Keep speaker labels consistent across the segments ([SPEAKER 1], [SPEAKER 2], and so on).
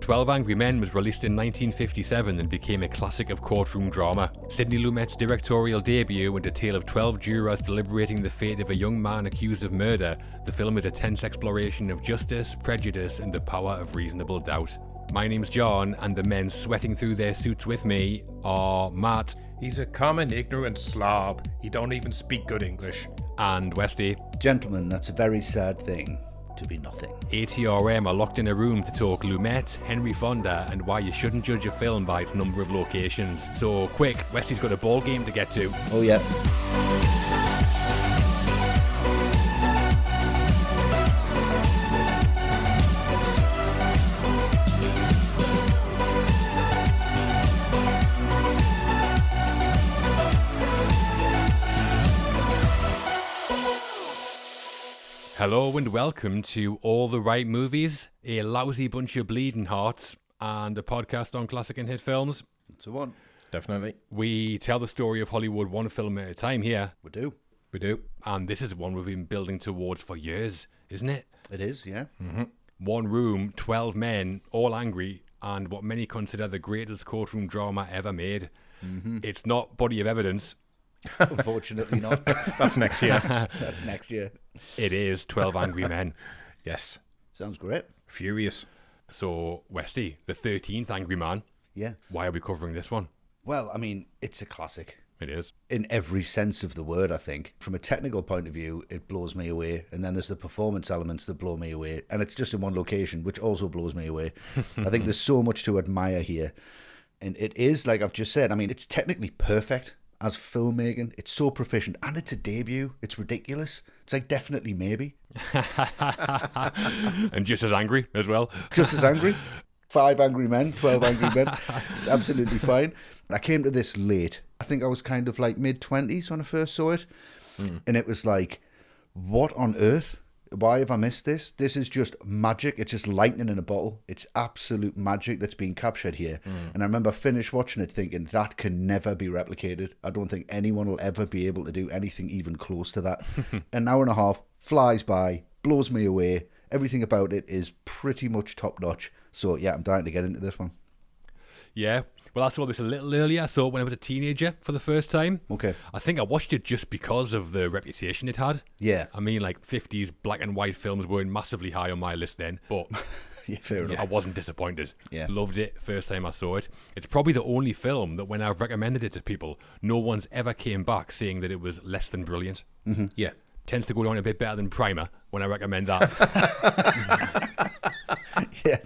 [SPEAKER 1] 12 Angry Men was released in 1957 and became a classic of courtroom drama. Sidney Lumet's directorial debut and a tale of 12 jurors deliberating the fate of a young man accused of murder, the film is a tense exploration of justice, prejudice, and the power of reasonable doubt. My name's John, and the men sweating through their suits with me are Matt.
[SPEAKER 2] He's a common ignorant slob. He don't even speak good English.
[SPEAKER 1] And Westy.
[SPEAKER 3] Gentlemen, that's a very sad thing. To be nothing.
[SPEAKER 1] ATRM are locked in a room to talk Lumet, Henry Fonda, and why you shouldn't judge a film by its number of locations. So quick, Westy's got a ball game to get to.
[SPEAKER 3] Oh yeah.
[SPEAKER 1] Hello and welcome to All the Right Movies, a lousy bunch of bleeding hearts, and a podcast on classic and hit films.
[SPEAKER 3] That's the one.
[SPEAKER 2] Definitely.
[SPEAKER 1] We tell the story of Hollywood one film at a time here.
[SPEAKER 3] We do.
[SPEAKER 1] And this is one we've been building towards for years, isn't it?
[SPEAKER 3] It is, yeah.
[SPEAKER 1] Mm-hmm. One room, 12 men, all angry, and what many consider the greatest courtroom drama ever made. Mm-hmm. It's not Body of Evidence.
[SPEAKER 3] Unfortunately not.
[SPEAKER 2] That's next year.
[SPEAKER 3] That's next year.
[SPEAKER 1] It is 12 Angry Men.
[SPEAKER 2] Yes.
[SPEAKER 3] Sounds great.
[SPEAKER 2] Furious.
[SPEAKER 1] So, Westy, the 13th Angry Man.
[SPEAKER 3] Yeah.
[SPEAKER 1] Why are we covering this one?
[SPEAKER 3] Well, I mean, it's a classic.
[SPEAKER 1] It is.
[SPEAKER 3] In every sense of the word, I think. From a technical point of view, it blows me away. And then there's the performance elements that blow me away. And it's just in one location, which also blows me away. I think there's so much to admire here. And it is, like I've just said, I mean, it's technically perfect. As filmmaking, it's so proficient, and it's a debut. It's ridiculous. It's like definitely maybe.
[SPEAKER 1] And just as angry as well.
[SPEAKER 3] Just as angry. 5 angry men, 12 angry men. It's absolutely fine. I came to this late. I think I was kind of like mid-20s when I first saw it. And it was like, what on earth? Why have I missed this? This is just magic. It's just lightning in a bottle. It's absolute magic that's being captured here. And I remember finished watching it thinking that can never be replicated. I don't think anyone will ever be able to do anything even close to that. An hour and a half flies by, blows me away. Everything about it is pretty much top notch. So yeah, I'm dying to get into this one.
[SPEAKER 1] Yeah. Well, I saw this a little earlier. I saw it when I was a teenager for the first time.
[SPEAKER 3] Okay.
[SPEAKER 1] I think I watched it just because of the reputation it had.
[SPEAKER 3] Yeah.
[SPEAKER 1] I mean, like 50s black and white films weren't massively high on my list then, but
[SPEAKER 3] yeah, fair enough.
[SPEAKER 1] I wasn't disappointed.
[SPEAKER 3] Yeah.
[SPEAKER 1] Loved it first time I saw it. It's probably the only film that when I've recommended it to people, no one's ever came back saying that it was less than brilliant.
[SPEAKER 3] Mm-hmm.
[SPEAKER 2] Yeah.
[SPEAKER 1] Tends to go down a bit better than Primer when I recommend that.
[SPEAKER 3] Yeah.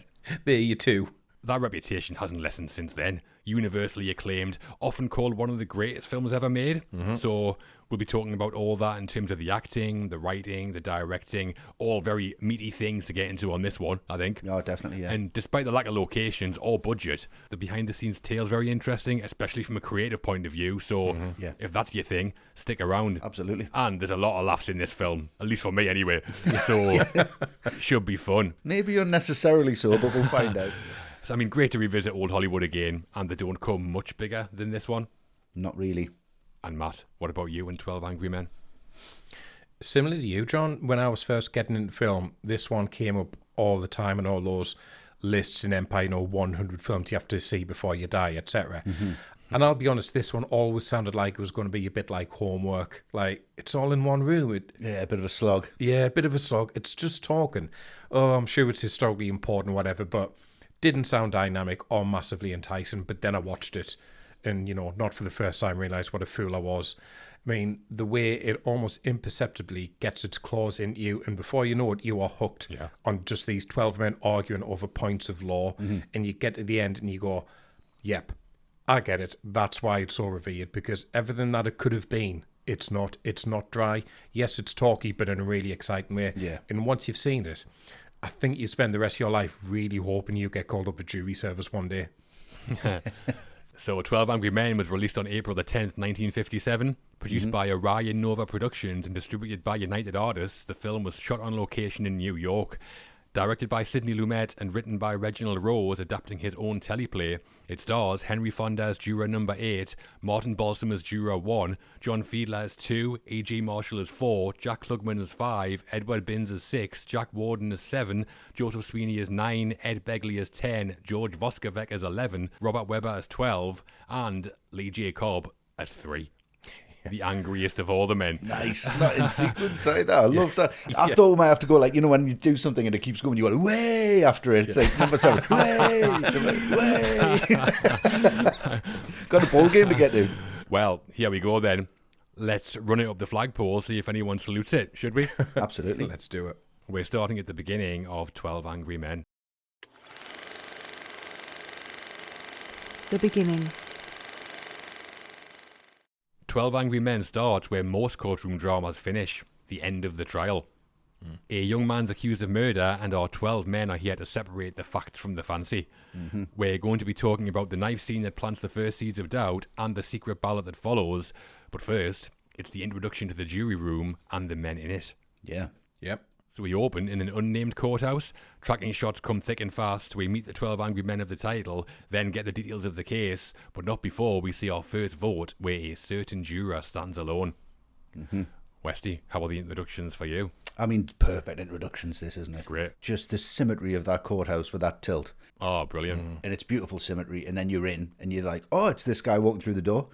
[SPEAKER 2] There you too.
[SPEAKER 1] That reputation hasn't lessened since then. Universally acclaimed, often called one of the greatest films ever made. So we'll be talking about all that in terms of the acting, the writing, the directing, all very meaty things to get into on this one, I think.
[SPEAKER 3] No, definitely, yeah.
[SPEAKER 1] And despite the lack of locations or budget, the behind-the-scenes tale is very interesting, especially from a creative point of view. So if that's your thing, stick around.
[SPEAKER 3] Absolutely.
[SPEAKER 1] And there's a lot of laughs in this film, at least for me anyway. So should be fun.
[SPEAKER 3] Maybe unnecessarily so, but we'll find out.
[SPEAKER 1] So, I mean, great to revisit old Hollywood again, and they don't come much bigger than this one.
[SPEAKER 3] Not really.
[SPEAKER 1] And Matt, what about you and 12 Angry Men?
[SPEAKER 2] Similar to you, John, when I was first getting into film, this one came up all the time in all those lists in Empire, 100 films you have to see before you die, etc. And I'll be honest, this one always sounded like it was going to be a bit like homework. Like, it's all in one room.
[SPEAKER 3] Yeah, a bit of a slog.
[SPEAKER 2] Yeah, a bit of a slog. It's just talking. Oh, I'm sure it's historically important, whatever, but didn't sound dynamic or massively enticing. But then I watched it and, not for the first time realised what a fool I was. I mean, the way it almost imperceptibly gets its claws into you, and before you know it, you are hooked on just these 12 men arguing over points of law, and you get to the end and you go, yep, I get it. That's why it's so revered, because everything that it could have been, it's not dry. Yes, it's talky, but in a really exciting way.
[SPEAKER 3] Yeah.
[SPEAKER 2] And once you've seen it, I think you spend the rest of your life really hoping you get called up for jury service one day.
[SPEAKER 1] So 12 Angry Men was released on April the 10th, 1957. Produced by Orion Nova Productions and distributed by United Artists, the film was shot on location in New York. Directed by Sidney Lumet and written by Reginald Rose, adapting his own teleplay, it stars Henry Fonda as juror number 8, Martin Balsam as juror 1, John Fiedler as 2, A.G. Marshall as 4, Jack Klugman as 5, Edward Binns as 6, Jack Warden as 7, Joseph Sweeney as 9, Ed Begley as 10, George Voskovec as 11, Robert Webber as 12, and Lee J. Cobb as 3. The angriest of all the men.
[SPEAKER 3] Nice. Not in sequence like that. I love that. I thought we might have to go like, when you do something and it keeps going, you go way after it. It's like number 7, way. Got a ball game to get to.
[SPEAKER 1] Well, here we go then. Let's run it up the flagpole, see if anyone salutes it, should we?
[SPEAKER 3] Absolutely.
[SPEAKER 2] Let's do it.
[SPEAKER 1] We're starting at the beginning of 12 Angry Men.
[SPEAKER 4] The beginning.
[SPEAKER 1] 12 Angry Men starts where most courtroom dramas finish, the end of the trial. A young man's accused of murder and our 12 men are here to separate the facts from the fancy. We're going to be talking about the knife scene that plants the first seeds of doubt and the secret ballot that follows. But first, it's the introduction to the jury room and the men in it.
[SPEAKER 3] Yeah.
[SPEAKER 2] Yep.
[SPEAKER 1] So we open in an unnamed courthouse. Tracking shots come thick and fast. We meet the 12 angry men of the title, then get the details of the case, but not before we see our first vote where a certain juror stands alone. Westy, how are the introductions for you?
[SPEAKER 3] I mean, perfect introductions, this, isn't it?
[SPEAKER 1] Great.
[SPEAKER 3] Just the symmetry of that courthouse with that tilt.
[SPEAKER 1] Oh, brilliant.
[SPEAKER 3] And it's beautiful symmetry. And then you're in and you're like, oh, it's this guy walking through the door.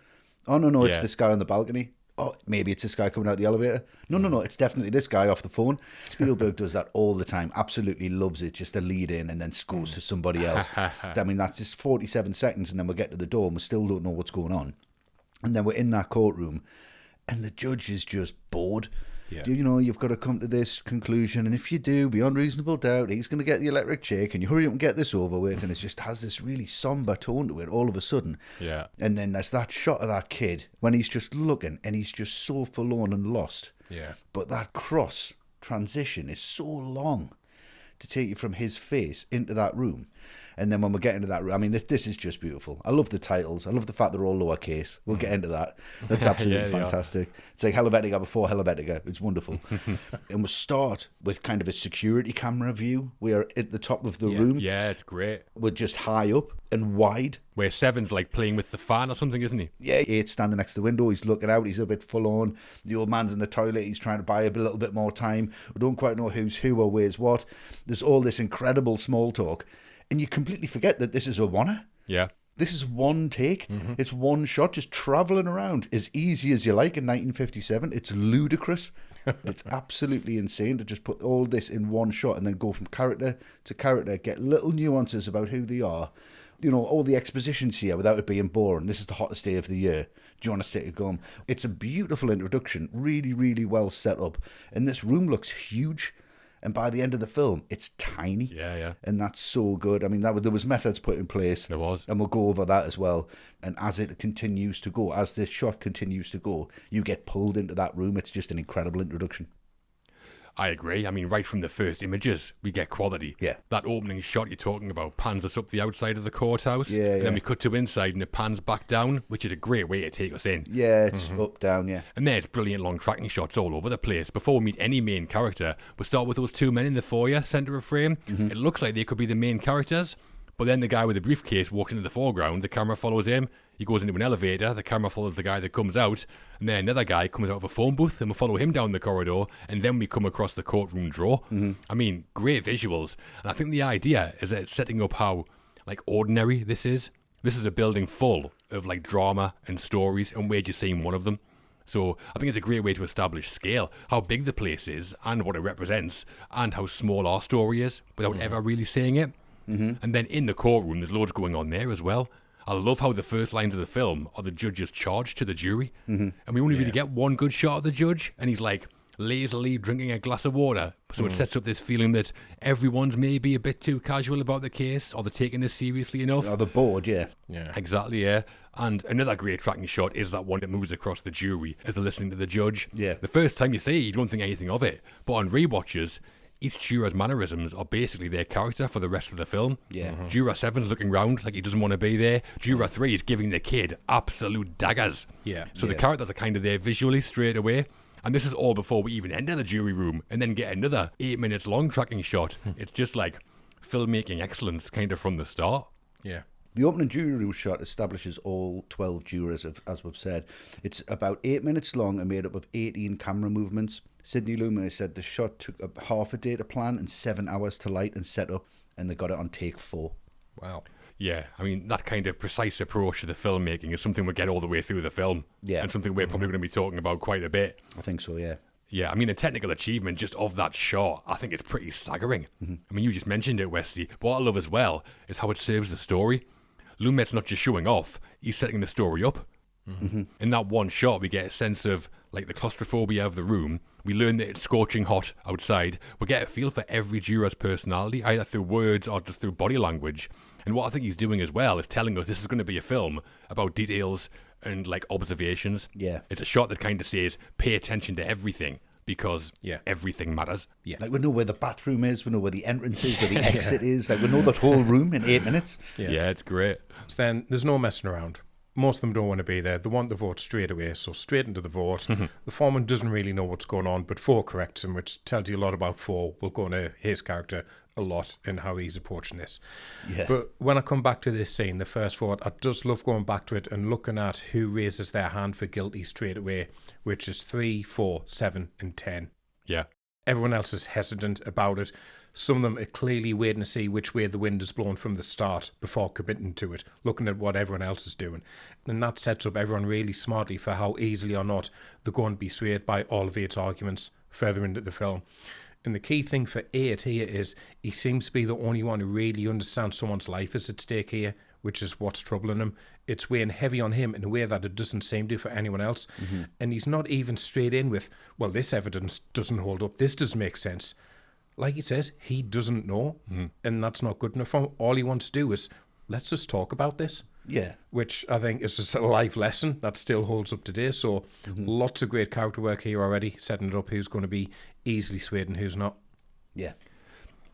[SPEAKER 3] Oh, no, it's
[SPEAKER 1] Yeah.
[SPEAKER 3] this guy on the balcony. Oh, maybe it's this guy coming out the elevator. No, it's definitely this guy off the phone. Spielberg does that all the time. Absolutely loves it. Just a lead in and then goes to somebody else. I mean, that's just 47 seconds and then we get to the door and we still don't know what's going on. And then we're in that courtroom and the judge is just bored.
[SPEAKER 2] Yeah.
[SPEAKER 3] You've got to come to this conclusion, and if you do, beyond reasonable doubt, he's going to get the electric chair. Can you hurry up and get this over with? And it just has this really somber tone to it all of a sudden.
[SPEAKER 1] Yeah.
[SPEAKER 3] And then there's that shot of that kid when he's just looking, and he's just so forlorn and lost.
[SPEAKER 2] Yeah.
[SPEAKER 3] But that cross transition is so long to take you from his face into that room. And then when we get into that room, I mean, this is just beautiful. I love the titles. I love the fact they're all lowercase. We'll get into that. That's absolutely fantastic. It's like Helvetica before Helvetica. It's wonderful. And we start with kind of a security camera view. We are at the top of the room.
[SPEAKER 1] Yeah, it's great.
[SPEAKER 3] We're just high up and wide.
[SPEAKER 1] Where 7's like playing with the fan or something, isn't he?
[SPEAKER 3] Yeah, 8's standing next to the window. He's looking out. He's a bit full on. The old man's in the toilet. He's trying to buy a little bit more time. We don't quite know who's who or where's what. There's all this incredible small talk. And you completely forget that this is a one-er.
[SPEAKER 1] Yeah.
[SPEAKER 3] This is one take. It's one shot, just travelling around as easy as you like in 1957. It's ludicrous. It's absolutely insane to just put all this in one shot and then go from character to character, get little nuances about who they are. All the expositions here without it being boring. This is the hottest day of the year. Do you want to stick a gum? It's a beautiful introduction, really, really well set up. And this room looks huge. And by the end of the film, it's tiny.
[SPEAKER 1] Yeah.
[SPEAKER 3] And that's so good. I mean, there was methods put in place.
[SPEAKER 1] There was.
[SPEAKER 3] And we'll go over that as well. And as it continues to go, as this shot continues to go, you get pulled into that room. It's just an incredible introduction.
[SPEAKER 1] I agree. I mean, right from the first images, we get quality.
[SPEAKER 3] Yeah.
[SPEAKER 1] That opening shot you're talking about pans us up the outside of the courthouse.
[SPEAKER 3] Yeah,
[SPEAKER 1] and then we cut to inside and it pans back down, which is a great way to take us in.
[SPEAKER 3] Yeah, it's up, down, yeah.
[SPEAKER 1] And there's brilliant long tracking shots all over the place. Before we meet any main character, we start with those 2 men in the foyer, centre of frame. It looks like they could be the main characters, but then the guy with the briefcase walks into the foreground, the camera follows him, he goes into an elevator, the camera follows the guy that comes out, and then another guy comes out of a phone booth, and we follow him down the corridor, and then we come across the courtroom drawer. I mean, great visuals, and I think the idea is that it's setting up how, ordinary this is. This is a building full of, drama and stories, and we're just seeing one of them. So I think it's a great way to establish scale, how big the place is, and what it represents, and how small our story is, without ever really saying it. And then in the courtroom, there's loads going on there as well. I love how the first lines of the film are the judge's charge to the jury. And we only really get one good shot of the judge, and he's lazily drinking a glass of water. So it sets up this feeling that everyone's maybe a bit too casual about the case, or they're taking this seriously enough.
[SPEAKER 3] Oh, the board, yeah.
[SPEAKER 2] Yeah.
[SPEAKER 1] Exactly, yeah. And another great tracking shot is that one that moves across the jury as they're listening to the judge.
[SPEAKER 3] Yeah.
[SPEAKER 1] The first time you see it, you don't think anything of it. But on rewatches, each juror's mannerisms are basically their character for the rest of the film.
[SPEAKER 3] Yeah.
[SPEAKER 1] Juror 7's looking round like he doesn't want to be there. Juror 3 is giving the kid absolute daggers.
[SPEAKER 2] Yeah.
[SPEAKER 1] So the characters are kind of there visually straight away. And this is all before we even enter the jury room and then get another 8 minutes long tracking shot. It's just like filmmaking excellence kind of from the start.
[SPEAKER 2] Yeah.
[SPEAKER 3] The opening jury room shot establishes all 12 jurors, as we've said. It's about 8 minutes long and made up of 18 camera movements. Sidney Lumet said the shot took half a day to plan and 7 hours to light and set up, and they got it on take 4.
[SPEAKER 2] Wow.
[SPEAKER 1] Yeah, I mean, that kind of precise approach to the filmmaking is something we'll get all the way through the film.
[SPEAKER 3] Yeah.
[SPEAKER 1] And something we're probably going to be talking about quite a bit.
[SPEAKER 3] I think so, yeah.
[SPEAKER 1] Yeah, I mean, the technical achievement just of that shot, I think it's pretty staggering. I mean, you just mentioned it, Westy. But what I love as well is how it serves the story. Lumet's not just showing off, he's setting the story up. In that one shot, we get a sense of like the claustrophobia of the room. We learn that it's scorching hot outside. We get a feel for every juror's personality, either through words or just through body language. And what I think he's doing as well is telling us this is going to be a film about details and like observations.
[SPEAKER 3] Yeah.
[SPEAKER 1] It's a shot that kind of says, pay attention to everything, because everything matters.
[SPEAKER 2] Yeah.
[SPEAKER 3] Like, we know where the bathroom is, we know where the entrance is, where the exit is. Like, we know that whole room in 8 minutes.
[SPEAKER 1] Yeah, it's great.
[SPEAKER 2] So then there's no messing around. Most of them don't want to be there. They want the vote straight away, so straight into the vote. The foreman doesn't really know what's going on, but 4 corrects him, which tells you a lot about 4. We'll go into his character a lot and how he's approaching this.
[SPEAKER 3] Yeah.
[SPEAKER 2] But when I come back to this scene, the first vote, I just love going back to it and looking at who raises their hand for guilty straight away, which is 3, 4, 7, and 10.
[SPEAKER 1] Yeah.
[SPEAKER 2] Everyone else is hesitant about it. Some of them are clearly waiting to see which way the wind is blowing from the start before committing to it, looking at what everyone else is doing. And that sets up everyone really smartly for how easily or not they're going to be swayed by all of 8's arguments further into the film. And the key thing for 8 here is he seems to be the only one who really understands someone's life is at stake here, which is what's troubling him. It's weighing heavy on him in a way that it doesn't seem to for anyone else. And he's not even straight in with, well, this evidence doesn't hold up, this doesn't make sense. Like he says, he doesn't know, and that's not good enough for him. All he wants to do is, let's just talk about this.
[SPEAKER 3] Yeah.
[SPEAKER 2] Which I think is just a life lesson that still holds up today. So lots of great character work here already, setting it up who's going to be easily swayed and who's not.
[SPEAKER 3] Yeah.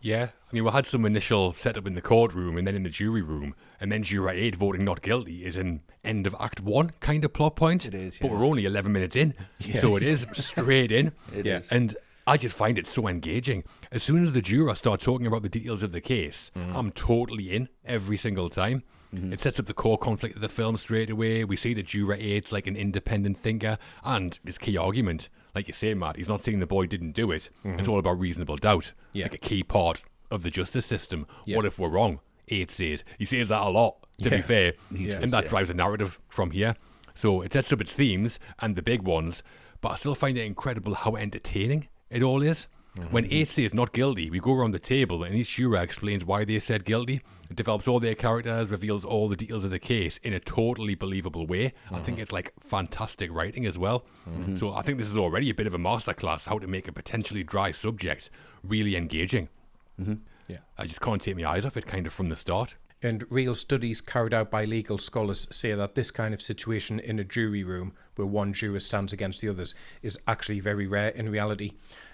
[SPEAKER 1] Yeah, I mean, we had some initial setup in the courtroom and then in the jury room, and then juror 8 voting not guilty is an end of Act 1 kind of plot point.
[SPEAKER 3] It is,
[SPEAKER 1] But
[SPEAKER 3] yeah.
[SPEAKER 1] we're only 11 minutes in, so it is straight in.
[SPEAKER 3] It
[SPEAKER 2] Yeah.
[SPEAKER 3] is.
[SPEAKER 1] And I just find it so engaging. As soon as the juror start talking about the details of the case, I'm totally in every single time. It sets up the core conflict of the film straight away. We see that juror 8's like an independent thinker, and his key argument, like you say, Matt, he's not saying the boy didn't do it. It's all about reasonable doubt,
[SPEAKER 2] Yeah.
[SPEAKER 1] like a key part of the justice system.
[SPEAKER 2] Yeah.
[SPEAKER 1] What if we're wrong? 8 says. He says that a lot, to be
[SPEAKER 2] Yeah.
[SPEAKER 1] fair,
[SPEAKER 3] He does,
[SPEAKER 1] and that
[SPEAKER 3] yeah.
[SPEAKER 1] drives the narrative from here. So it sets up its themes and the big ones, but I still find it incredible how entertaining it all is. When 8 says not guilty, we go around the table and each juror explains why they said guilty. It develops all their characters, reveals all the details of the case in a totally believable way. I think it's like fantastic writing as well. So I think this is already a bit of a masterclass how to make a potentially dry subject really engaging.
[SPEAKER 2] Yeah.
[SPEAKER 1] I just can't take my eyes off it kind of from the start.
[SPEAKER 2] And real studies carried out by legal scholars say that this kind of situation in a jury room where one juror stands against the others is actually very rare in reality,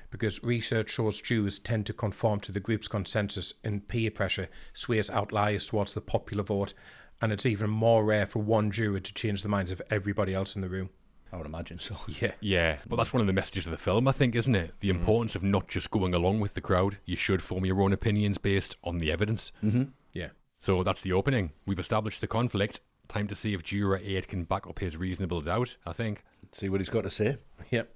[SPEAKER 2] because research shows jurors tend to conform to the group's consensus and peer pressure sways outliers towards the popular vote, and it's even more rare for one juror to change the minds of everybody else in the room.
[SPEAKER 3] I would imagine so.
[SPEAKER 2] Yeah.
[SPEAKER 1] Yeah, but that's one of the messages of the film, I think, isn't it? The importance of not just going along with the crowd. You should form your own opinions based on the evidence.
[SPEAKER 2] Yeah.
[SPEAKER 1] So that's the opening. We've established the conflict. Time to see if juror 8 can back up his reasonable doubt, I think.
[SPEAKER 3] See what he's got to say.
[SPEAKER 2] Yep.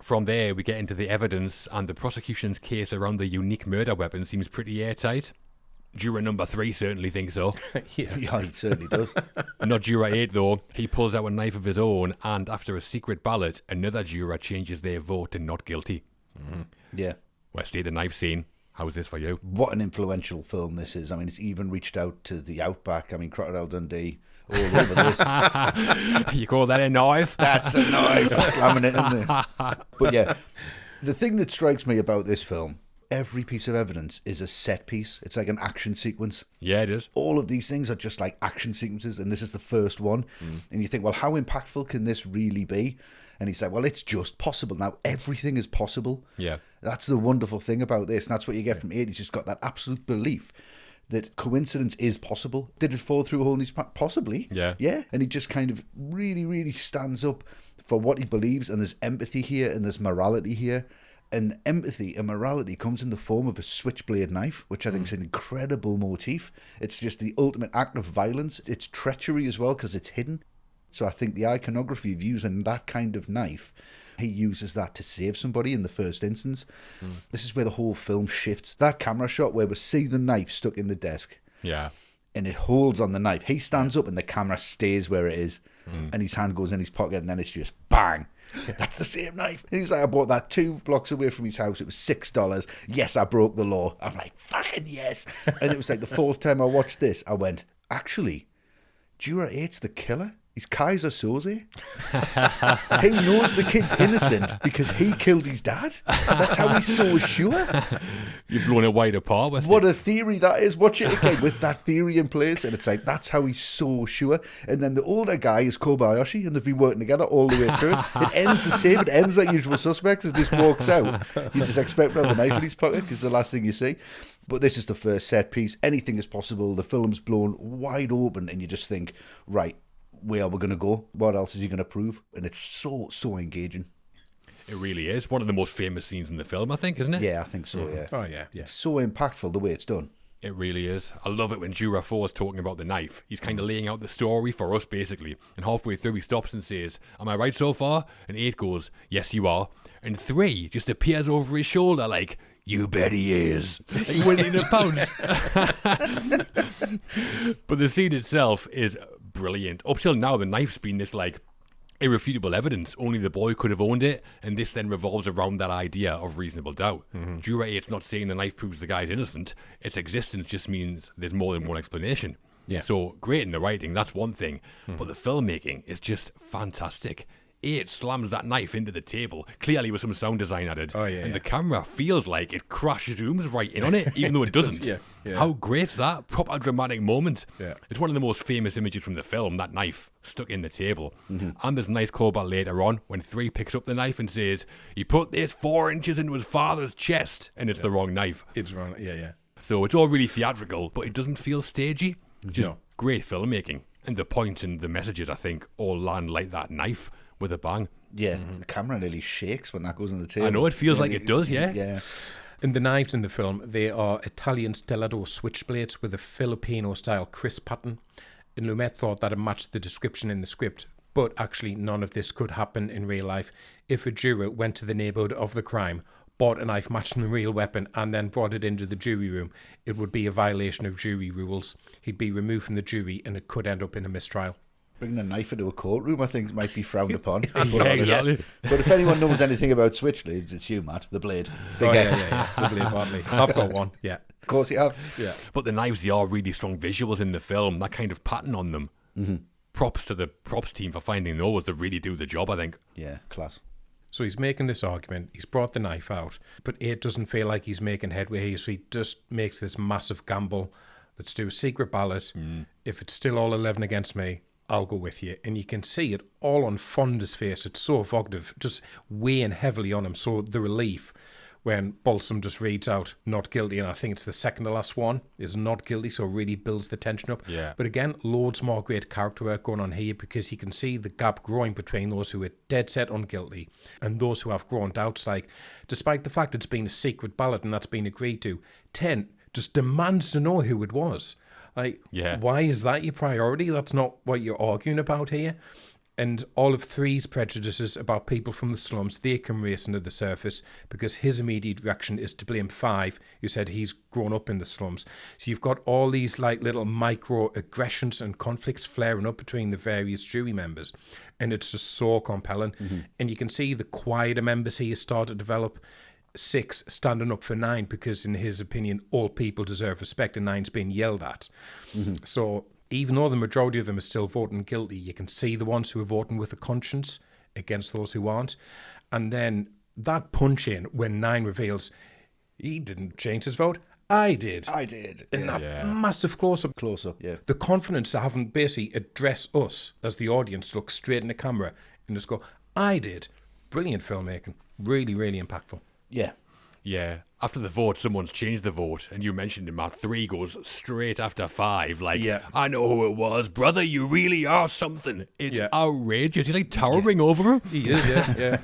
[SPEAKER 1] From there, we get into the evidence, and the prosecution's case around the unique murder weapon seems pretty airtight. Juror number 3 certainly thinks so.
[SPEAKER 2] Yeah.
[SPEAKER 3] Yeah, he certainly does.
[SPEAKER 1] Not juror 8, though. He pulls out a knife of his own, and after a secret ballot, another juror changes their vote to not guilty.
[SPEAKER 3] Yeah.
[SPEAKER 1] Westy, the knife scene. How's this for you?
[SPEAKER 3] What an influentiel film this is. I mean, it's even reached out to the Outback. I mean, Crocodile Dundee, all over this.
[SPEAKER 1] You call that a knife?
[SPEAKER 3] That's a knife. Slamming it in there. But yeah, the thing that strikes me about this film, every piece of evidence is a set piece. It's like an action sequence.
[SPEAKER 1] Yeah, it is.
[SPEAKER 3] All of these things are just like action sequences, and this is the first one. And you think, well, how impactful can this really be? And he's like, well, it's just possible. Now, everything is possible.
[SPEAKER 1] Yeah.
[SPEAKER 3] That's the wonderful thing about this, and that's what you get from 8. He's just got that absolute belief that coincidence is possible. Did it fall through a hole in his pants? Possibly.
[SPEAKER 1] Yeah.
[SPEAKER 3] Yeah. And he just kind of really, really stands up for what he believes, and there's empathy here and there's morality here. And empathy and morality comes in the form of a switchblade knife, which I think is an incredible motif. It's just the ultimate act of violence. It's treachery as well because it's hidden. So I think the iconography of using that kind of knife, he uses that to save somebody in the first instance. This is where the whole film shifts. That camera shot where we see the knife stuck in the desk.
[SPEAKER 1] Yeah.
[SPEAKER 3] And it holds on the knife. He stands up and the camera stays where it is. And his hand goes in his pocket and then it's just bang. That's the same knife. And he's like, I bought that 2 blocks away from his house. It was $6. Yes, I broke the law. I'm like, fucking yes. And it was like the 4th time I watched this, I went, actually, Jura 8's the killer. He's Kaiser Soze. He knows the kid's innocent because he killed his dad. That's how he's so sure.
[SPEAKER 1] You've blown it wide apart, Westy.
[SPEAKER 3] What a theory that is. Watch it again with that theory in place. And it's like, that's how he's so sure. And then the older guy is Kobayashi, and they've been working together all the way through. It ends the same. It ends like Usual Suspects. It just walks out. You just expect to have the knife in his pocket because it's the last thing you see. But this is the first set piece. Anything is possible. The film's blown wide open, and you just think, right, where are we going to go? What else is he going to prove? And it's so engaging.
[SPEAKER 1] It really is. One of the most famous scenes in the film, I think, isn't it?
[SPEAKER 3] Yeah, I think so, yeah.
[SPEAKER 2] Oh, yeah.
[SPEAKER 3] It's so impactful the way it's done.
[SPEAKER 1] It really is. I love it when Jura 4 is talking about the knife. He's kind of laying out the story for us, basically. And halfway through, he stops and says, am I right so far? And 8 goes, yes, you are. And 3 just appears over his shoulder like, you bet he is. Like winning a pound. But the scene itself is brilliant. Up till now, the knife's been this, like, irrefutable evidence. Only the boy could have owned it, and this then revolves around that idea of reasonable doubt. Jura 8's not saying the knife proves the guy's innocent. Its existence just means there's more than one explanation.
[SPEAKER 2] Yeah.
[SPEAKER 1] So, great in the writing, that's one thing. But the filmmaking is just fantastic. 8 slams that knife into the table, clearly with some sound design added.
[SPEAKER 2] Oh, yeah,
[SPEAKER 1] and
[SPEAKER 2] yeah.
[SPEAKER 1] the camera feels like it zooms right in on it, even though it doesn't.
[SPEAKER 2] Yeah, yeah.
[SPEAKER 1] How great's that? Proper dramatic moment.
[SPEAKER 2] Yeah.
[SPEAKER 1] It's one of the most famous images from the film, that knife stuck in the table. And there's a nice callback later on when 3 picks up the knife and says, he put this 4 inches into his father's chest, and it's the wrong knife.
[SPEAKER 2] It's wrong. Yeah, yeah.
[SPEAKER 1] So it's all really theatrical, but it doesn't feel stagey. Just
[SPEAKER 2] No.
[SPEAKER 1] great filmmaking. And the point and the messages, I think, all land like that knife with a bang.
[SPEAKER 3] Yeah, the camera nearly shakes when that goes on the table.
[SPEAKER 1] I know, it feels like it does, yeah.
[SPEAKER 3] Yeah.
[SPEAKER 2] And the knives in the film, they are Italian stiletto switchblades with a Filipino-style crisp pattern. And Lumet thought that it matched the description in the script. But actually, none of this could happen in real life. If a juror went to the neighbourhood of the crime, bought a knife matching the real weapon, and then brought it into the jury room, it would be a violation of jury rules. He'd be removed from the jury, and it could end up in a mistrial.
[SPEAKER 3] Bringing the knife into a courtroom, I think, might be frowned upon.
[SPEAKER 1] Yeah, exactly.
[SPEAKER 3] But if anyone knows anything about switchblades, it's you, Matt. The blade. Big X.
[SPEAKER 2] Yeah. The blade partly. I've got one. Yeah.
[SPEAKER 3] Of course you have.
[SPEAKER 2] Yeah.
[SPEAKER 1] But the knives, they are really strong visuals in the film, that kind of pattern on them. Props to the props team for finding those that really do the job, I think.
[SPEAKER 3] Yeah, class.
[SPEAKER 2] So he's making this argument, he's brought the knife out, but it doesn't feel like he's making headway here, so he just makes this massive gamble. Let's do a secret ballot. If it's still all 11 against me, I'll go with you. And you can see it all on Fonda's face. It's so evocative, just weighing heavily on him. So the relief when Balsam just reads out not guilty, and I think it's the second to last one, is not guilty, so it really builds the tension up.
[SPEAKER 1] Yeah.
[SPEAKER 2] But again, loads more great character work going on here because he can see the gap growing between those who are dead set on guilty and those who have grown doubts. Like, despite the fact it's been a secret ballot and that's been agreed to, 10 just demands to know who it was. Like,
[SPEAKER 1] Yeah.
[SPEAKER 2] why is that your priority? That's not what you're arguing about here. And all of 3's prejudices about people from the slums, they come racing to the surface because his immediate reaction is to blame 5, who said he's grown up in the slums. So you've got all these like little micro aggressions and conflicts flaring up between the various jury members. And it's just so compelling. And you can see the quieter members here start to develop. 6 standing up for 9 because in his opinion all people deserve respect and 9's being yelled at. So even though the majority of them are still voting guilty, you can see the ones who are voting with a conscience against those who aren't. And then that punch in when 9 reveals he didn't change his vote, I did.
[SPEAKER 3] I did.
[SPEAKER 2] In that
[SPEAKER 1] Yeah.
[SPEAKER 2] massive close-up.
[SPEAKER 3] Close up, yeah.
[SPEAKER 2] The confidence to have him basically address us as the audience, look straight in the camera and just go, I did. Brilliant filmmaking. Really, really impactful.
[SPEAKER 3] Yeah.
[SPEAKER 1] Yeah. After the vote, someone's changed the vote, and you mentioned him, Matt. 3 goes straight after 5. Like,
[SPEAKER 2] Yeah.
[SPEAKER 1] I know who it was. Brother, you really are something. It's
[SPEAKER 2] Yeah.
[SPEAKER 1] outrageous. He's like towering over him.
[SPEAKER 2] He is, yeah.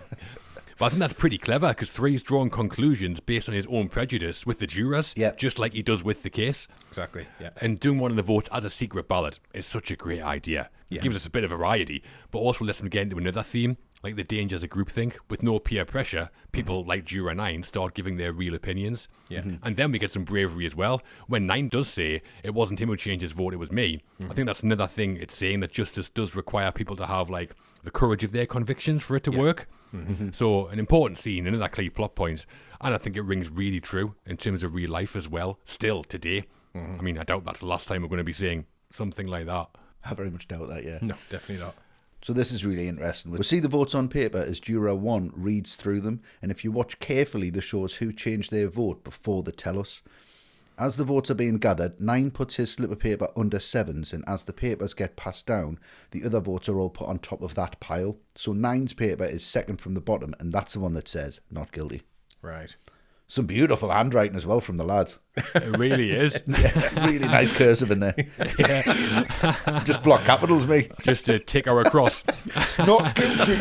[SPEAKER 1] But I think that's pretty clever, because 3's drawn conclusions based on his own prejudice with the jurors,
[SPEAKER 3] Yeah.
[SPEAKER 1] just like he does with the case.
[SPEAKER 2] Exactly, yeah.
[SPEAKER 1] And doing one of the votes as a secret ballot is such a great idea. It
[SPEAKER 2] Yeah.
[SPEAKER 1] gives us a bit of variety, but also lets them get into another theme, like the dangers of groupthink. With no peer pressure, people like Juror 9 start giving their real opinions.
[SPEAKER 2] Yeah.
[SPEAKER 1] And then we get some bravery as well. When 9 does say, it wasn't him who changed his vote, it was me, I think that's another thing it's saying, that justice does require people to have, like, the courage of their convictions for it to work. So an important scene, another key plot point, and I think it rings really true in terms of real life as well, still today. I mean, I doubt that's the last time we're going to be seeing something like that.
[SPEAKER 3] I very much doubt that, yeah.
[SPEAKER 2] No, definitely not.
[SPEAKER 3] So this is really interesting. We'll see the votes on paper as Juror 1 reads through them, and if you watch carefully, they show us who changed their vote before they tell us. As the votes are being gathered, 9 puts his slip of paper under 7's, and as the papers get passed down, the other votes are all put on top of that pile. So 9's paper is second from the bottom, and that's the one that says not guilty.
[SPEAKER 2] Right.
[SPEAKER 3] Some beautiful handwriting as well from the lads.
[SPEAKER 1] It really is.
[SPEAKER 3] Yeah, it's really nice cursive in there. Just block capitals, me.
[SPEAKER 1] Just to tick our across.
[SPEAKER 3] Not guilty.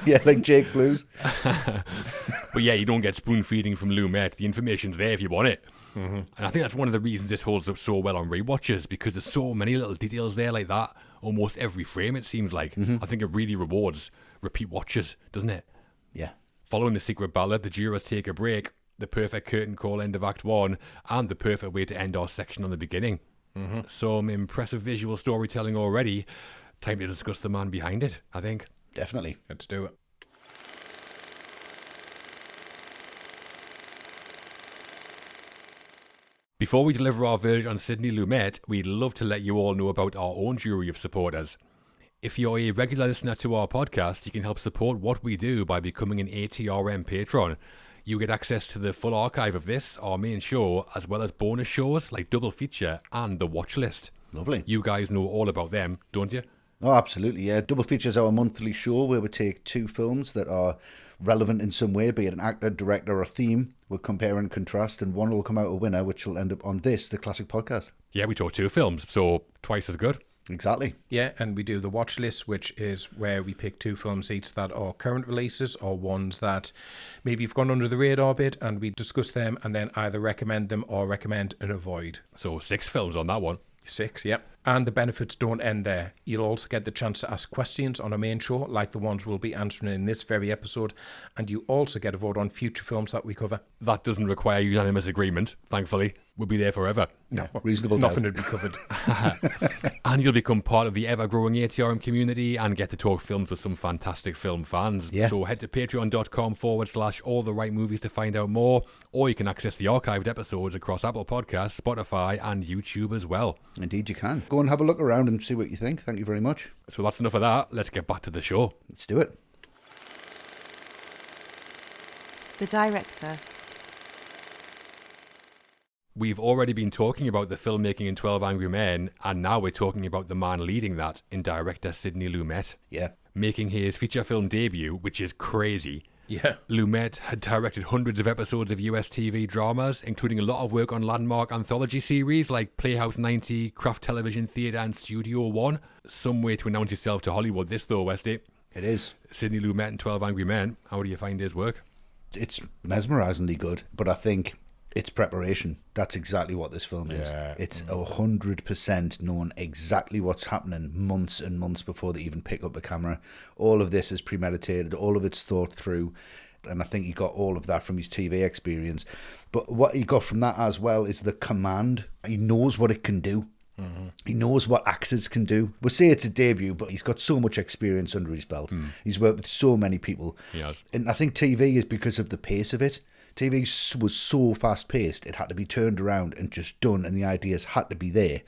[SPEAKER 3] Yeah, like Jake Blues.
[SPEAKER 1] But yeah, you don't get spoon feeding from Lumet. The information's there if you want it. And I think that's one of the reasons this holds up so well on rewatches, because there's so many little details there like that. Almost every frame, it seems like. I think it really rewards repeat watches, doesn't it?
[SPEAKER 3] Yeah.
[SPEAKER 1] Following the secret ballot, the jurors take a break, the perfect curtain call end of Act 1, and the perfect way to end our section on the beginning. Some impressive visual storytelling already. Time to discuss the man behind it, I think.
[SPEAKER 3] Definitely.
[SPEAKER 2] Let's do it.
[SPEAKER 1] Before we deliver our verdict on Sidney Lumet, we'd love to let you all know about our own jury of supporters. If you're a regular listener to our podcast, you can help support what we do by becoming an ATRM patron. You get access to the full archive of this, our main show, as well as bonus shows like Double Feature and The Watch List.
[SPEAKER 3] Lovely.
[SPEAKER 1] You guys know all about them, don't you?
[SPEAKER 3] Oh, absolutely, yeah. Double Feature is our monthly show where we take 2 films that are relevant in some way, be it an actor, director, or theme. We'll compare and contrast, and one will come out a winner, which will end up on this, the classic podcast.
[SPEAKER 1] Yeah, we talk 2 films, so twice as good.
[SPEAKER 3] Exactly.
[SPEAKER 2] Yeah, and we do the watch list, which is where we pick 2 films each that are current releases or ones that maybe have gone under the radar a bit, and we discuss them and then either recommend them or recommend and avoid.
[SPEAKER 1] So 6 films on that one.
[SPEAKER 2] 6, yep. And the benefits don't end there. You'll also get the chance to ask questions on our main show, like the ones we'll be answering in this very episode, and you also get a vote on future films that we cover.
[SPEAKER 1] That doesn't require unanimous agreement, thankfully. We'll be there forever.
[SPEAKER 2] No,
[SPEAKER 3] reasonable
[SPEAKER 2] nothing
[SPEAKER 3] doubt.
[SPEAKER 2] would be covered.
[SPEAKER 1] And you'll become part of the ever-growing ATRM community and get to talk films with some fantastic film fans.
[SPEAKER 3] Yeah.
[SPEAKER 1] So head to patreon.com/alltherightmovies to find out more, or you can access the archived episodes across Apple Podcasts, Spotify and YouTube as well.
[SPEAKER 3] Indeed you can. Go and have a look around and see what you think. Thank you very much.
[SPEAKER 1] So that's enough of that. Let's get back to the show.
[SPEAKER 3] Let's do it.
[SPEAKER 4] The director.
[SPEAKER 1] We've already been talking about the filmmaking in 12 Angry Men, and now we're talking about the man leading that in director Sidney Lumet.
[SPEAKER 3] Yeah.
[SPEAKER 1] Making his feature film debut, which is crazy.
[SPEAKER 2] Yeah.
[SPEAKER 1] Lumet had directed hundreds of episodes of US TV dramas, including a lot of work on landmark anthology series like Playhouse 90, Kraft Television Theatre and Studio One. Some way to announce yourself to Hollywood, this though, Westy.
[SPEAKER 3] It is.
[SPEAKER 1] Sidney Lumet and 12 Angry Men. How do you find his work?
[SPEAKER 3] It's mesmerisingly good, but I think it's preparation. That's exactly what this film is.
[SPEAKER 1] Yeah.
[SPEAKER 3] It's 100% known exactly what's happening months and months before they even pick up the camera. All of this is premeditated. All of it's thought through. And I think he got all of that from his TV experience. But what he got from that as well is the command. He knows what it can do. He knows what actors can do. We'll say it's a debut, but he's got so much experience under his belt. He's worked with so many people.
[SPEAKER 1] Yes.
[SPEAKER 3] And I think TV is because of the pace of it. TV was so fast-paced, it had to be turned around and just done, and the ideas had to be there.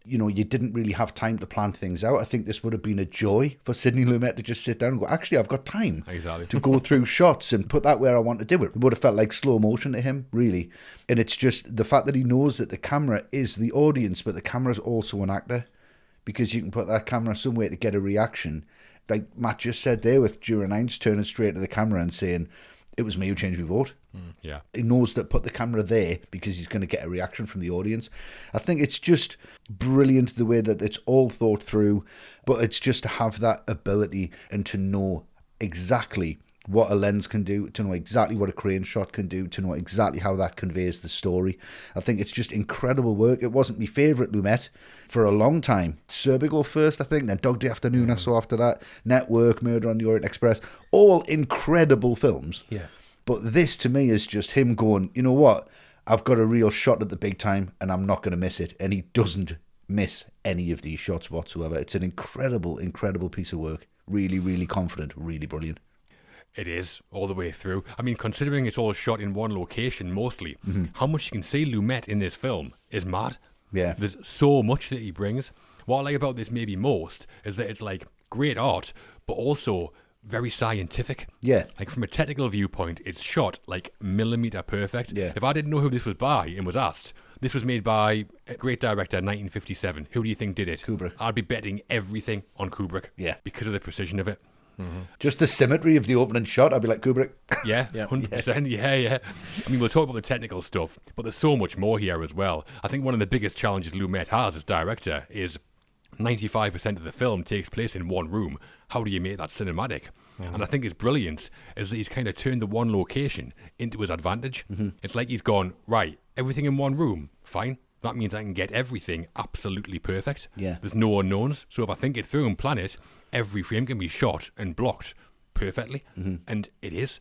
[SPEAKER 3] You know, you didn't really have time to plan things out. I think this would have been a joy for Sidney Lumet to just sit down and go, actually, I've got time
[SPEAKER 1] Exactly.
[SPEAKER 3] to go through shots and put that where I want to do it. It would have felt like slow motion to him, really. And it's just the fact that he knows that the camera is the audience, but the camera's also an actor, because you can put that camera somewhere to get a reaction. Like Matt just said there with Juror 9's turning straight to the camera and saying, it was me who changed my vote.
[SPEAKER 1] Yeah.
[SPEAKER 3] He knows that put the camera there because he's going to get a reaction from the audience. I think it's just brilliant the way that it's all thought through, but it's just to have that ability and to know exactly what a lens can do, to know exactly what a crane shot can do, to know exactly how that conveys the story. I think it's just incredible work. It wasn't my favourite Lumet for a long time. Serpico first, I think, then Dog Day Afternoon I saw after that, Network, Murder on the Orient Express, all incredible films.
[SPEAKER 2] Yeah.
[SPEAKER 3] But this to me is just him going, you know what, I've got a real shot at the big time and I'm not going to miss it. And he doesn't miss any of these shots whatsoever. It's an incredible, incredible piece of work. Really, really confident, really brilliant.
[SPEAKER 1] It is, all the way through. I mean, considering it's all shot in one location mostly, how much you can see Lumet in this film is mad.
[SPEAKER 3] Yeah.
[SPEAKER 1] There's so much that he brings. What I like about this maybe most is that it's like great art, but also very scientific.
[SPEAKER 3] Yeah.
[SPEAKER 1] Like from a technical viewpoint, it's shot like millimeter perfect.
[SPEAKER 3] Yeah.
[SPEAKER 1] If I didn't know who this was by and was asked, this was made by a great director, 1957. Who do you think did it?
[SPEAKER 3] Kubrick.
[SPEAKER 1] I'd be betting everything on Kubrick.
[SPEAKER 3] Yeah.
[SPEAKER 1] Because of the precision of it.
[SPEAKER 3] Just the symmetry of the opening shot, I'd be like, Kubrick.
[SPEAKER 1] Yeah, 100%. Yeah. I mean, we'll talk about the technical stuff, but there's so much more here as well. I think one of the biggest challenges Lumet has as director is 95% of the film takes place in one room. How do you make that cinematic? And I think his brilliance is that he's kind of turned the one location into his advantage. It's like he's gone, right, everything in one room, fine. That means I can get everything absolutely perfect.
[SPEAKER 3] Yeah.
[SPEAKER 1] There's no unknowns. So if I think it through and plan it, every frame can be shot and blocked perfectly. And it is.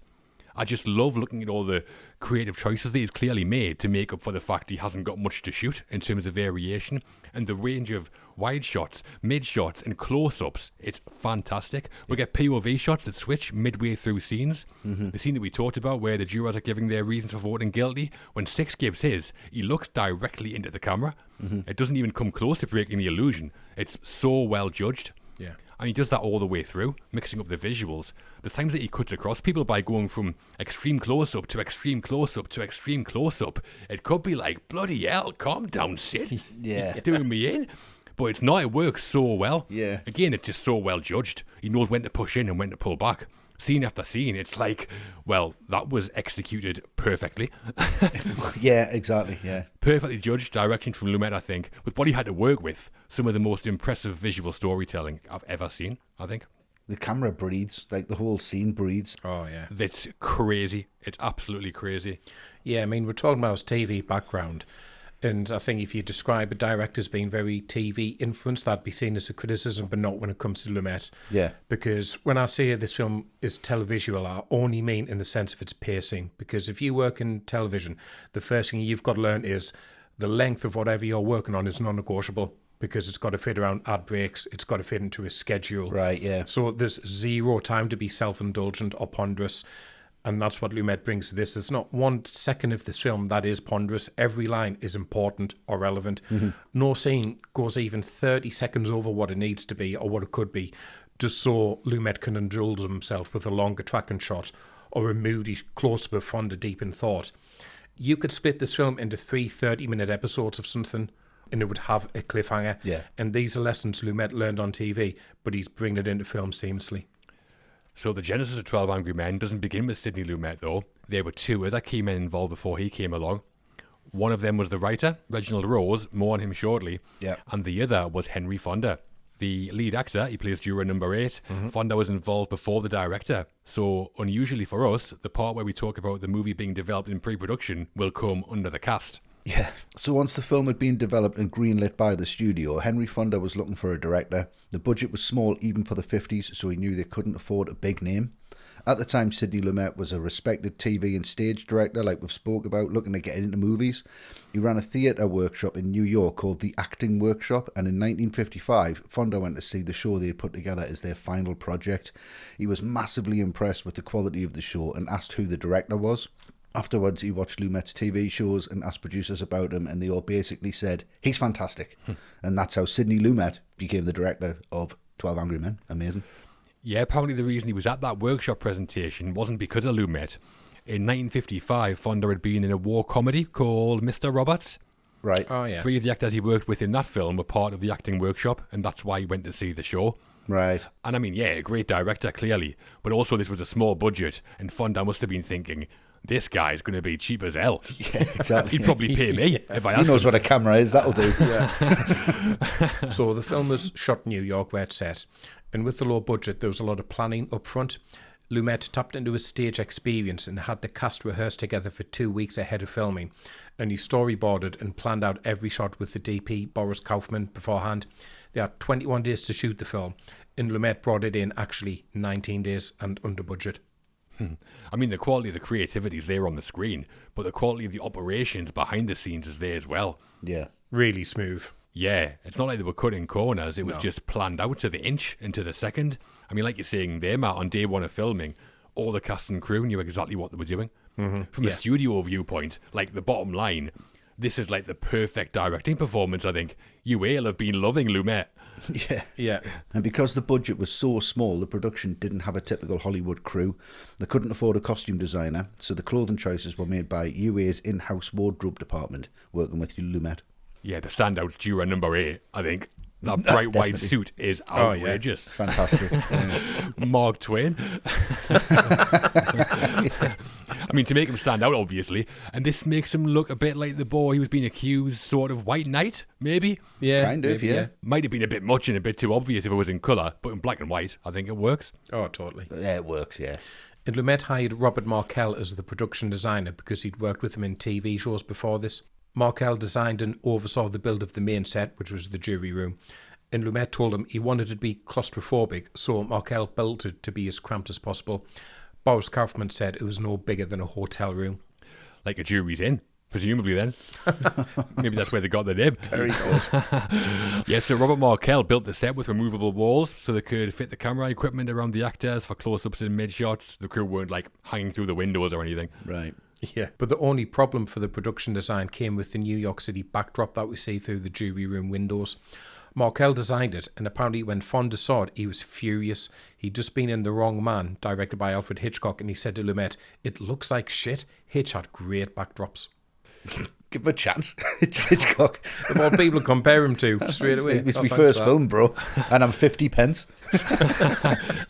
[SPEAKER 1] I just love looking at all the creative choices that he's clearly made to make up for the fact he hasn't got much to shoot in terms of variation. And the range of wide shots, mid shots, and close-ups, it's fantastic. We get POV shots that switch midway through scenes. The scene that we talked about where the jurors are giving their reasons for voting guilty, when Six gives his, he looks directly into the camera. It doesn't even come close to breaking the illusion. It's so well judged.
[SPEAKER 2] Yeah.
[SPEAKER 1] And he does that all the way through, mixing up the visuals. There's times that he cuts across people by going from extreme close-up to extreme close-up to extreme close-up. It could be like, bloody hell, calm down, Sid.
[SPEAKER 3] Yeah.
[SPEAKER 1] You're doing me in. But it's not, it works so well.
[SPEAKER 3] Yeah.
[SPEAKER 1] Again, it's just so well judged. He knows when to push in and when to pull back. Scene after scene, it's like, well, that was executed perfectly.
[SPEAKER 3] Yeah, exactly, yeah.
[SPEAKER 1] Perfectly judged direction from Lumet, I think, with what he had to work with. Some of the most impressive visual storytelling I've ever seen, I think.
[SPEAKER 3] The camera breathes, like the whole scene breathes.
[SPEAKER 2] Oh, yeah.
[SPEAKER 1] That's crazy. It's absolutely crazy.
[SPEAKER 2] Yeah, I mean, we're talking about his TV background. And I think if you describe a director as being very TV influenced, that'd be seen as a criticism, but not when it comes to Lumet.
[SPEAKER 3] Yeah.
[SPEAKER 2] Because when I say this film is televisual, I only mean in the sense of its pacing. Because if you work in television, the first thing you've got to learn is the length of whatever you're working on is non-negotiable. Because it's got to fit around ad breaks, it's got to fit into a schedule.
[SPEAKER 3] Right, yeah.
[SPEAKER 2] So there's zero time to be self-indulgent or ponderous. And that's what Lumet brings to this. There's not 1 second of this film that is ponderous. Every line is important or relevant. No scene goes even 30 seconds over what it needs to be or what it could be, just so Lumet can indulge himself with a longer tracking shot or a moody close-up of Fonda deep in thought. You could split this film into 3 30-minute episodes of something and it would have a cliffhanger.
[SPEAKER 3] Yeah.
[SPEAKER 2] And these are lessons Lumet learned on TV, but he's bringing it into film seamlessly.
[SPEAKER 1] So the genesis of 12 Angry Men doesn't begin with Sidney Lumet, though. There were 2 other key men involved before he came along. One of them was the writer, Reginald Rose, more on him shortly.
[SPEAKER 3] Yeah.
[SPEAKER 1] And the other was Henry Fonda. The lead actor, he plays juror number 8. Fonda was involved before the director. So unusually for us, the part where we talk about the movie being developed in pre-production will come under the cast.
[SPEAKER 3] Yeah. So once the film had been developed and greenlit by the studio, Henry Fonda was looking for a director. The budget was small even for the 50s, so he knew they couldn't afford a big name. At the time, Sidney Lumet was a respected TV and stage director, like we've spoke about, looking to get into movies. He ran a theatre workshop in New York called the Acting Workshop, and in 1955, Fonda went to see the show they had put together as their final project. He was massively impressed with the quality of the show and asked who the director was. Afterwards, he watched Lumet's TV shows and asked producers about him, and they all basically said, he's fantastic. And that's how Sidney Lumet became the director of 12 Angry Men. Amazing.
[SPEAKER 1] Yeah, apparently the reason he was at that workshop presentation wasn't because of Lumet. In 1955, Fonda had been in a war comedy called Mr. Roberts.
[SPEAKER 3] Right.
[SPEAKER 2] Oh, yeah.
[SPEAKER 1] 3 of the actors he worked with in that film were part of the acting workshop, and that's why he went to see the show.
[SPEAKER 3] Right.
[SPEAKER 1] And I mean, yeah, great director, clearly. But also this was a small budget, and Fonda must have been thinking, this guy's going to be cheap as hell.
[SPEAKER 3] Yeah, exactly.
[SPEAKER 1] He'd probably pay me if I
[SPEAKER 3] He
[SPEAKER 1] asked
[SPEAKER 3] knows
[SPEAKER 1] him.
[SPEAKER 3] what a camera is, that'll do.
[SPEAKER 2] So the film was shot in New York, where it's set, and with the low budget, there was a lot of planning up front. Lumet tapped into his stage experience and had the cast rehearse together for 2 weeks ahead of filming, and he storyboarded and planned out every shot with the DP, Boris Kaufman, beforehand. They had 21 days to shoot the film, and Lumet brought it in actually 19 days and under budget.
[SPEAKER 1] I mean, the quality of the creativity is there on the screen, but the quality of the operations behind the scenes is there as well.
[SPEAKER 3] Yeah.
[SPEAKER 2] Really smooth.
[SPEAKER 1] Yeah, it's not like they were cutting corners. It was just planned out to the inch and to the second. I mean, like you're saying there, Matt, on day one of filming, all the cast and crew knew exactly what they were doing. From a studio viewpoint, like the bottom line, this is like the perfect directing performance, I think. You will have been loving Lumet.
[SPEAKER 3] Yeah. And because the budget was so small, the production didn't have a typical Hollywood crew. They couldn't afford a costume designer, so the clothing choices were made by UA's in-house wardrobe department, working with Lumet.
[SPEAKER 1] Yeah, the standout's Juror number 8, I think. That bright white
[SPEAKER 3] Definitely.
[SPEAKER 1] suit is outrageous.
[SPEAKER 3] Fantastic.
[SPEAKER 1] Mark Twain. I mean, to make him stand out, obviously. And this makes him look a bit like the boy who was being accused, sort of white knight, maybe?
[SPEAKER 2] Yeah,
[SPEAKER 3] Kind of,
[SPEAKER 2] maybe,
[SPEAKER 3] yeah.
[SPEAKER 1] Might have been a bit much and a bit too obvious if it was in colour, but in black and white, I think it works.
[SPEAKER 2] Oh, totally.
[SPEAKER 3] Yeah, it works, yeah.
[SPEAKER 2] And Lumet hired Robert Markell as the production designer because he'd worked with him in TV shows before this. Markell designed and oversaw the build of the main set, which was the jury room. And Lumet told him he wanted it to be claustrophobic, so Markell built it to be as cramped as possible. Boris Kaufman said it was no bigger than a hotel room.
[SPEAKER 1] Like a jury's in, presumably then. Maybe that's where they got the name.
[SPEAKER 3] Very good.
[SPEAKER 1] Yeah, so Robert Markell built the set with removable walls so they could fit the camera equipment around the actors for close-ups and mid-shots. The crew weren't like hanging through the windows or anything.
[SPEAKER 3] Right.
[SPEAKER 2] Yeah, but the only problem for the production design came with the New York City backdrop that we see through the jury room windows. Markell designed it, and apparently when Fonda saw it, he was furious. He'd just been in The Wrong Man, directed by Alfred Hitchcock, and he said to Lumet, "It looks like shit. Hitch had great backdrops."
[SPEAKER 3] Give him a chance. It's Hitchcock.
[SPEAKER 2] The more people compare him to, straight away.
[SPEAKER 3] It's
[SPEAKER 2] Oh,
[SPEAKER 3] my
[SPEAKER 2] thanks
[SPEAKER 3] first
[SPEAKER 2] for that.
[SPEAKER 3] film, bro. And I'm 50 pence.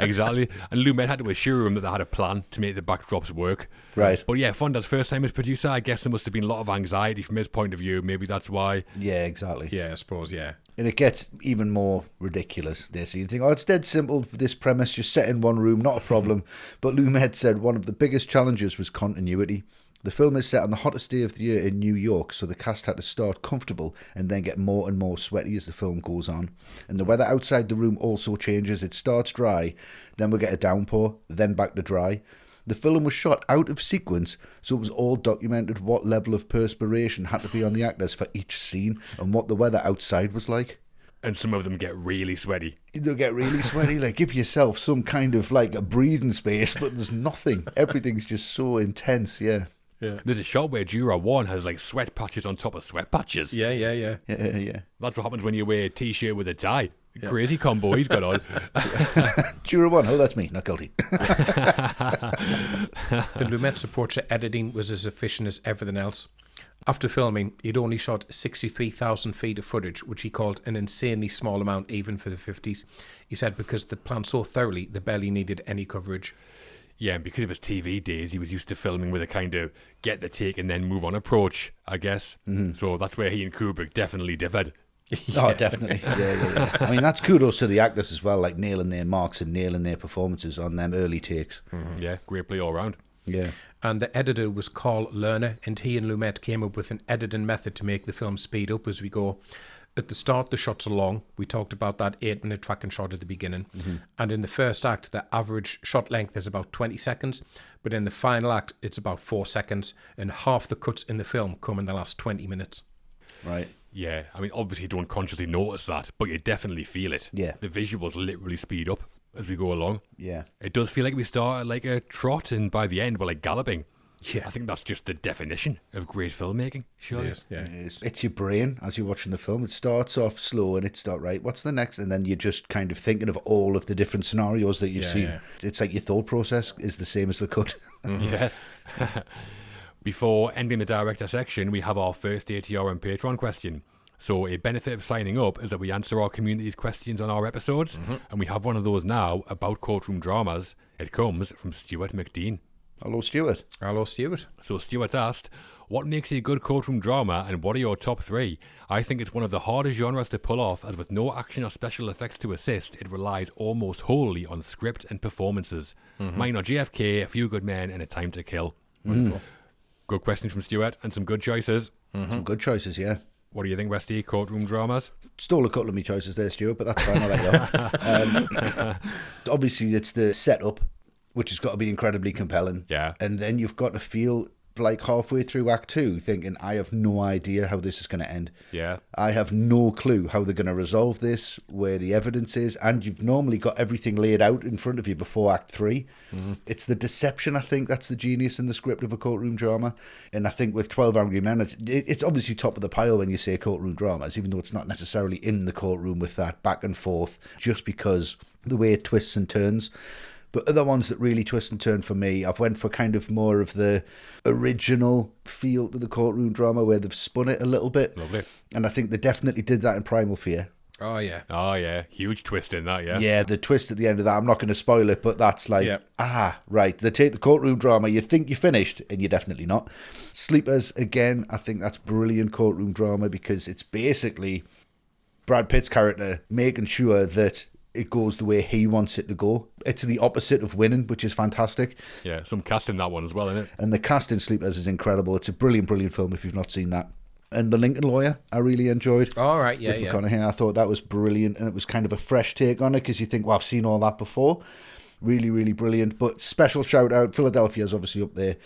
[SPEAKER 1] Exactly. And Lumet had to assure him that they had a plan to make the backdrops work.
[SPEAKER 3] Right.
[SPEAKER 1] But yeah, Fonda's first time as producer, I guess there must have been a lot of anxiety from his point of view. Maybe that's why.
[SPEAKER 3] Yeah, exactly.
[SPEAKER 2] Yeah, I suppose, yeah.
[SPEAKER 3] And it gets even more ridiculous. So you think, oh, it's dead simple, this premise, just set in one room, not a problem. But Lumet said one of the biggest challenges was continuity. The film is set on the hottest day of the year in New York, so the cast had to start comfortable and then get more and more sweaty as the film goes on. And the weather outside the room also changes. It starts dry, then we get a downpour, then back to dry. The film was shot out of sequence, so it was all documented what level of perspiration had to be on the actors for each scene and what the weather outside was like.
[SPEAKER 1] And some of them get really sweaty.
[SPEAKER 3] They'll get really sweaty, like give yourself some kind of like a breathing space, but there's nothing. Everything's just so intense, yeah.
[SPEAKER 2] Yeah.
[SPEAKER 1] There's a shot where Juror 1 has like sweat patches on top of sweat patches.
[SPEAKER 2] Yeah.
[SPEAKER 3] Yeah.
[SPEAKER 1] That's what happens when you wear a t-shirt with a tie. Crazy combo he's got on.
[SPEAKER 3] Juror 1, oh, that's me, not guilty.
[SPEAKER 2] And Lumet's approach to editing was as efficient as everything else. After filming, he'd only shot 63,000 feet of footage, which he called an insanely small amount even for the 50s. He said because they'd planned so thoroughly, they barely needed any coverage.
[SPEAKER 1] Yeah, and because of his TV days, he was used to filming with a kind of get the take and then move on approach, I guess. So that's where he and Kubrick definitely differed.
[SPEAKER 3] Oh, definitely. Yeah. I mean, that's kudos to the actors as well, like nailing their marks and nailing their performances on them early takes.
[SPEAKER 1] Yeah, great play all round.
[SPEAKER 3] Yeah.
[SPEAKER 2] And the editor was Carl Lerner, and he and Lumet came up with an editing method to make the film speed up as we go. At the start, the shots are long. We talked about that 8-minute tracking shot at the beginning. And in the first act, the average shot length is about 20 seconds. But in the final act, it's about 4 seconds. And half the cuts in the film come in the last 20 minutes.
[SPEAKER 3] Right.
[SPEAKER 1] Yeah, I mean, obviously you don't consciously notice that, but you definitely feel it.
[SPEAKER 3] Yeah.
[SPEAKER 1] The visuals literally speed up as we go along.
[SPEAKER 3] Yeah.
[SPEAKER 1] It does feel like we start at like a trot, and by the end we're like galloping.
[SPEAKER 2] Yeah.
[SPEAKER 1] I think that's just the definition of great filmmaking, surely.
[SPEAKER 2] Yes, yeah.
[SPEAKER 3] It's your brain as you're watching the film. It starts off slow and it starts, right, what's the next? And then you're just kind of thinking of all of the different scenarios that you've seen.
[SPEAKER 2] Yeah.
[SPEAKER 3] It's like your thought process is the same as the cut.
[SPEAKER 1] Yeah. Before ending the director section, we have our first ATRM Patreon question. So a benefit of signing up is that we answer our community's questions on our episodes, and we have one of those now about courtroom dramas. It comes from Stuart McDean.
[SPEAKER 3] Hello, Stuart.
[SPEAKER 2] Hello, Stuart.
[SPEAKER 1] So Stuart's asked, what makes a good courtroom drama and what are your top 3? I think it's one of the hardest genres to pull off, as with no action or special effects to assist, it relies almost wholly on script and performances. Mine are JFK, A Few Good Men and A Time to Kill.
[SPEAKER 2] Wonderful.
[SPEAKER 1] Good question from Stuart and some good choices.
[SPEAKER 3] Some good choices, yeah.
[SPEAKER 1] What do you think, Westy? Courtroom dramas?
[SPEAKER 3] Stole a couple of my choices there, Stuart, but that's fine. I'll let you. Obviously, it's the setup, which has got to be incredibly compelling.
[SPEAKER 1] Yeah.
[SPEAKER 3] And then you've got to feel like halfway through Act 2 thinking, I have no idea how this is going to end.
[SPEAKER 1] Yeah.
[SPEAKER 3] I have no clue how they're going to resolve this, where the evidence is, and you've normally got everything laid out in front of you before Act 3. It's the deception, I think, that's the genius in the script of a courtroom drama. And I think with 12 Angry Men, it's obviously top of the pile when you say courtroom dramas, even though it's not necessarily in the courtroom with that back and forth, just because the way it twists and turns. But other ones that really twist and turn for me, I've went for kind of more of the original feel to the courtroom drama where they've spun it a little bit.
[SPEAKER 1] Lovely.
[SPEAKER 3] And I think they definitely did that in Primal Fear.
[SPEAKER 2] Oh, yeah.
[SPEAKER 1] Oh, yeah. Huge twist in that, yeah.
[SPEAKER 3] Yeah, the twist at the end of that, I'm not going to spoil it, but that's like,
[SPEAKER 2] Yeah.
[SPEAKER 3] right. They take the courtroom drama, you think you're finished, and you're definitely not. Sleepers, again, I think that's brilliant courtroom drama because it's basically Brad Pitt's character making sure that it goes the way he wants it to go. It's the opposite of winning, which is fantastic.
[SPEAKER 1] Yeah, some cast in that one as well, isn't it?
[SPEAKER 3] And the cast in Sleepers is incredible. It's a brilliant, brilliant film if you've not seen that. And The Lincoln Lawyer, I really enjoyed.
[SPEAKER 2] All right, yeah,
[SPEAKER 3] with
[SPEAKER 2] yeah.
[SPEAKER 3] McConaughey. I thought that was brilliant, and it was kind of a fresh take on it because you think, well, I've seen all that before. Really, really brilliant. But special shout out, Philadelphia is obviously up there.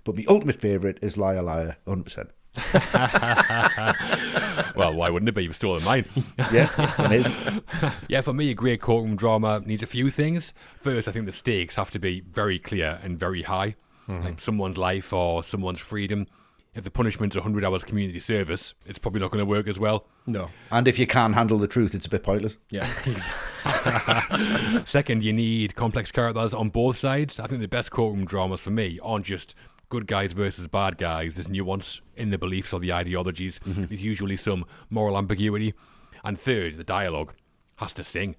[SPEAKER 3] But my ultimate favourite is Liar Liar, 100%.
[SPEAKER 1] Well, why wouldn't it be? You've stolen mine.
[SPEAKER 3] Yeah, amazing.
[SPEAKER 1] Yeah, for me, a great courtroom drama needs a few things. First, I think the stakes have to be very clear and very high. Like someone's life or someone's freedom. If the punishment's 100 hours community service, it's probably not going to work as well.
[SPEAKER 2] No.
[SPEAKER 3] And if you can't handle the truth, it's a bit pointless.
[SPEAKER 2] Yeah.
[SPEAKER 1] Second, you need complex characters on both sides. I think the best courtroom dramas for me aren't just good guys versus bad guys. There's nuance in the beliefs or the ideologies. There's usually some moral ambiguity. And third, the dialogue has to sing.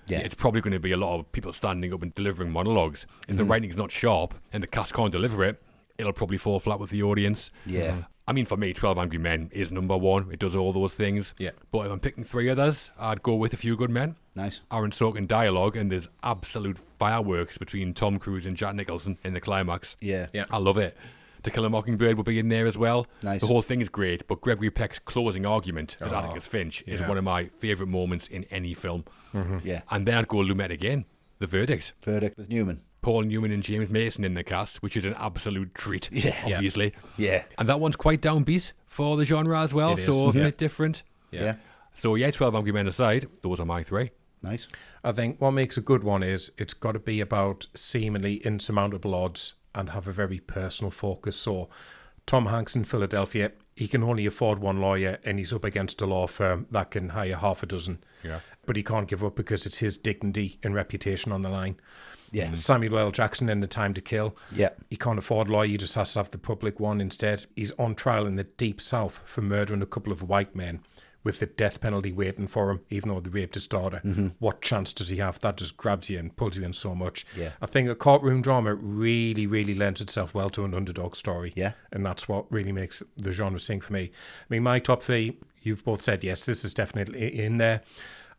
[SPEAKER 3] Yeah.
[SPEAKER 1] It's probably going to be a lot of people standing up and delivering monologues. If the writing's not sharp and the cast can't deliver it, it'll probably fall flat with the audience.
[SPEAKER 3] Yeah.
[SPEAKER 1] I mean, for me, 12 Angry Men is number one. It does all those things.
[SPEAKER 2] Yeah.
[SPEAKER 1] But if I'm picking 3 others, I'd go with A Few Good Men.
[SPEAKER 3] Nice.
[SPEAKER 1] Aaron Sorkin dialogue, and there's absolute fireworks between Tom Cruise and Jack Nicholson in the climax.
[SPEAKER 3] Yeah.
[SPEAKER 2] Yeah.
[SPEAKER 1] I love it. To Kill a Mockingbird will be in there as well.
[SPEAKER 3] Nice.
[SPEAKER 1] The whole thing is great, but Gregory Peck's closing argument as Atticus Finch is
[SPEAKER 2] yeah.
[SPEAKER 1] one of my favourite moments in any film.
[SPEAKER 3] Yeah.
[SPEAKER 1] And then I'd go Lumet again. The Verdict.
[SPEAKER 3] Verdict with Newman.
[SPEAKER 1] Paul Newman and James Mason in the cast, which is an absolute treat,
[SPEAKER 3] Yeah.
[SPEAKER 1] obviously.
[SPEAKER 3] Yeah.
[SPEAKER 1] And that one's quite downbeat for the genre as well,
[SPEAKER 2] It is,
[SPEAKER 1] so a
[SPEAKER 2] yeah.
[SPEAKER 1] bit different.
[SPEAKER 3] Yeah.
[SPEAKER 1] So yeah, 12 Angry Men aside, those are my 3.
[SPEAKER 3] Nice.
[SPEAKER 2] I think what makes a good one is it's got to be about seemingly insurmountable odds and have a very personal focus. So Tom Hanks in Philadelphia, he can only afford one lawyer and he's up against a law firm that can hire half a dozen.
[SPEAKER 1] Yeah.
[SPEAKER 2] But he can't give up because it's his dignity and reputation on the line.
[SPEAKER 3] Yeah.
[SPEAKER 2] Samuel L. Jackson in The Time to Kill.
[SPEAKER 3] Yeah.
[SPEAKER 2] He can't afford law, he just has to have the public one instead. He's on trial in the deep south for murdering a couple of white men with the death penalty waiting for him, even though they raped his daughter. What chance does he have? That just grabs you and pulls you in so much.
[SPEAKER 3] Yeah.
[SPEAKER 2] I think a courtroom drama really, really lends itself well to an underdog story.
[SPEAKER 3] Yeah.
[SPEAKER 2] And that's what really makes the genre sing for me. I mean, my top 3, you've both said, yes, this is definitely in there.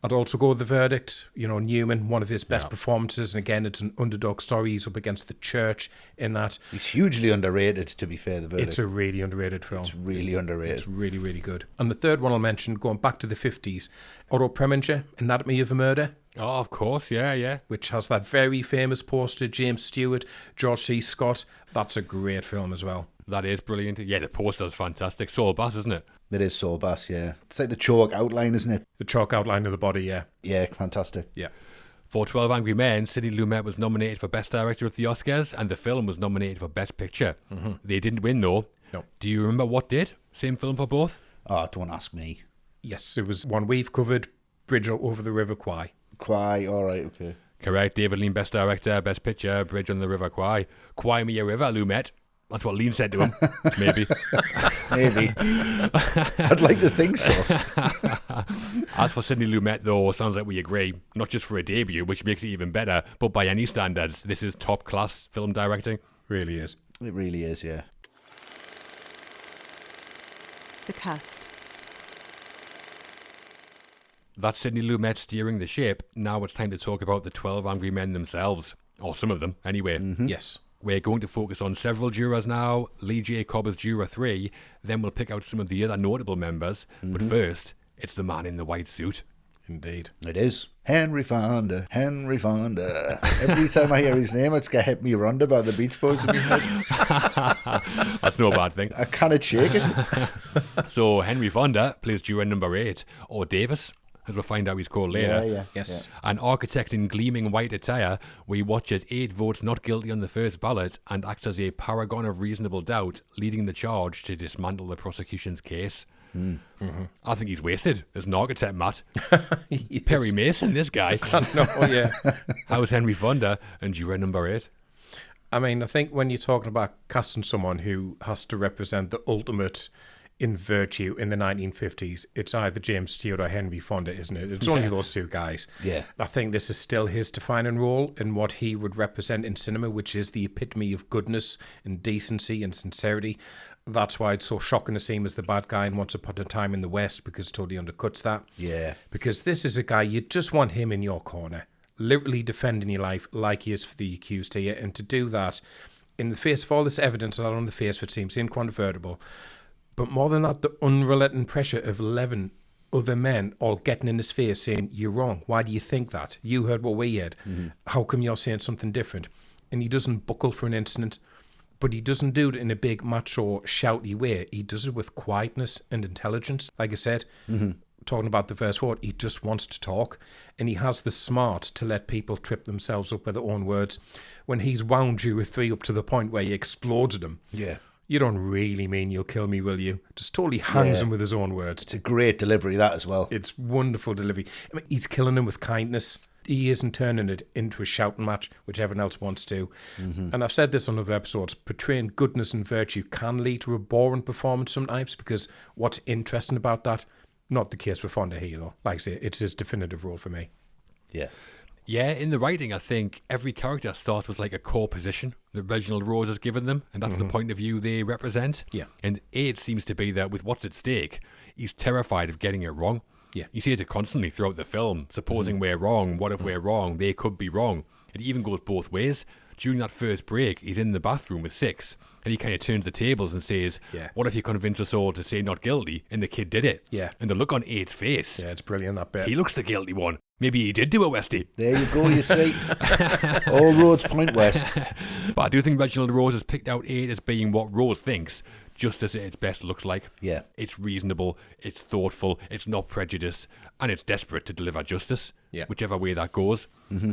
[SPEAKER 2] I'd also go with The Verdict. You know, Newman, one of his best performances. And again, it's an underdog story. He's up against the church in that.
[SPEAKER 3] He's hugely underrated, to be fair, The Verdict.
[SPEAKER 2] It's a really underrated film.
[SPEAKER 3] It's really underrated.
[SPEAKER 2] It's really, really good. And the third one I'll mention, going back to the 50s, Otto Preminger, Anatomy of a Murder,
[SPEAKER 1] Oh, of course, yeah.
[SPEAKER 2] which has that very famous poster, James Stewart, George C. Scott. That's a great film as well.
[SPEAKER 1] That is brilliant. Yeah, the poster's fantastic. Saul Bass, isn't it?
[SPEAKER 3] It is so bass, yeah. It's like the chalk outline, isn't it?
[SPEAKER 2] The chalk outline of the body, yeah.
[SPEAKER 3] Yeah, fantastic.
[SPEAKER 2] Yeah.
[SPEAKER 1] For 12 Angry Men, Sidney Lumet was nominated for Best Director at the Oscars, and the film was nominated for Best Picture. They didn't win, though.
[SPEAKER 2] No.
[SPEAKER 1] Do you remember what did? Same film for both?
[SPEAKER 3] Oh, don't ask me.
[SPEAKER 2] Yes, it was one we've covered, Bridge Over the River Kwai.
[SPEAKER 3] Quite, all right, okay.
[SPEAKER 1] Correct. David Lean, Best Director, Best Picture, Bridge on the River Kwai. Kwai me a river, Lumet. That's what Lean said to him. Maybe.
[SPEAKER 3] Maybe. I'd like to think so.
[SPEAKER 1] As for Sidney Lumet, though, sounds like we agree. Not just for a debut, which makes it even better, but by any standards, this is top-class film directing.
[SPEAKER 2] Really is.
[SPEAKER 3] It really is, yeah.
[SPEAKER 4] The cast.
[SPEAKER 1] That's Sidney Lumet steering the ship. Now it's time to talk about the 12 Angry Men themselves. Or some of them, anyway.
[SPEAKER 2] Yes.
[SPEAKER 1] We're going to focus on several jurors now. Lee J. Cobb as juror 3. Then we'll pick out some of the other notable members. But first, it's the man in the white suit.
[SPEAKER 2] Indeed.
[SPEAKER 3] It is. Henry Fonda. Henry Fonda. Every time I hear his name, it's going to hit me Rhonda by the Beach Boys in my head.
[SPEAKER 1] That's no bad thing.
[SPEAKER 3] I cannot shake it.
[SPEAKER 1] So Henry Fonda plays juror number 8, or Davis, as we'll find out he's called later.
[SPEAKER 3] Yeah.
[SPEAKER 2] Yes.
[SPEAKER 1] An architect in gleaming white attire, we watch as 8 votes not guilty on the first ballot and acts as a paragon of reasonable doubt, leading the charge to dismantle the prosecution's case. I think he's wasted as an architect, Matt.
[SPEAKER 2] Yes.
[SPEAKER 1] Perry Mason, this guy.
[SPEAKER 2] No, yeah.
[SPEAKER 1] How's Henry Fonda and juror number 8?
[SPEAKER 2] I mean, I think when you're talking about casting someone who has to represent the ultimate in virtue in the 1950s, it's either James Stewart or Henry Fonda, isn't it? It's only those two guys.
[SPEAKER 3] Yeah.
[SPEAKER 2] I think this is still his defining role in what he would represent in cinema, which is the epitome of goodness and decency and sincerity. That's why it's so shocking to see him as the bad guy in Once Upon a Time in the West, because it totally undercuts that.
[SPEAKER 3] Yeah.
[SPEAKER 2] Because this is a guy, you just want him in your corner, literally defending your life like he is for the accused here. And to do that in the face of all this evidence, not on the face, which seems incontrovertible, but more than that, the unrelenting pressure of 11 other men all getting in his face saying, you're wrong. Why do you think that? You heard what we heard. How come you're saying something different? And he doesn't buckle for an instant, but he doesn't do it in a big macho, shouty way. He does it with quietness and intelligence. Like I said, talking about the first word, he just wants to talk. And he has the smarts to let people trip themselves up with their own words. When he's wound juror 3 up to the point where he explodes at him.
[SPEAKER 3] Yeah.
[SPEAKER 2] You don't really mean you'll kill me, will you? Just totally hangs him with his own words.
[SPEAKER 3] It's a great delivery, that as well.
[SPEAKER 2] It's wonderful delivery. I mean, he's killing him with kindness. He isn't turning it into a shouting match, which everyone else wants to. And I've said this on other episodes, portraying goodness and virtue can lead to a boring performance sometimes, because what's interesting about that, not the case with Fonda here, though. Like I say, it's his definitive role for me.
[SPEAKER 3] Yeah.
[SPEAKER 1] Yeah, in the writing, I think every character starts with like a core position that Reginald Rose has given them, and that's the point of view they represent.
[SPEAKER 2] Yeah.
[SPEAKER 1] And 8 seems to be that with what's at stake, he's terrified of getting it wrong.
[SPEAKER 2] Yeah.
[SPEAKER 1] You see it constantly throughout the film. Supposing we're wrong, what if we're wrong? They could be wrong. It even goes both ways. During that first break, he's in the bathroom with 6, and he kind of turns the tables and says, what if you convince us all to say not guilty, and the kid did it?
[SPEAKER 2] Yeah.
[SPEAKER 1] And the look on 8's face,
[SPEAKER 2] Yeah, it's brilliant, that bit.
[SPEAKER 1] he looks the guilty one. Maybe he did do it, Westy.
[SPEAKER 3] There you go, you see. All roads point west.
[SPEAKER 1] But I do think Reginald Rose has picked out 8 as being what Rose thinks, just as its best looks like.
[SPEAKER 3] Yeah.
[SPEAKER 1] It's reasonable, it's thoughtful, it's not prejudiced, and it's desperate to deliver justice, whichever way that goes.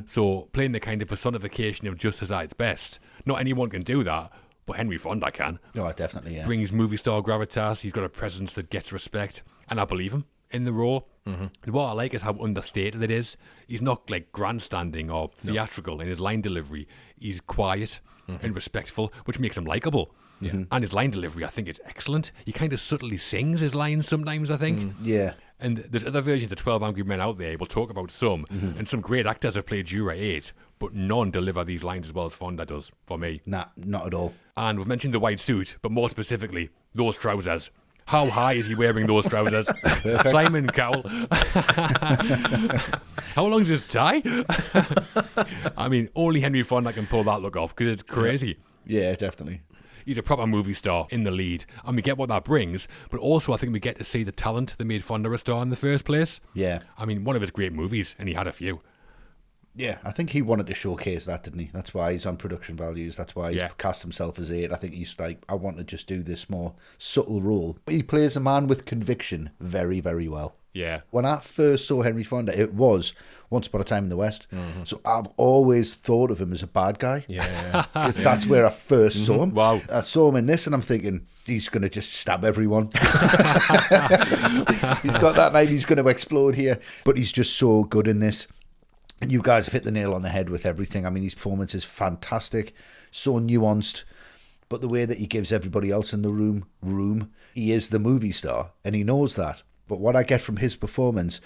[SPEAKER 1] So playing the kind of personification of justice at its best, not anyone can do that, but Henry Fonda can.
[SPEAKER 3] Oh, definitely, yeah.
[SPEAKER 1] Brings movie star gravitas, he's got a presence that gets respect, and I believe him in the role. And what I like is how understated it is. He's not like grandstanding or theatrical in his line delivery. He's quiet and respectful, which makes him likable. And his line delivery, I think, is excellent. He kind of subtly sings his lines sometimes, I think.
[SPEAKER 3] Yeah.
[SPEAKER 1] And there's other versions of 12 Angry Men out there. We'll talk about some. And some great actors have played Juror 8, but none deliver these lines as well as Fonda does, for me.
[SPEAKER 3] Nah, not at all.
[SPEAKER 1] And we've mentioned the white suit, but more specifically, those trousers. How high is he wearing those trousers? Simon Cowell. How long is his tie? I mean, only Henry Fonda can pull that look off, because it's crazy.
[SPEAKER 3] Yeah, definitely.
[SPEAKER 1] He's a proper movie star in the lead, and we get what that brings, but also I think we get to see the talent that made Fonda a star in the first place.
[SPEAKER 3] Yeah.
[SPEAKER 1] I mean, one of his great movies, and he had a few.
[SPEAKER 3] Yeah, I think he wanted to showcase that, didn't he? That's why he's on production values. That's why he's
[SPEAKER 1] Yeah.
[SPEAKER 3] cast himself as 8. I think he's like, I want to just do this more subtle role. He plays a man with conviction very, very well.
[SPEAKER 1] Yeah.
[SPEAKER 3] When I first saw Henry Fonda, it was Once Upon a Time in the West. So I've always thought of him as a bad guy.
[SPEAKER 2] Yeah.
[SPEAKER 3] Because that's where I first saw him.
[SPEAKER 1] Wow.
[SPEAKER 3] I saw him in this and I'm thinking, he's going to just stab everyone. He's got that night, he's going to explode here. But he's just so good in this. And you guys have hit the nail on the head with everything. I mean, his performance is fantastic, so nuanced. But the way that he gives everybody else in the room, he is the movie star, and he knows that. But what I get from his performance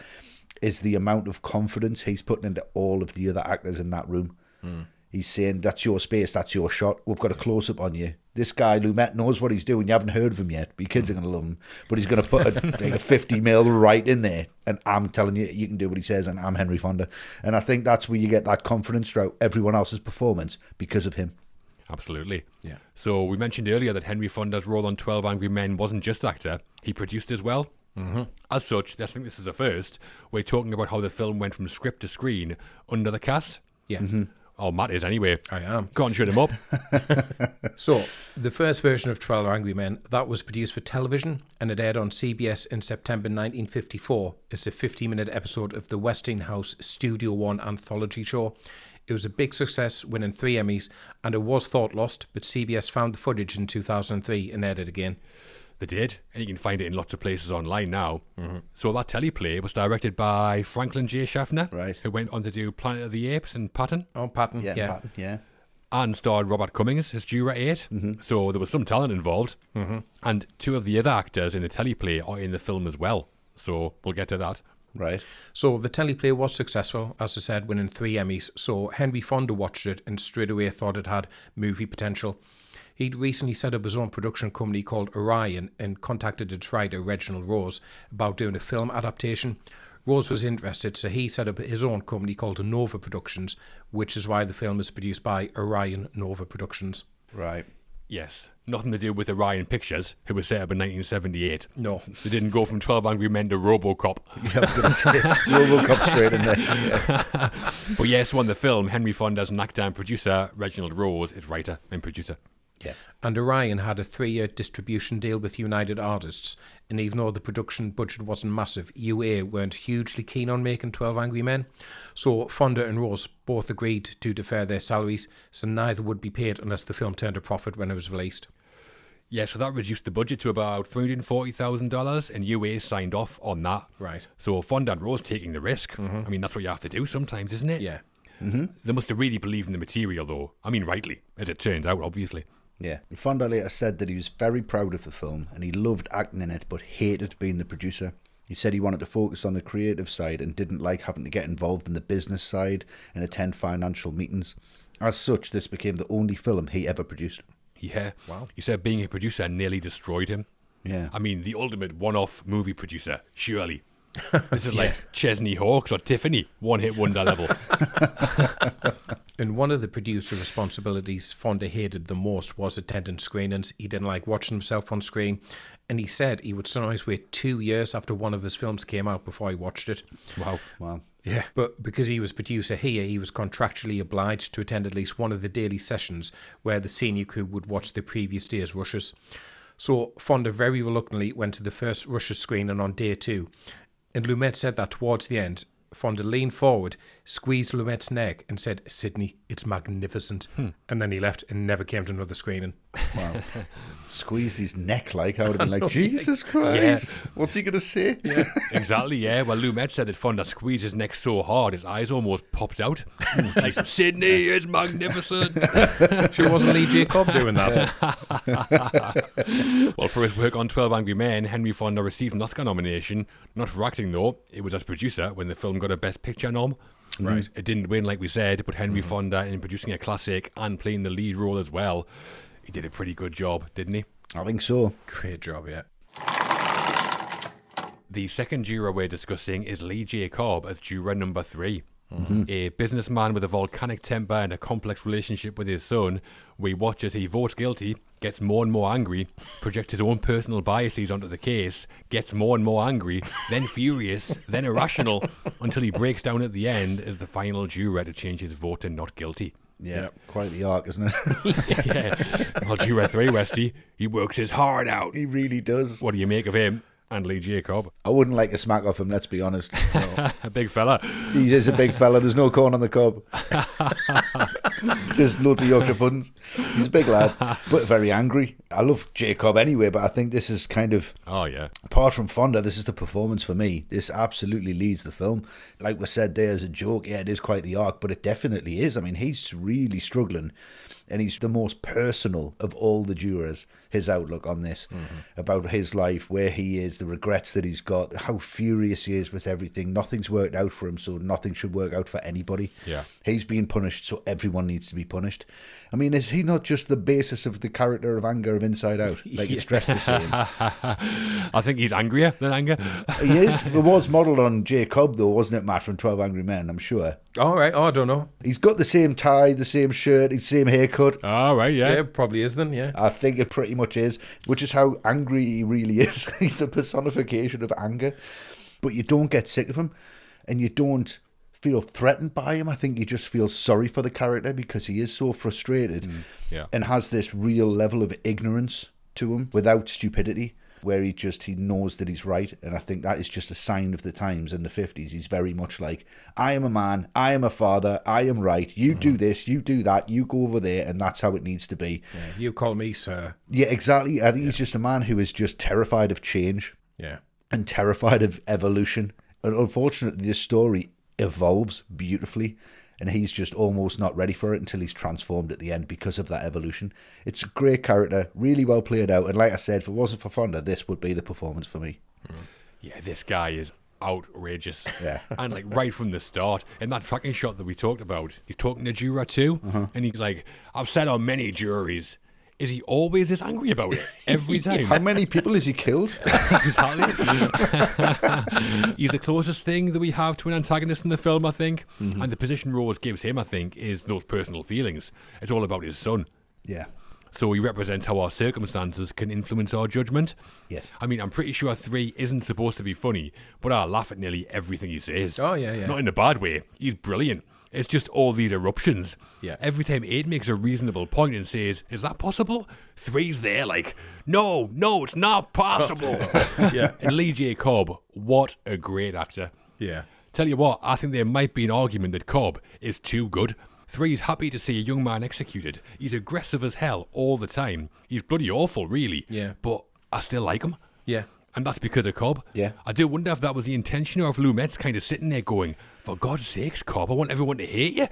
[SPEAKER 3] is the amount of confidence he's putting into all of the other actors in that room. He's saying, that's your space, that's your shot. We've got a close-up on you. This guy, Lumet, knows what he's doing. You haven't heard of him yet, but your kids are going to love him. But he's going to put a 50 mil right in there. And I'm telling you, you can do what he says, and I'm Henry Fonda. And I think that's where you get that confidence throughout everyone else's performance because of him.
[SPEAKER 1] Absolutely.
[SPEAKER 2] Yeah.
[SPEAKER 1] So we mentioned earlier that Henry Fonda's role on 12 Angry Men wasn't just actor, he produced as well. Mm-hmm. As such, I think this is a first. We're talking about how the film went from script to screen under the cast.
[SPEAKER 2] Yeah. Mm-hmm.
[SPEAKER 1] Oh, Matt is anyway.
[SPEAKER 2] I am.
[SPEAKER 1] Go on, shut him up.
[SPEAKER 2] So, the first version of 12 Angry Men, that was produced for television and it aired on CBS in September 1954 as a 50-minute episode of the Westinghouse Studio One anthology show. It was a big success, winning 3 Emmys, and it was thought lost, but CBS found the footage in 2003 and aired it again.
[SPEAKER 1] They did, and you can find it in lots of places online now. Mm-hmm. So that teleplay was directed by Franklin J. Schaffner,
[SPEAKER 3] right,
[SPEAKER 1] who went on to do Planet of the Apes and Patton.
[SPEAKER 2] Oh, Patton, yeah.
[SPEAKER 3] Patton, yeah.
[SPEAKER 1] And starred Robert Cummings as Juror 8. Mm-hmm. So there was some talent involved. Mm-hmm. And 2 of the other actors in the teleplay are in the film as well. So we'll get to that.
[SPEAKER 3] Right.
[SPEAKER 2] So the teleplay was successful, as I said, winning 3 Emmys. So Henry Fonda watched it and straight away thought it had movie potential. He'd recently set up his own production company called Orion and contacted its writer Reginald Rose about doing a film adaptation. Rose was interested, so he set up his own company called Nova Productions, which is why the film is produced by Orion Nova Productions.
[SPEAKER 3] Right.
[SPEAKER 1] Yes, nothing to do with Orion Pictures, who was set up in 1978.
[SPEAKER 2] No.
[SPEAKER 1] They didn't go from 12 Angry Men to RoboCop.
[SPEAKER 3] Yeah, I was going to say, RoboCop straight in there. Yeah.
[SPEAKER 1] But yes, on the film, Henry Fonda as an actor and producer, Reginald Rose is writer and producer.
[SPEAKER 2] Yeah. And Orion had a 3-year distribution deal with United Artists, and even though the production budget wasn't massive, UA weren't hugely keen on making 12 Angry Men. So Fonda and Rose both agreed to defer their salaries, so neither would be paid unless the film turned a profit when it was released.
[SPEAKER 1] Yeah, so that reduced the budget to about $340,000, and UA signed off on that.
[SPEAKER 2] Right.
[SPEAKER 1] So Fonda and Rose taking the risk. Mm-hmm. I mean, that's what you have to do sometimes, isn't it?
[SPEAKER 2] Yeah.
[SPEAKER 3] Mm-hmm.
[SPEAKER 1] They must have really believed in the material, though. I mean, rightly, as it turns out, obviously.
[SPEAKER 3] Yeah. Fonda later said that he was very proud of the film and he loved acting in it but hated being the producer. He said he wanted to focus on the creative side and didn't like having to get involved in the business side and attend financial meetings. As such, this became the only film he ever produced.
[SPEAKER 1] Yeah.
[SPEAKER 2] Wow.
[SPEAKER 1] He said being a producer nearly destroyed him.
[SPEAKER 3] Yeah.
[SPEAKER 1] I mean, the ultimate one-off movie producer, surely. This is like Chesney Hawkes or Tiffany, one-hit wonder level.
[SPEAKER 2] And one of the producer responsibilities Fonda hated the most was attending screenings. He didn't like watching himself on screen. And he said he would sometimes wait 2 years after one of his films came out before he watched it.
[SPEAKER 3] Wow.
[SPEAKER 2] Yeah, but because he was producer here, he was contractually obliged to attend at least one of the daily sessions where the senior crew would watch the previous day's rushes. So Fonda very reluctantly went to the first rushes screening on day 2. And Lumet said that towards the end, Fonda leaned forward, squeezed Lumet's neck and said, "Sidney, it's magnificent." And then he left and never came to another screening.
[SPEAKER 3] Wow. Squeezed his neck like I would have been like, Jesus Christ, what's he going to say?
[SPEAKER 1] Yeah, exactly, yeah. Well, Lumet said that Fonda squeezed his neck so hard his eyes almost popped out. He said, "Sidney is magnificent."
[SPEAKER 2] Sure wasn't Lee J. Cobb doing that.
[SPEAKER 1] Well, for his work on 12 Angry Men, Henry Fonda received an Oscar nomination, not for acting though, it was as producer when the film got a Best Picture nom. Right. It didn't win, like we said, but Henry Fonda, in producing a classic and playing the lead role as well, he did a pretty good job, didn't he?
[SPEAKER 3] I think so.
[SPEAKER 2] Great job, yeah.
[SPEAKER 1] The second juror we're discussing is Lee J. Cobb as juror number 3. A businessman with a volcanic temper and a complex relationship with his son, we watch as he votes guilty, gets more and more angry, projects his own personal biases onto the case, gets more and more angry, then furious, then irrational, until he breaks down at the end as the final juror to change his vote to not guilty.
[SPEAKER 3] Yeah, quite the arc, isn't it?
[SPEAKER 1] Yeah. Well, juror 3, Westy, he works his heart out.
[SPEAKER 3] He really does.
[SPEAKER 1] What do you make of him? And Lee J. Cobb.
[SPEAKER 3] I wouldn't like a smack off him, let's be honest. No.
[SPEAKER 1] A big fella.
[SPEAKER 3] He is a big fella. There's no corn on the cob. Just loads of Yorkshire puddings. He's a big lad, but very angry. I love Jacob anyway, but I think this is kind of...
[SPEAKER 1] Oh, yeah.
[SPEAKER 3] Apart from Fonda, this is the performance for me. This absolutely leads the film. Like we said there as a joke, yeah, it is quite the arc, but it definitely is. I mean, he's really struggling. And he's the most personal of all the jurors, his outlook on this, about his life, where he is, the regrets that he's got, how furious he is with everything, not nothing's worked out for him, so nothing should work out for anybody.
[SPEAKER 1] Yeah.
[SPEAKER 3] He's being punished, so everyone needs to be punished. I mean, is he not just the basis of the character of anger of Inside Out? Like, it's dressed the same.
[SPEAKER 1] I think he's angrier than anger.
[SPEAKER 3] He is. It was modelled on J. Cobb, though, wasn't it, Matt, from 12 Angry Men, I'm sure.
[SPEAKER 2] All right. Oh, I don't know.
[SPEAKER 3] He's got the same tie, the same shirt, the same haircut.
[SPEAKER 1] All right, yeah.
[SPEAKER 2] Yeah, probably is then, yeah.
[SPEAKER 3] I think it pretty much is, which is how angry he really is. He's the personification of anger. But you don't get sick of him, and you don't feel threatened by him. I think you just feel sorry for the character because he is so frustrated and has this real level of ignorance to him without stupidity, where he knows that he's right. And I think that is just a sign of the times in the 50s. He's very much like, I am a man, I am a father, I am right, you do this, you do that, you go over there, and that's how it needs to be.
[SPEAKER 2] Yeah, you call me sir.
[SPEAKER 3] Yeah, exactly. I think he's just a man who is just terrified of change.
[SPEAKER 2] Yeah.
[SPEAKER 3] And terrified of evolution. And unfortunately, this story evolves beautifully, and he's just almost not ready for it until he's transformed at the end because of that evolution. It's a great character, really well played out, and like I said, if it wasn't for Fonda, this would be the performance for me.
[SPEAKER 1] Yeah, this guy is outrageous.
[SPEAKER 3] Yeah.
[SPEAKER 1] And like right from the start, in that tracking shot that we talked about, he's talking to juror 2, and he's like, I've sat on many juries. Is he always this angry about it? Every time.
[SPEAKER 3] How many people has he killed?
[SPEAKER 1] Exactly. He's the closest thing that we have to an antagonist in the film, I think. And the position Rose gives him, I think, is those personal feelings. It's all about his son.
[SPEAKER 3] Yeah.
[SPEAKER 1] So he represents how our circumstances can influence our judgment.
[SPEAKER 3] Yes.
[SPEAKER 1] I mean, I'm pretty sure 3 isn't supposed to be funny, but I laugh at nearly everything he says.
[SPEAKER 2] Oh, yeah, yeah.
[SPEAKER 1] Not in a bad way. He's brilliant. It's just all these eruptions.
[SPEAKER 2] Yeah.
[SPEAKER 1] Every time 8 makes a reasonable point and says, is that possible? 3's there like, no, it's not possible.
[SPEAKER 2] Yeah.
[SPEAKER 1] And Lee J. Cobb, what a great actor.
[SPEAKER 2] Yeah.
[SPEAKER 1] Tell you what, I think there might be an argument that Cobb is too good. 3's happy to see a young man executed. He's aggressive as hell all the time. He's bloody awful, really.
[SPEAKER 2] Yeah.
[SPEAKER 1] But I still like him.
[SPEAKER 2] Yeah.
[SPEAKER 1] And that's because of Cobb.
[SPEAKER 3] Yeah.
[SPEAKER 1] I do wonder if that was the intention or if Lumet's kind of sitting there going, for God's sakes, Cobb, I want everyone to hate you.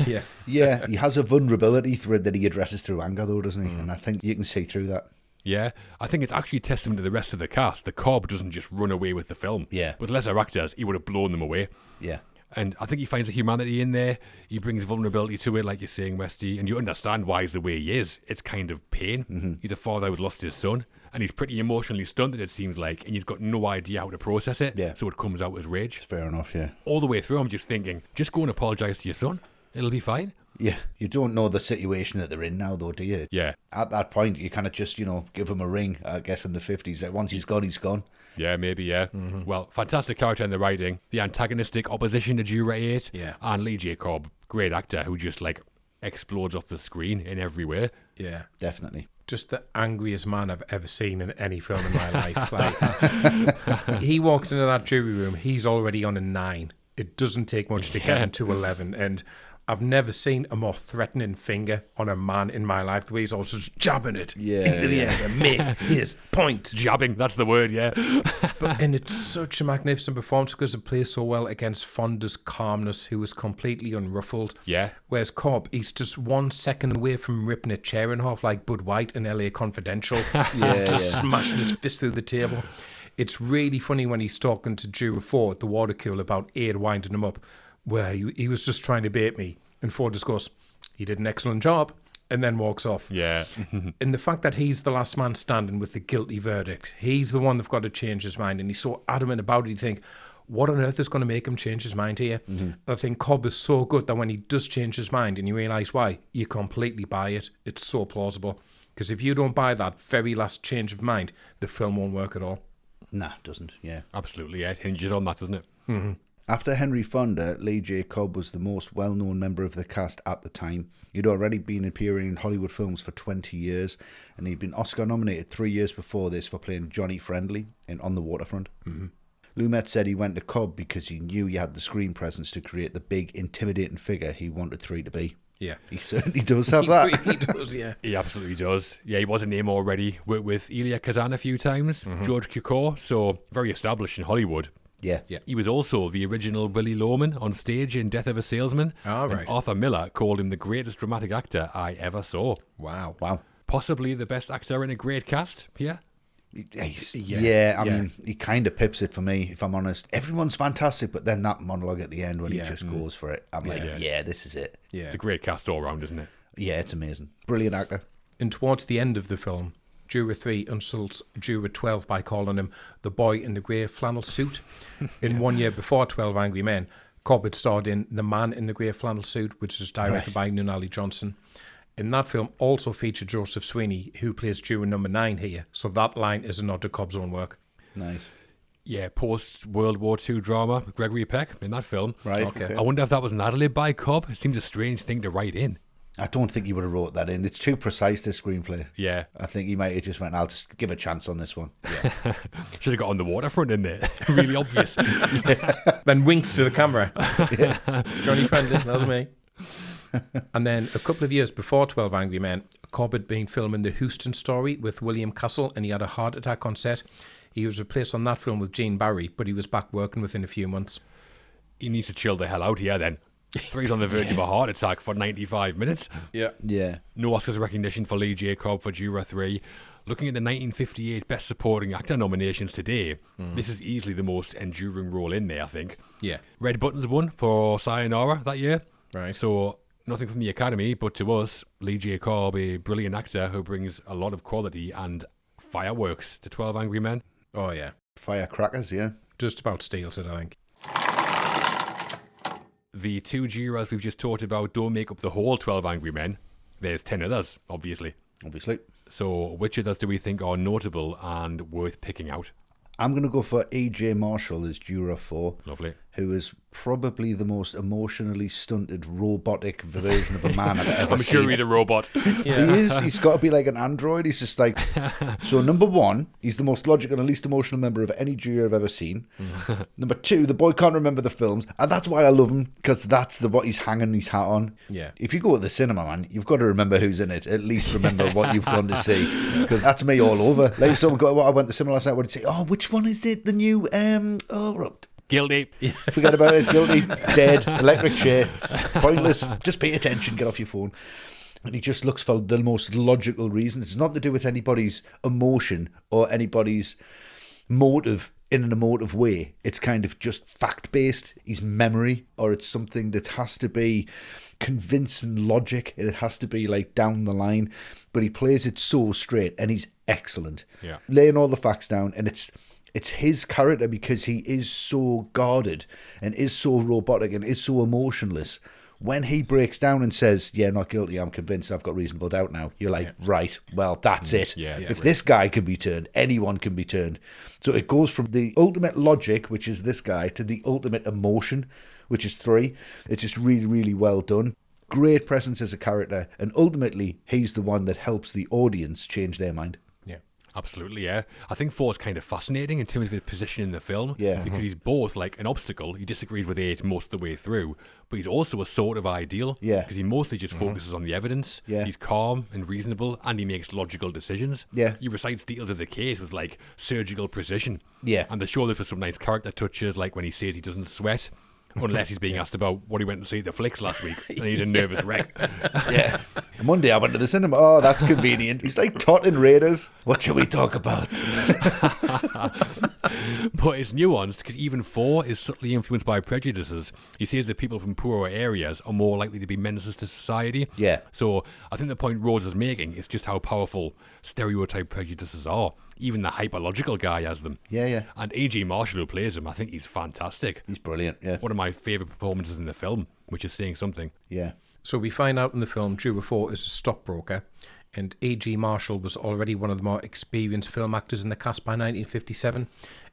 [SPEAKER 2] Yeah.
[SPEAKER 3] Yeah, he has a vulnerability thread that he addresses through anger, though, doesn't he? And I think you can see through that.
[SPEAKER 1] Yeah, I think it's actually a testament to the rest of the cast that Cobb doesn't just run away with the film.
[SPEAKER 3] Yeah.
[SPEAKER 1] With lesser actors, he would have blown them away.
[SPEAKER 3] Yeah.
[SPEAKER 1] And I think he finds the humanity in there. He brings vulnerability to it, like you're saying, Westy. And you understand why he's the way he is. It's kind of pain. He's a father who's lost his son. And he's pretty emotionally stunted, it seems like. And he's got no idea how to process it.
[SPEAKER 3] Yeah.
[SPEAKER 1] So it comes out as rage.
[SPEAKER 3] It's fair enough, yeah.
[SPEAKER 1] All the way through, I'm just thinking, just go and apologise to your son. It'll be fine.
[SPEAKER 3] Yeah, you don't know the situation that they're in now, though, do you?
[SPEAKER 1] Yeah.
[SPEAKER 3] At that point, you kind of just, give him a ring, I guess, in the 50s. Like, once he's gone, he's gone.
[SPEAKER 1] Yeah, maybe, yeah. Well, fantastic character in the writing. The antagonistic opposition to Juror 8.
[SPEAKER 2] Yeah.
[SPEAKER 1] And Lee J. Cobb, great actor who just, like, explodes off the screen in every way.
[SPEAKER 2] Yeah.
[SPEAKER 3] Definitely.
[SPEAKER 2] Just the angriest man I've ever seen in any film in my life. Like, he walks into that jury room, he's already on a 9. It doesn't take much to get him to 11. And I've never seen a more threatening finger on a man in my life. The way he's always just jabbing it into the air to make his point.
[SPEAKER 1] Jabbing, that's the word, yeah.
[SPEAKER 2] And it's such a magnificent performance because it plays so well against Fonda's calmness, who is completely unruffled.
[SPEAKER 1] Yeah.
[SPEAKER 2] Whereas Cobb, he's just 1 second away from ripping a chair in half like Bud White in LA Confidential. Just smashing his fist through the table. It's really funny when he's talking to Juror 4 at the water cooler about 8 winding him up, where he was just trying to bait me. And Ford just goes, he did an excellent job, and then walks off.
[SPEAKER 1] Yeah.
[SPEAKER 2] And the fact that he's the last man standing with the guilty verdict, he's the one that's got to change his mind, and he's so adamant about it, you think, what on earth is going to make him change his mind here? I think Cobb is so good that when he does change his mind and you realise why, you completely buy it. It's so plausible. Because if you don't buy that very last change of mind, the film won't work at all.
[SPEAKER 3] Nah, doesn't, yeah.
[SPEAKER 1] Absolutely, yeah. It hinges on that, doesn't it?
[SPEAKER 3] After Henry Fonda, Lee J. Cobb was the most well-known member of the cast at the time. He'd already been appearing in Hollywood films for 20 years, and he'd been Oscar-nominated 3 years before this for playing Johnny Friendly in On the Waterfront. Lumet said he went to Cobb because he knew he had the screen presence to create the big, intimidating figure he wanted 3 to be.
[SPEAKER 2] Yeah.
[SPEAKER 3] He certainly does have that.
[SPEAKER 2] He really does, yeah.
[SPEAKER 1] He absolutely does. Yeah, he was a name already. Worked with Elia Kazan a few times, George Cukor, so very established in Hollywood.
[SPEAKER 3] Yeah.
[SPEAKER 1] He was also the original Willy Loman on stage in Death of a Salesman.
[SPEAKER 2] Oh, right.
[SPEAKER 1] And Arthur Miller called him the greatest dramatic actor I ever saw.
[SPEAKER 2] Wow.
[SPEAKER 3] Wow.
[SPEAKER 1] Possibly the best actor in a great cast here.
[SPEAKER 3] I mean, he kind of pips it for me, if I'm honest. Everyone's fantastic, but then that monologue at the end when he just goes for it, I'm like, this is it.
[SPEAKER 2] Yeah.
[SPEAKER 1] It's a great cast all around, isn't it?
[SPEAKER 3] Yeah, it's amazing. Brilliant actor.
[SPEAKER 2] And towards the end of the film, Juror 3 insults Juror 12 by calling him the boy in the grey flannel suit. In 1 year before 12 Angry Men, Cobb had starred in The Man in the Grey Flannel Suit, which was directed by Nunnally Johnson. And that film also featured Joseph Sweeney, who plays Juror number 9 here. So that line is a nod to Cobb's own work.
[SPEAKER 3] Nice.
[SPEAKER 1] Yeah, post-World War II drama with Gregory Peck in that film.
[SPEAKER 3] Right,
[SPEAKER 2] Okay.
[SPEAKER 1] I wonder if that was an ad-lib by Cobb. It seems a strange thing to write in.
[SPEAKER 3] I don't think he would have wrote that in. It's too precise, this screenplay.
[SPEAKER 1] Yeah.
[SPEAKER 3] I think he might have just went, I'll just give a chance on this one. Yeah.
[SPEAKER 1] Should have got on the waterfront in there. Really obvious.
[SPEAKER 2] Then winks to the camera. Johnny Fender, that was me. And then a couple of years before 12 Angry Men, Cobb had been filming The Houston Story with William Castle, and he had a heart attack on set. He was replaced on that film with Gene Barry, but he was back working within a few months.
[SPEAKER 1] He needs to chill the hell out here then. He's on the verge of a heart attack for 95 minutes.
[SPEAKER 2] Yeah.
[SPEAKER 3] Yeah.
[SPEAKER 1] No Oscars recognition for Lee J. Cobb for Juror 3. Looking at the 1958 Best Supporting Actor nominations today, this is easily the most enduring role in there, I think.
[SPEAKER 2] Yeah.
[SPEAKER 1] Red Buttons won for Sayonara that year.
[SPEAKER 2] Right.
[SPEAKER 1] So, nothing from the Academy, but to us, Lee J. Cobb, a brilliant actor who brings a lot of quality and fireworks to 12 Angry Men.
[SPEAKER 2] Oh, yeah.
[SPEAKER 3] Firecrackers, yeah.
[SPEAKER 2] Just about steals it, I think.
[SPEAKER 1] The two jurors we've just talked about don't make up the whole 12 Angry Men. There's 10 others, obviously.
[SPEAKER 3] Obviously.
[SPEAKER 1] So which others do we think are notable and worth picking out?
[SPEAKER 3] I'm going to go for A.J. Marshall as Juror 4.
[SPEAKER 1] Lovely.
[SPEAKER 3] Who is probably the most emotionally stunted, robotic version of a man I've ever
[SPEAKER 1] I'm
[SPEAKER 3] seen.
[SPEAKER 1] sure he's a robot.
[SPEAKER 3] He is. He's got to be like an android. He's just like... So, number 1, he's the most logical and least emotional member of any juror I've ever seen. Number 2, the boy can't remember the films. And that's why I love him, because that's what he's hanging his hat on.
[SPEAKER 2] Yeah.
[SPEAKER 3] If you go to the cinema, man, you've got to remember who's in it. At least remember what you've gone to see. Because that's me all over. Like, someone got... I went to the cinema last night, would say, oh, which one is it? The new...
[SPEAKER 1] Guilty.
[SPEAKER 3] Forget about it. Guilty. Dead. Electric chair. Pointless. Just pay attention. Get off your phone. And he just looks for the most logical reasons. It's not to do with anybody's emotion or anybody's motive in an emotive way. It's kind of just fact-based. His memory, or it's something that has to be convincing logic. It has to be like down the line. But he plays it so straight, and he's excellent.
[SPEAKER 1] Yeah.
[SPEAKER 3] Laying all the facts down, and it's his character because he is so guarded and is so robotic and is so emotionless. When he breaks down and says, yeah, not guilty, I'm convinced, I've got reasonable doubt now, you're like, right, well, that's it.
[SPEAKER 1] Yeah,
[SPEAKER 3] if this guy can be turned, anyone can be turned. So it goes from the ultimate logic, which is this guy, to the ultimate emotion, which is 3. It's just really, really well done. Great presence as a character, and ultimately, he's the one that helps the audience change their mind.
[SPEAKER 1] Absolutely, yeah. I think 4 is kind of fascinating in terms of his position in the film.
[SPEAKER 3] Yeah.
[SPEAKER 1] Because he's both like an obstacle. He disagrees with 8 most of the way through. But he's also a sort of ideal.
[SPEAKER 3] Yeah.
[SPEAKER 1] Because he mostly just focuses on the evidence.
[SPEAKER 3] Yeah.
[SPEAKER 1] He's calm and reasonable, and he makes logical decisions.
[SPEAKER 3] Yeah.
[SPEAKER 1] He recites details of the case with like surgical precision.
[SPEAKER 3] Yeah.
[SPEAKER 1] And they show this with some nice character touches, like when he says he doesn't sweat. Unless he's being asked about what he went to see at the flicks last week, and he's a nervous wreck.
[SPEAKER 3] Yeah. Monday I went to the cinema. Oh, that's convenient. He's like Tottenham Raiders. What shall we talk about?
[SPEAKER 1] But it's nuanced because even 4 is subtly influenced by prejudices. He says that people from poorer areas are more likely to be menaces to society.
[SPEAKER 3] Yeah.
[SPEAKER 1] So I think the point Rhodes is making is just how powerful stereotype prejudices are. Even the hyperlogical guy has them.
[SPEAKER 3] Yeah, yeah.
[SPEAKER 1] And A.J. Marshall, who plays him, I think he's fantastic.
[SPEAKER 3] He's brilliant, yeah.
[SPEAKER 1] One of my favourite performances in the film, which is saying something.
[SPEAKER 3] Yeah.
[SPEAKER 2] So we find out in the film Juror 4 is a stockbroker, and A.G. Marshall was already one of the more experienced film actors in the cast by 1957,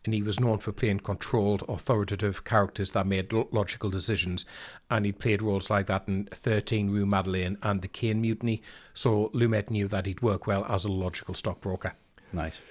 [SPEAKER 2] and he was known for playing controlled, authoritative characters that made logical decisions, and he'd played roles like that in 13 Rue Madeleine and The Cane Mutiny, so Lumet knew that he'd work well as a logical stockbroker.
[SPEAKER 3] Nice.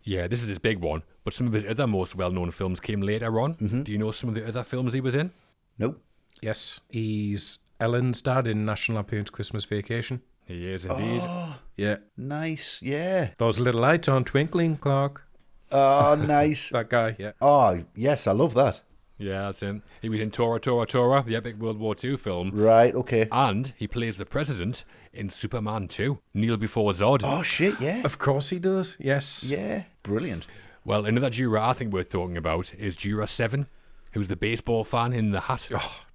[SPEAKER 1] Yeah, this is his big one, but some of his other most well-known films came later on. Mm-hmm. Do you know some of the other films he was in?
[SPEAKER 3] Nope.
[SPEAKER 2] Yes, he's Ellen's dad in National Lampoon's Christmas Vacation.
[SPEAKER 1] He is indeed.
[SPEAKER 3] Oh,
[SPEAKER 2] Yeah.
[SPEAKER 3] nice. Yeah.
[SPEAKER 2] Those little lights on twinkling, Clark.
[SPEAKER 3] Oh, nice.
[SPEAKER 2] That guy, yeah.
[SPEAKER 3] Oh, yes, I love that.
[SPEAKER 1] Yeah, that's him. He was in Tora, Tora, Tora, the epic World War II film.
[SPEAKER 3] Right, okay.
[SPEAKER 1] And he plays the president in Superman 2, Kneel Before Zod.
[SPEAKER 3] Oh, shit, yeah.
[SPEAKER 2] Of course he does, yes.
[SPEAKER 3] Yeah. brilliant.
[SPEAKER 1] Well, another juror I think worth talking about is Juror 7, who's the baseball fan in the hat,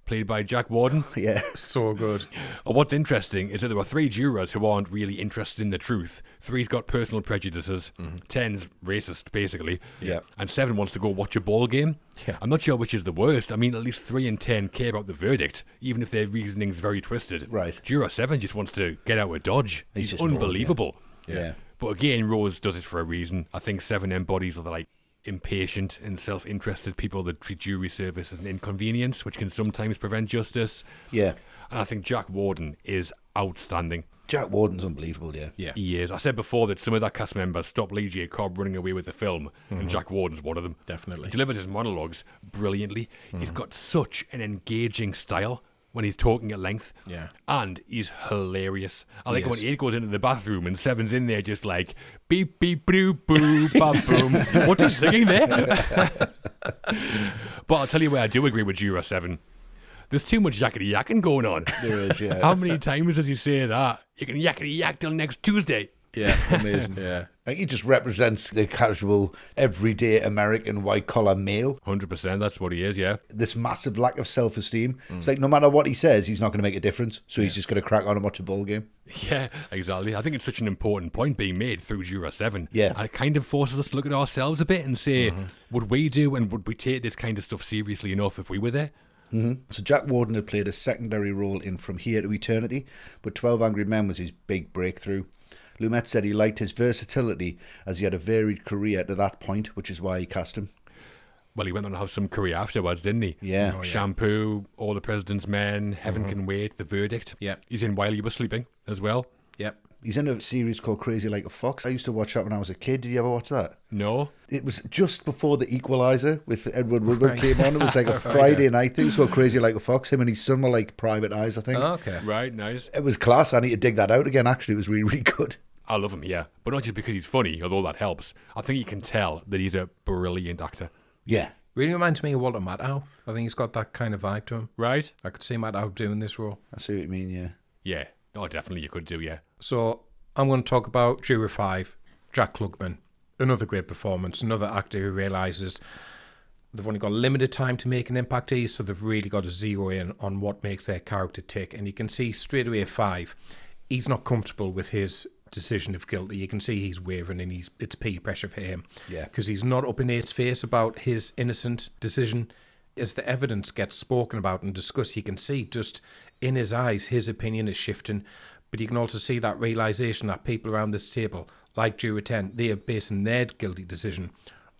[SPEAKER 1] played by Jack Warden.
[SPEAKER 3] Yeah.
[SPEAKER 2] So good.
[SPEAKER 1] What's interesting is that there were 3 jurors who aren't really interested in the truth. 3's got personal prejudices. 10's racist, basically.
[SPEAKER 3] Yeah.
[SPEAKER 1] And 7 wants to go watch a ball game.
[SPEAKER 2] Yeah.
[SPEAKER 1] I'm not sure which is the worst. I mean, at least 3 and 10 care about the verdict, even if their reasoning's very twisted.
[SPEAKER 3] Right.
[SPEAKER 1] Juror 7 just wants to get out with Dodge.
[SPEAKER 3] He's
[SPEAKER 1] He's
[SPEAKER 3] just bored,
[SPEAKER 1] unbelievable.
[SPEAKER 3] Yeah.
[SPEAKER 1] But again, Rose does it for a reason. I think 7 embodies the like impatient and self-interested people that treat jury service as an inconvenience, which can sometimes prevent justice.
[SPEAKER 3] Yeah.
[SPEAKER 1] And I think Jack Warden is outstanding.
[SPEAKER 3] Jack Warden's unbelievable, yeah.
[SPEAKER 2] Yeah.
[SPEAKER 1] He is. I said before that some of that cast members stopped Lee J. Cobb running away with the film, and Jack Warden's one of them.
[SPEAKER 2] Definitely.
[SPEAKER 1] He delivers his monologues brilliantly. He's got such an engaging style when he's talking at length.
[SPEAKER 2] Yeah.
[SPEAKER 1] And he's hilarious. I think
[SPEAKER 3] He
[SPEAKER 1] when
[SPEAKER 3] is.
[SPEAKER 1] 8 goes into the bathroom and 7's in there just like, beep, beep, boo, boo, ba, boom. What's he singing there? But I'll tell you where I do agree with Juror 7. There's too much yakety yakking going on.
[SPEAKER 3] There is, yeah.
[SPEAKER 1] How many times does he say that? You can yakety yak till next Tuesday.
[SPEAKER 3] Yeah, amazing.
[SPEAKER 2] Yeah.
[SPEAKER 3] Like, he just represents the casual, everyday American white-collar male.
[SPEAKER 1] 100%, that's what he is, yeah.
[SPEAKER 3] This massive lack of self-esteem. It's like no matter what he says, he's not going to make a difference. So he's just going to crack on and watch a ball game.
[SPEAKER 1] Yeah, exactly. I think it's such an important point being made through Juror 7.
[SPEAKER 3] Yeah.
[SPEAKER 1] And it kind of forces us to look at ourselves a bit and say, would we do and would we take this kind of stuff seriously enough if we were there?
[SPEAKER 3] So Jack Warden had played a secondary role in From Here to Eternity, but 12 Angry Men was his big breakthrough. Lumet said he liked his versatility as he had a varied career to that point, which is why he cast him.
[SPEAKER 1] Well, he went on to have some career afterwards, didn't he?
[SPEAKER 3] Yeah.
[SPEAKER 2] Oh, yeah.
[SPEAKER 1] Shampoo, All the President's Men, Heaven Can Wait, The Verdict.
[SPEAKER 2] Yeah.
[SPEAKER 1] He's in While You Were Sleeping as well.
[SPEAKER 2] Yep.
[SPEAKER 3] He's in a series called Crazy Like a Fox. I used to watch that when I was a kid. Did you ever watch that?
[SPEAKER 1] No?
[SPEAKER 3] It was just before The Equalizer with Edward Woodward
[SPEAKER 2] Right.
[SPEAKER 3] came on. It was like a Friday night thing. It was called Crazy Like a Fox. Him and his son were like private eyes, I think.
[SPEAKER 2] Oh, okay.
[SPEAKER 1] Right, nice.
[SPEAKER 3] It was class. I need to dig that out again, actually. It was really, really good.
[SPEAKER 1] I love him, yeah. But not just because he's funny, although that helps. I think you can tell that he's a brilliant actor.
[SPEAKER 3] Yeah.
[SPEAKER 2] Really reminds me of Walter Matthau. I think he's got that kind of vibe to him.
[SPEAKER 1] Right?
[SPEAKER 2] I could see Matthau doing this role.
[SPEAKER 3] I see what you mean, yeah.
[SPEAKER 1] Yeah. Oh, definitely you could do, yeah.
[SPEAKER 2] So I'm going to talk about Juror 5, Jack Klugman. Another great performance. Another actor who realises they've only got limited time to make an impact here, so they've really got to zero in on what makes their character tick. And you can see straight away 5, he's not comfortable with his decision of guilty. You can see he's wavering and it's peer pressure for him.
[SPEAKER 3] Yeah.
[SPEAKER 2] Because he's not up in Nate's face about his innocent decision. As the evidence gets spoken about and discussed, you can see just in his eyes, his opinion is shifting. But you can also see that realisation that people around this table, like Juror 10, they are basing their guilty decision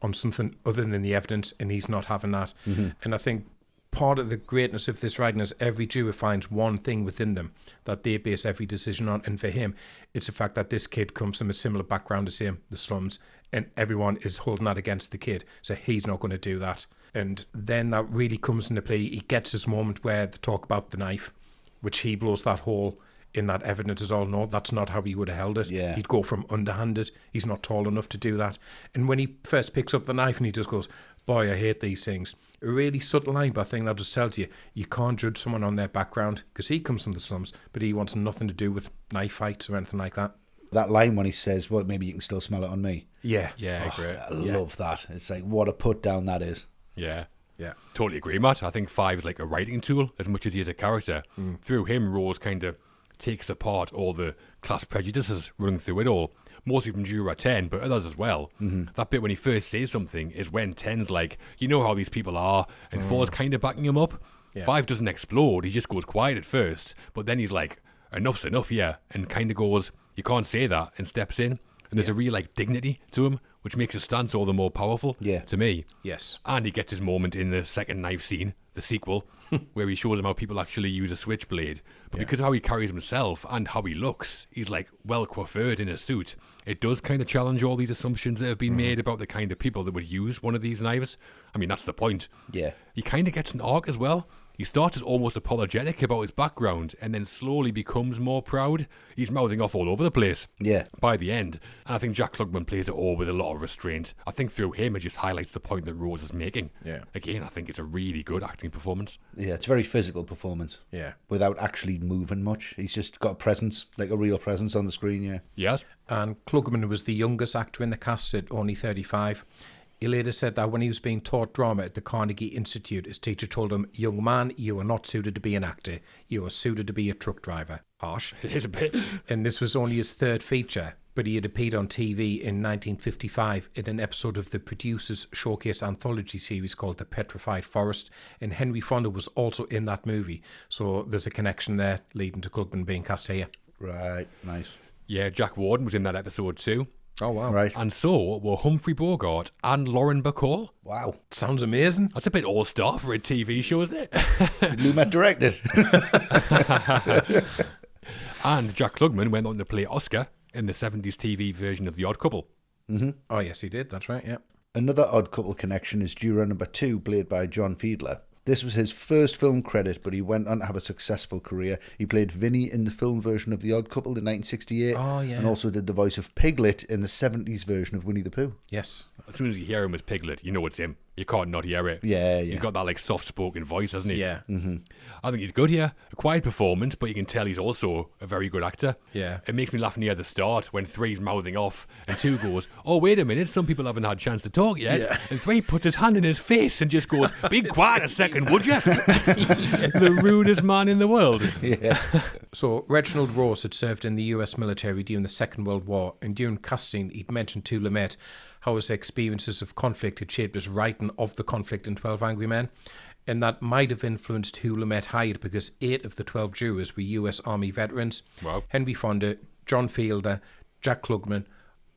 [SPEAKER 2] on something other than the evidence, and he's not having that. And I think part of the greatness of this writing is every juror finds one thing within them that they base every decision on. And for him, it's the fact that this kid comes from a similar background as him, the slums, and everyone is holding that against the kid. So he's not going to do that. And then that really comes into play. He gets this moment where they talk about the knife, which he blows that hole in that evidence is all. No, that's not how he would have held it.
[SPEAKER 3] Yeah.
[SPEAKER 2] He'd go from underhanded. He's not tall enough to do that. And when he first picks up the knife and he just goes, boy, I hate these things. A really subtle line, but I think that just tells you, you can't judge someone on their background, because he comes from the slums, but he wants nothing to do with knife fights or anything like that.
[SPEAKER 3] That line when he says, well, maybe you can still smell it on me.
[SPEAKER 2] Yeah.
[SPEAKER 1] Yeah, great.
[SPEAKER 3] I love that. It's like, what a put down that is.
[SPEAKER 1] Yeah.
[SPEAKER 2] Yeah.
[SPEAKER 1] Totally agree, Matt. I think 5 is like a writing tool as much as he is a character. Through him, Rose kind of takes apart all the class prejudices running through it all. Mostly from Juror 10, but others as well. That bit when he first says something is when 10's like, you know how these people are, and 4's kind of backing him up.
[SPEAKER 2] Yeah.
[SPEAKER 1] 5 doesn't explode, he just goes quiet at first, but then he's like, enough's enough, yeah, and kind of goes, you can't say that, and steps in. And there's a real like dignity to him, which makes his stance all the more powerful to me.
[SPEAKER 2] Yes.
[SPEAKER 1] And he gets his moment in the second knife scene, the sequel, where he shows him how people actually use a switchblade. But because of how he carries himself and how he looks, he's like well coiffured in a suit. It does kind of challenge all these assumptions that have been made about the kind of people that would use one of these knives. I mean, that's the point.
[SPEAKER 3] Yeah.
[SPEAKER 1] He kind of gets an arc as well. He starts as almost apologetic about his background and then slowly becomes more proud. He's mouthing off all over the place
[SPEAKER 3] Yeah.
[SPEAKER 1] by the end. And I think Jack Klugman plays it all with a lot of restraint. I think through him, it just highlights the point that Rose is making.
[SPEAKER 2] Yeah.
[SPEAKER 1] Again, I think it's a really good acting performance.
[SPEAKER 3] Yeah, it's a very physical performance.
[SPEAKER 2] Yeah.
[SPEAKER 3] Without actually moving much. He's just got a presence, like a real presence on the screen, yeah.
[SPEAKER 1] Yes?
[SPEAKER 2] And Klugman was the youngest actor in the cast at only 35. He later said that when he was being taught drama at the Carnegie Institute, his teacher told him, "Young man, you are not suited to be an actor. You are suited to be a truck driver." Harsh.
[SPEAKER 1] It is a bit.
[SPEAKER 2] And this was only his third feature, but he had appeared on TV in 1955 in an episode of the Producers Showcase anthology series called The Petrified Forest, and Henry Fonda was also in that movie. So there's a connection there leading to Klugman being cast here.
[SPEAKER 3] Right, nice.
[SPEAKER 1] Yeah, Jack Warden was in that episode too.
[SPEAKER 2] Oh, wow.
[SPEAKER 3] Right.
[SPEAKER 1] And so were Humphrey Bogart and Lauren Bacall.
[SPEAKER 3] Wow.
[SPEAKER 2] Sounds amazing.
[SPEAKER 1] That's a bit all-star for a TV show, isn't it?
[SPEAKER 3] Did Lumet direct it?
[SPEAKER 1] And Jack Klugman went on to play Oscar in the 70s TV version of The Odd Couple.
[SPEAKER 2] Oh, yes, he did. That's right, yeah.
[SPEAKER 3] Another Odd Couple connection is juror number 2, played by John Fiedler. This was his first film credit, but he went on to have a successful career. He played Vinny in the film version of The Odd Couple in 1968.
[SPEAKER 2] Oh, yeah.
[SPEAKER 3] And also did the voice of Piglet in the 70s version of Winnie the Pooh.
[SPEAKER 2] Yes.
[SPEAKER 1] As soon as you hear him as Piglet, you know it's him. You can't not hear it.
[SPEAKER 3] Yeah,
[SPEAKER 1] He's
[SPEAKER 3] yeah.
[SPEAKER 1] got that like soft-spoken voice, hasn't he?
[SPEAKER 2] Yeah.
[SPEAKER 1] I think he's good here. A quiet performance, but you can tell he's also a very good actor.
[SPEAKER 2] Yeah.
[SPEAKER 1] It makes me laugh near the start when 3's mouthing off and 2 goes, "Oh, wait a minute, some people haven't had a chance to talk yet."
[SPEAKER 2] Yeah.
[SPEAKER 1] And 3 puts his hand in his face and just goes, "Be quiet a second, would you?" The rudest man in the world.
[SPEAKER 3] Yeah.
[SPEAKER 2] So Reginald Rose had served in the US military during the Second World War, and during casting he'd mentioned to Lumet how his experiences of conflict had shaped his writing of the conflict in 12 Angry Men, and that might have influenced who Lumet hired, because 8 of the 12 jurors were US Army veterans.
[SPEAKER 1] Wow.
[SPEAKER 2] Henry Fonda, John Fielder, Jack Klugman,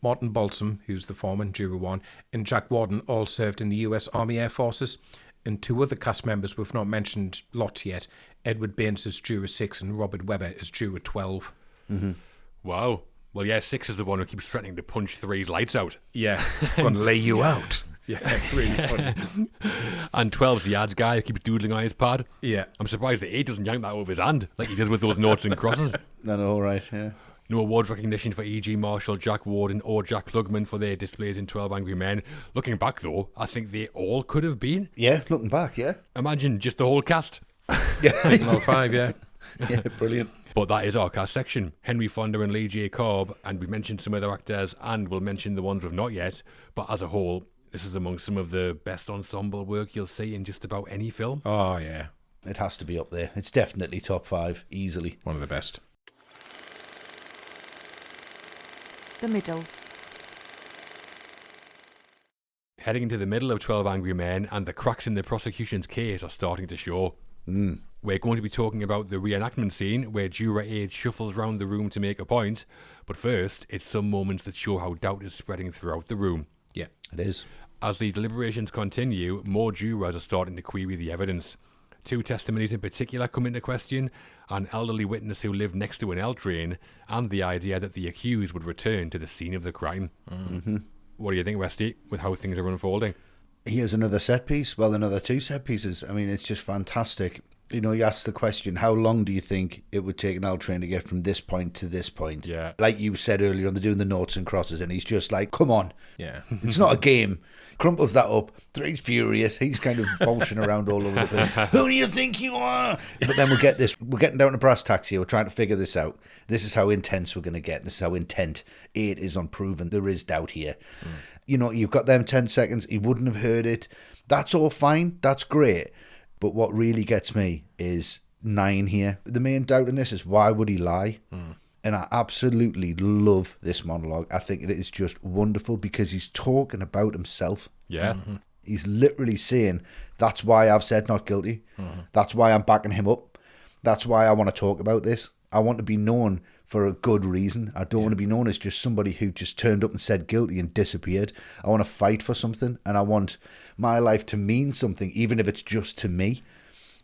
[SPEAKER 2] Martin Balsam, who's the foreman, juror 1, and Jack Warden all served in the US Army Air Forces. And 2 other cast members we've not mentioned lots yet, Edward Baines as juror 6 and Robert Webber as juror 12.
[SPEAKER 1] Wow. Well, yeah, 6 is the one who keeps threatening to punch 3's lights out.
[SPEAKER 2] Yeah, gonna lay you out. Yeah, really funny.
[SPEAKER 1] And 12's the ads guy who keeps doodling on his pad.
[SPEAKER 2] Yeah.
[SPEAKER 1] I'm surprised that 8 doesn't yank that over his hand like he does with those notes and crosses.
[SPEAKER 3] No, all right, yeah.
[SPEAKER 1] No award recognition for E.G. Marshall, Jack Warden or Jack Klugman for their displays in 12 Angry Men. Looking back though, I think they all could have been.
[SPEAKER 3] Yeah, looking back, yeah.
[SPEAKER 1] Imagine just the whole cast.
[SPEAKER 2] Taking all 5, yeah.
[SPEAKER 3] Yeah, brilliant.
[SPEAKER 1] But that is our cast section. Henry Fonda and Lee J. Cobb, and we mentioned some other actors, and we'll mention the ones we've not yet. But as a whole, this is among some of the best ensemble work you'll see in just about any film.
[SPEAKER 2] Oh, yeah.
[SPEAKER 3] It has to be up there. It's definitely top 5, easily.
[SPEAKER 2] One of the best.
[SPEAKER 4] The middle.
[SPEAKER 1] Heading into the middle of 12 Angry Men, and the cracks in the prosecution's case are starting to show. We're going to be talking about the reenactment scene where juror 8 shuffles round the room to make a point, but first, it's some moments that show how doubt is spreading throughout the room.
[SPEAKER 2] Yeah.
[SPEAKER 3] It is.
[SPEAKER 1] As the deliberations continue, more jurors are starting to query the evidence. 2 testimonies in particular come into question: an elderly witness who lived next to an L train, and the idea that the accused would return to the scene of the crime. What do you think, Westy, with how things are unfolding?
[SPEAKER 3] Here's another set piece. Well, another 2 set pieces. I mean, it's just fantastic. You know, you ask the question, how long do you think it would take an L train to get from this point to this point?
[SPEAKER 1] Yeah.
[SPEAKER 3] Like you said earlier on, they're doing the noughts and crosses, and he's just like, come on.
[SPEAKER 2] Yeah.
[SPEAKER 3] It's not a game. Crumples that up. 3's furious. He's kind of bouncing around all over the place. Who do you think you are? But then we'll get this. We're getting down to brass tacks here. We're trying to figure this out. This is how intense we're going to get. This is how intent 8 is unproven. There is doubt here. You know, you've got them 10 seconds. He wouldn't have heard it. That's all fine. That's great. But what really gets me is 9 here. The main doubt in this is, why would he lie? And I absolutely love this monologue. I think it is just wonderful because he's talking about himself.
[SPEAKER 1] Yeah.
[SPEAKER 3] He's literally saying, that's why I've said not guilty. That's why I'm backing him up. That's why I want to talk about this. I want to be known for a good reason. I don't want to be known as just somebody who just turned up and said guilty and disappeared. I want to fight for something, and I want my life to mean something, even if it's just to me.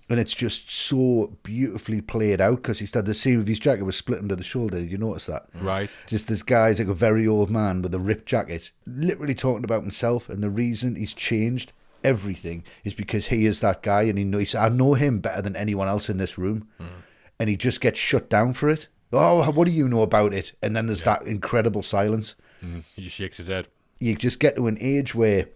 [SPEAKER 3] And it's just so beautifully played out, because he said the seam of his jacket was split under the shoulder. Did you notice that?
[SPEAKER 1] Right.
[SPEAKER 3] Just this guy's like a very old man with a ripped jacket, literally talking about himself, and the reason he's changed everything is because he is that guy, and he knows, I know him better than anyone else in this room. And he just gets shut down for it. Oh, what do you know about it? And then there's that incredible silence.
[SPEAKER 1] He just shakes his head.
[SPEAKER 3] You just get to an age where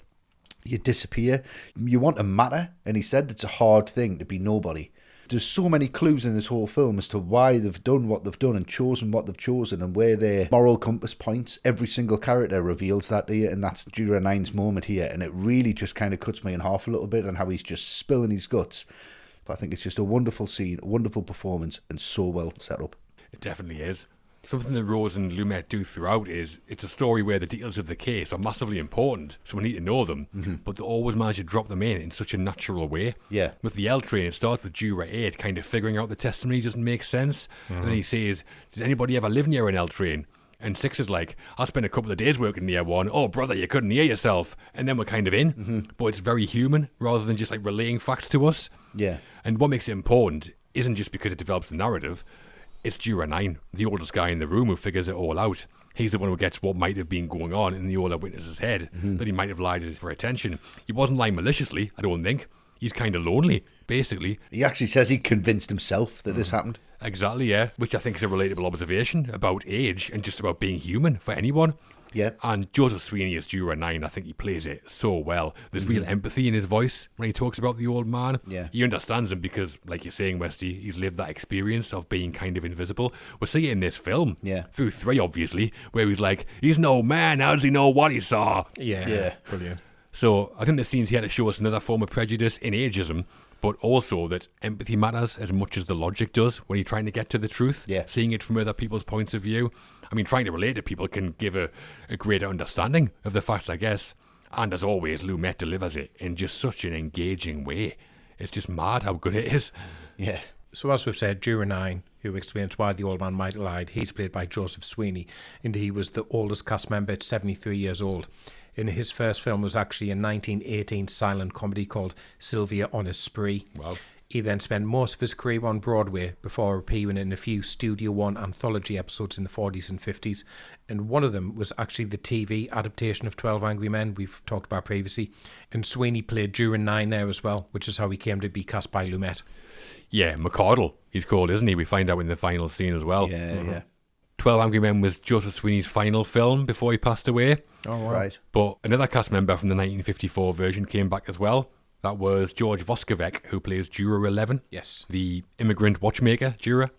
[SPEAKER 3] you disappear. You want to matter. And he said it's a hard thing to be nobody. There's so many clues in this whole film as to why they've done what they've done and chosen what they've chosen and where their moral compass points. Every single character reveals that to you, and that's Juror 9's moment here. And it really just kind of cuts me in half a little bit on how he's just spilling his guts. But I think it's just a wonderful scene, a wonderful performance, and so well set up.
[SPEAKER 1] It definitely is. Something that Rose and Lumet do throughout is it's a story where the details of the case are massively important, so we need to know them, but they always manage to drop them in such a natural way.
[SPEAKER 3] Yeah.
[SPEAKER 1] With the L train, it starts with Juror 8 kind of figuring out the testimony doesn't make sense, and then he says, did anybody ever live near an L train? And 6 is like, I spent a couple of days working near one. Oh, brother, you couldn't hear yourself. And then we're kind of in, but it's very human rather than just like relaying facts to us.
[SPEAKER 3] Yeah.
[SPEAKER 1] And what makes it important isn't just because it develops the narrative. It's Juror 9, the oldest guy in the room who figures it all out. He's the one who gets what might have been going on in the older witness's head, that he might have lied for attention. He wasn't lying maliciously, I don't think. He's kind of lonely, basically.
[SPEAKER 3] He actually says he convinced himself that this happened.
[SPEAKER 1] Exactly, yeah. Which I think is a relatable observation about age and just about being human for anyone.
[SPEAKER 3] Yeah.
[SPEAKER 1] And Joseph Sweeney as Juror 9, I think he plays it so well. There's real empathy in his voice when he talks about the old man.
[SPEAKER 3] Yeah.
[SPEAKER 1] He understands him because, like you're saying, Westy, he's lived that experience of being kind of invisible. We'll see it in this film.
[SPEAKER 3] Yeah.
[SPEAKER 1] Through 3, obviously, where he's like, he's no man, how does he know what he saw?
[SPEAKER 2] Yeah. Brilliant.
[SPEAKER 1] So I think the scene's here to show us another form of prejudice in ageism, but also that empathy matters as much as the logic does when you're trying to get to the truth.
[SPEAKER 3] Yeah.
[SPEAKER 1] Seeing it from other people's points of view. I mean, trying to relate to people can give a greater understanding of the facts, I guess. And as always, Lumet delivers it in just such an engaging way. It's just mad how good it is.
[SPEAKER 3] Yeah.
[SPEAKER 2] So as we've said, Juror 9, who explains why the old man might have lied, he's played by Joseph Sweeney, and he was the oldest cast member at 73 years old. And his first film was actually a 1918 silent comedy called Sylvia on a Spree.
[SPEAKER 1] Wow.
[SPEAKER 2] He then spent most of his career on Broadway before appearing in a few Studio One anthology episodes in the 40s and 50s. And one of them was actually the TV adaptation of 12 Angry Men we've talked about previously. And Sweeney played Juror 9 there as well, which is how he came to be cast by Lumet.
[SPEAKER 1] Yeah, McCardle, he's called, isn't he? We find out in the final scene as well.
[SPEAKER 3] Yeah.
[SPEAKER 1] 12 Angry Men was Joseph Sweeney's final film before he passed away.
[SPEAKER 2] Oh, wow.
[SPEAKER 3] Right.
[SPEAKER 1] But another cast member from the 1954 version came back as well. That was George Voskovec, who plays Juror 11.
[SPEAKER 2] Yes.
[SPEAKER 1] The immigrant watchmaker juror.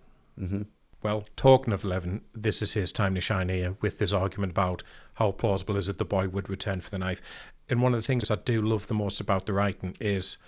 [SPEAKER 2] Well, talking of 11, this is his time to shine here with this argument about how plausible is it the boy would return for the knife. And one of the things I do love the most about the writing is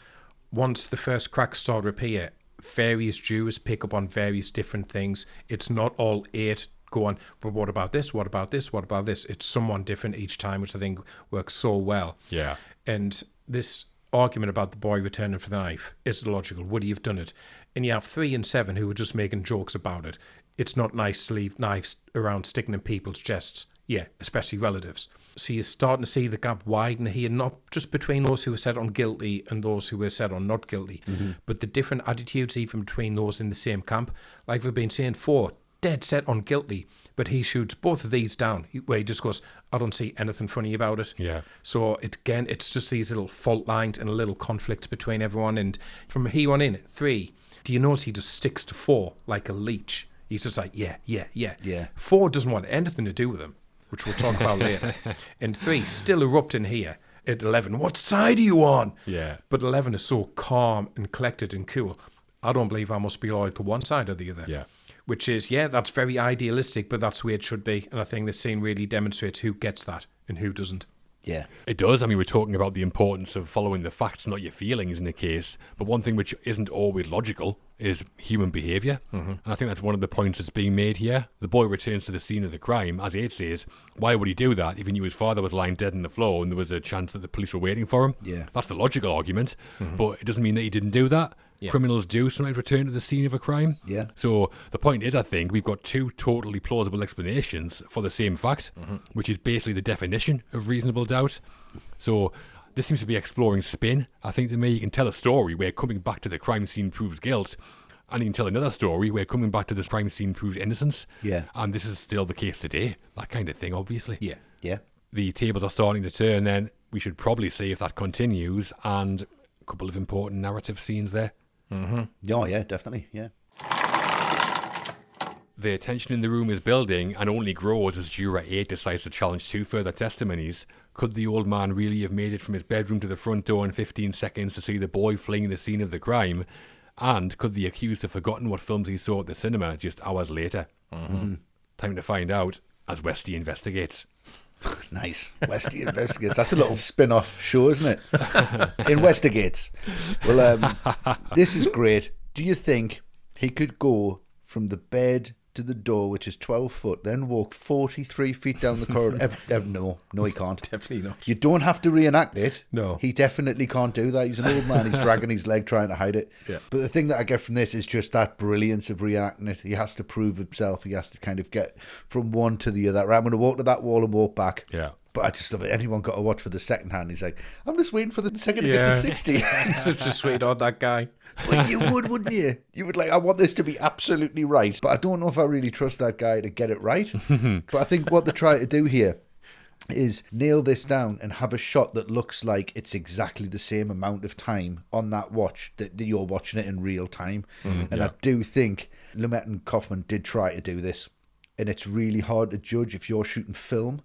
[SPEAKER 2] once the first cracks start to appear, various jurors pick up on various different things. It's not all 8 going, but what about this? What about this? What about this? It's someone different each time, which I think works so well.
[SPEAKER 1] Yeah.
[SPEAKER 2] And this argument about the boy returning for the knife is logical. Would he have done it? And you have 3 and 7 who are just making jokes about it. It's not nice to leave knives around sticking in people's chests. Yeah, especially relatives. So you're starting to see the gap widen here, not just between those who are set on guilty and those who are set on not guilty, but the different attitudes even between those in the same camp. Like we've been saying, 4 dead set on guilty, but he shoots both of these down, where he just goes, I don't see anything funny about it.
[SPEAKER 1] Yeah.
[SPEAKER 2] So it's just these little fault lines and little conflicts between everyone. And from here on in, 3, do you notice he just sticks to 4 like a leech? He's just like, yeah. 4 doesn't want anything to do with him, which we'll talk about later. And 3, still erupting here at 11. What side are you on?
[SPEAKER 1] Yeah.
[SPEAKER 2] But 11 is so calm and collected and cool. I don't believe I must be loyal to one side or the other.
[SPEAKER 1] Yeah.
[SPEAKER 2] Which is, that's very idealistic, but that's the way it should be. And I think this scene really demonstrates who gets that and who doesn't.
[SPEAKER 3] Yeah.
[SPEAKER 1] It does. I mean, we're talking about the importance of following the facts, not your feelings in a case. But one thing which isn't always logical is human behaviour. And I think that's one of the points that's being made here. The boy returns to the scene of the crime. As 8 says, why would he do that if he knew his father was lying dead on the floor and there was a chance that the police were waiting for him?
[SPEAKER 3] Yeah.
[SPEAKER 1] That's the logical argument. But it doesn't mean that he didn't do that.
[SPEAKER 2] Yeah.
[SPEAKER 1] Criminals do sometimes return to the scene of a crime.
[SPEAKER 3] Yeah.
[SPEAKER 1] So the point is, I think, we've got 2 totally plausible explanations for the same fact, which is basically the definition of reasonable doubt. So this seems to be exploring spin. I think to me, you can tell a story where coming back to the crime scene proves guilt, and you can tell another story where coming back to this crime scene proves innocence.
[SPEAKER 3] Yeah.
[SPEAKER 1] And this is still the case today. That kind of thing, obviously.
[SPEAKER 2] Yeah.
[SPEAKER 3] Yeah.
[SPEAKER 1] The tables are starting to turn, then we should probably see if that continues, and a couple of important narrative scenes there.
[SPEAKER 3] Oh, yeah, definitely. Yeah.
[SPEAKER 1] The tension in the room is building and only grows as Juror 8 decides to challenge 2 further testimonies. Could the old man really have made it from his bedroom to the front door in 15 seconds to see the boy fleeing the scene of the crime? And could the accused have forgotten what films he saw at the cinema just hours later? Time to find out as Westy investigates.
[SPEAKER 3] Nice. Westy Investigates. That's a little spin-off show, isn't it? Investigates. Well, this is great. Do you think he could go from the bed to the door, which is 12 foot, then walk 43 feet down the corridor? No, he can't.
[SPEAKER 2] Definitely not.
[SPEAKER 3] You don't have to reenact it.
[SPEAKER 2] No.
[SPEAKER 3] He definitely can't do that. He's an old man. He's dragging his leg trying to hide it.
[SPEAKER 2] Yeah.
[SPEAKER 3] But the thing that I get from this is just that brilliance of reenacting it. He has to prove himself. He has to kind of get from one to the other. Right, I'm going to walk to that wall and walk back.
[SPEAKER 1] Yeah.
[SPEAKER 3] But I just love it. Anyone got to watch for the second hand? He's like, I'm just waiting for the second to get to 60.
[SPEAKER 2] He's such a sweetheart, that guy.
[SPEAKER 3] But you would, wouldn't you? You would like, I want this to be absolutely right. But I don't know if I really trust that guy to get it right. But I think what they're trying to do here is nail this down and have a shot that looks like it's exactly the same amount of time on that watch that you're watching it in real time. And I do think Lumet and Kaufman did try to do this. And it's really hard to judge if you're shooting film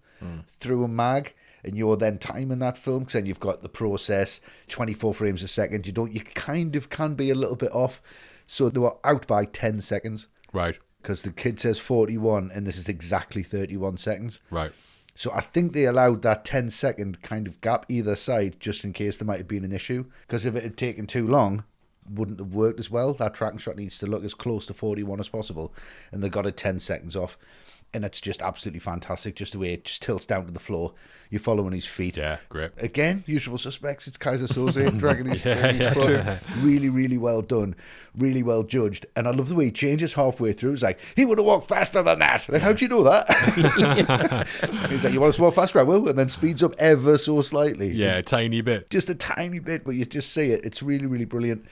[SPEAKER 3] through a mag and you're then timing that film, because then you've got the process, 24 frames a second. You kind of can be a little bit off. So they were out by 10 seconds.
[SPEAKER 1] Right.
[SPEAKER 3] Because the kid says 41 and this is exactly 31 seconds.
[SPEAKER 1] Right.
[SPEAKER 3] So I think they allowed that 10-second kind of gap either side just in case there might have been an issue. Because if it had taken too long, wouldn't have worked as well. That tracking shot needs to look as close to 41 as possible. And they got it 10 seconds off. And it's just absolutely fantastic, just the way it just tilts down to the floor. You're following his feet.
[SPEAKER 1] Yeah, great.
[SPEAKER 3] Again, usual suspects. It's Kaiser Soze dragging his foot. Really, really well done. Really well judged. And I love the way he changes halfway through. He's like, he would have walked faster than that. Like, how'd you know that? He's like, you want us to walk faster? I will. And then speeds up ever so slightly.
[SPEAKER 1] Yeah, a tiny bit.
[SPEAKER 3] Just a tiny bit, but you just see it. It's really, really brilliant.